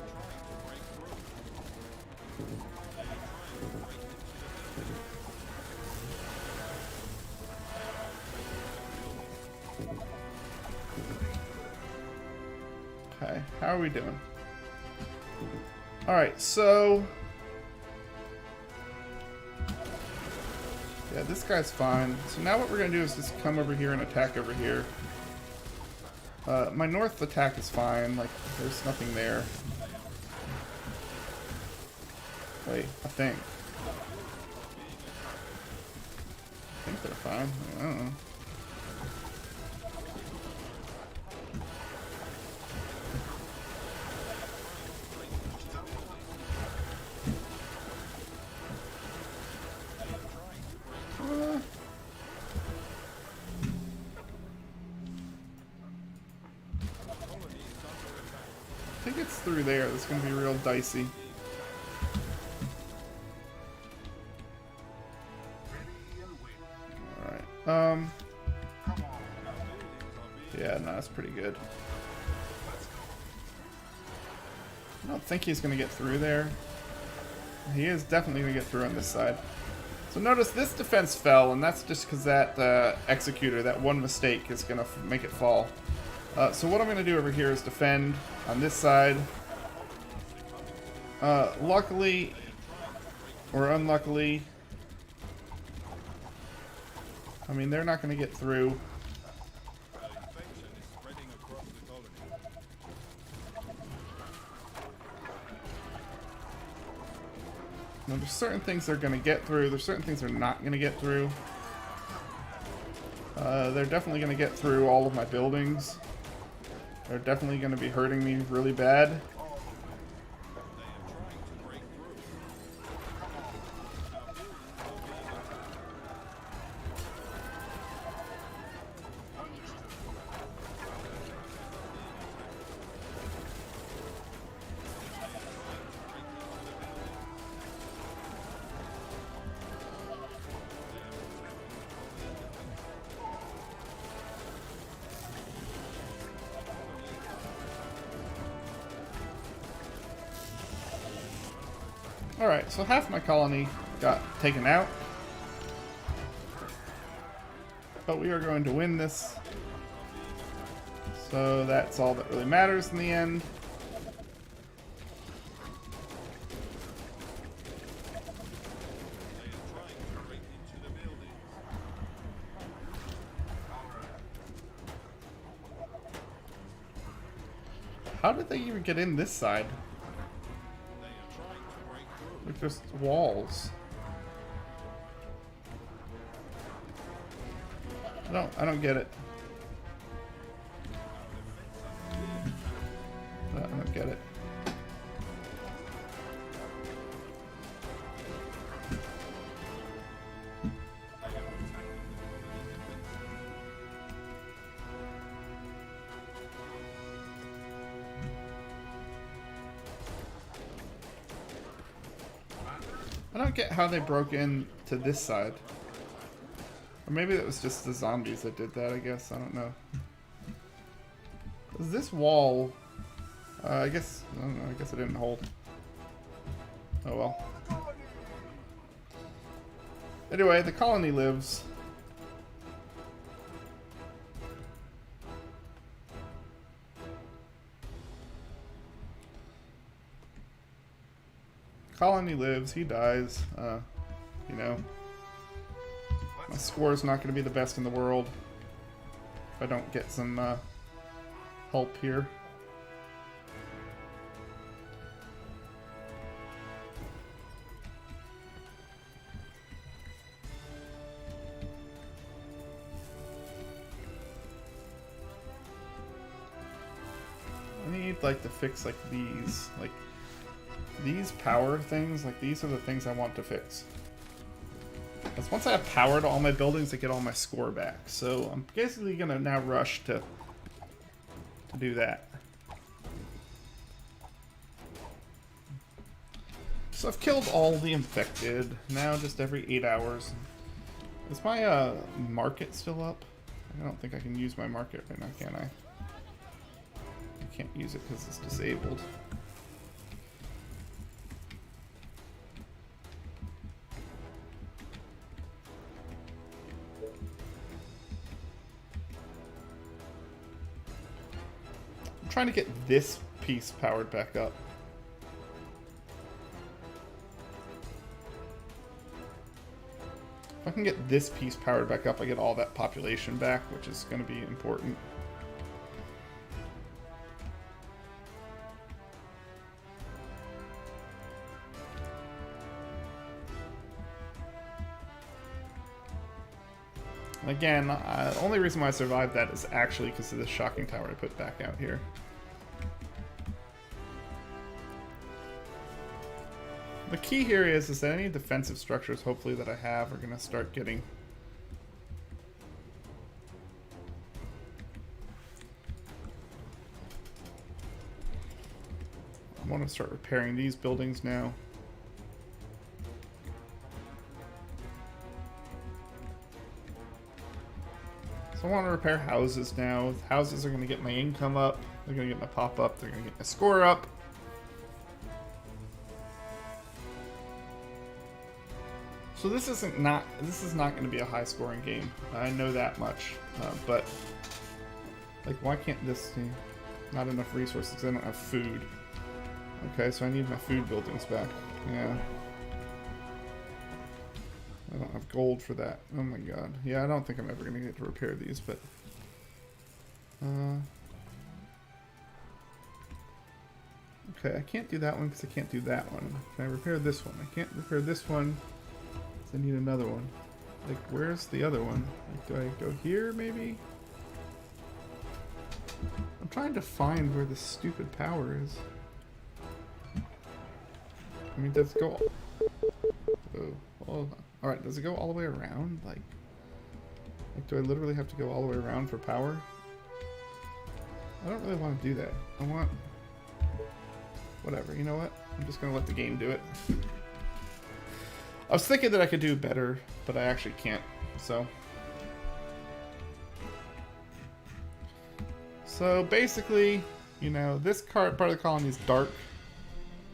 Okay, how are we doing? Alright, so... Yeah, this guy's fine. So now what we're going to do is just come over here and attack over here. My north attack is fine, like, there's nothing there. Wait, I think they're fine. I don't know. I think it's through there. It's going to be real dicey. Alright. Yeah, no, that's pretty good. I don't think he's going to get through there. He is definitely going to get through on this side. So notice this defense fell, and that's just because that executor, that one mistake, is going to make it fall. So what I'm going to do over here is defend on this side. Luckily, or unluckily, I mean, they're not going to get through. Now, there's certain things they're going to get through. There's certain things they're not going to get through. They're definitely going to get through all of my buildings. They're definitely going to be hurting me really bad. Alright, so half my colony got taken out. But we are going to win this. So that's all that really matters in the end. How did they even get in this side? With just walls. I don't get it. I don't get it. I don't get how they broke in to this side. Or maybe that was just the zombies that did that, I guess. I don't know. This wall... I guess... I don't know. I guess it didn't hold. Oh well. Anyway, the colony lives. Colony lives, he dies. you know. My score is not going to be the best in the world if I don't get some help here. I need like to fix like these power things. Like these are the things I want to fix. Because once I have power to all my buildings, I get all my score back. So I'm basically gonna now rush to do that. So I've killed all the infected. Now just every 8 hours. Is my market still up? I don't think I can use my market right now, can I? I can't use it because it's disabled. I'm trying to get this piece powered back up. If I can get this piece powered back up, I get all that population back, which is going to be important. Again, the only reason why I survived that is actually because of the shocking tower I put back out here. The key here is that any defensive structures, hopefully, that I have are going to start getting... I want to start repairing these buildings now. So I want to repair houses now. Houses are going to get my income up. They're going to get my pop up. They're going to get my score up. So this is not going to be a high scoring game. I know that much. But like, why can't this be not enough resources? 'Cause I don't have food. Okay, so I need my food buildings back. Yeah. I don't have gold for that. Oh my god. Yeah, I don't think I'm ever going to get to repair these, but... okay, I can't do that one because I can't do that one. Can I repair this one? I can't repair this one because I need another one. Like, where's the other one? Like, do I go here, maybe? I'm trying to find where the stupid power is. I mean, does it go... oh, hold on. Alright, does it go all the way around? Like, do I literally have to go all the way around for power? I don't really want to do that. I want... whatever, you know what? I'm just going to let the game do it. I was thinking that I could do better, but I actually can't, so... So, basically, you know, this part of the colony is dark.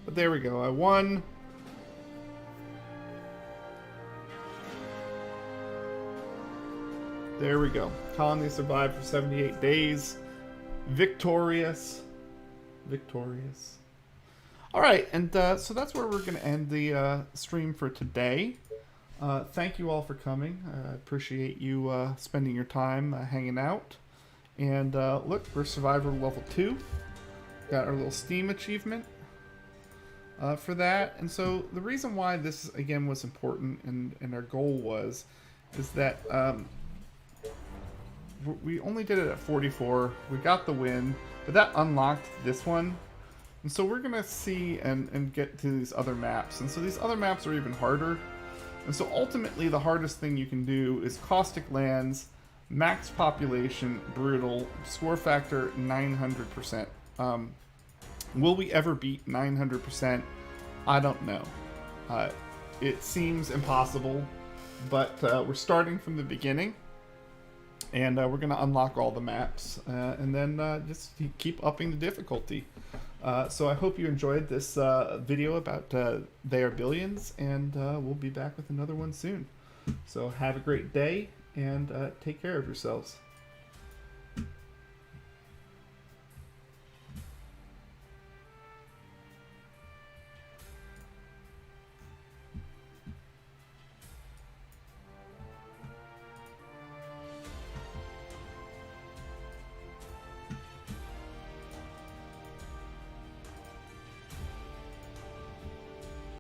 But there we go, I won... There we go. Colony survived for 78 days. Victorious. Victorious. Alright, and so that's where we're going to end the stream for today. Thank you all for coming. I appreciate you spending your time hanging out. And look, we're Survivor level 2. Got our little Steam achievement for that. And so the reason why this, again, was important and our goal was, is that... we only did it at 44. We got the win, but that unlocked this one. And so we're going to see and get to these other maps. And so these other maps are even harder. And so ultimately the hardest thing you can do is Caustic Lands, max population, brutal, score factor 900%. Will we ever beat 900%? I don't know. It seems impossible, but we're starting from the beginning. And we're going to unlock all the maps, and then just keep upping the difficulty. So I hope you enjoyed this video about They Are Billions, and we'll be back with another one soon. So have a great day, and take care of yourselves.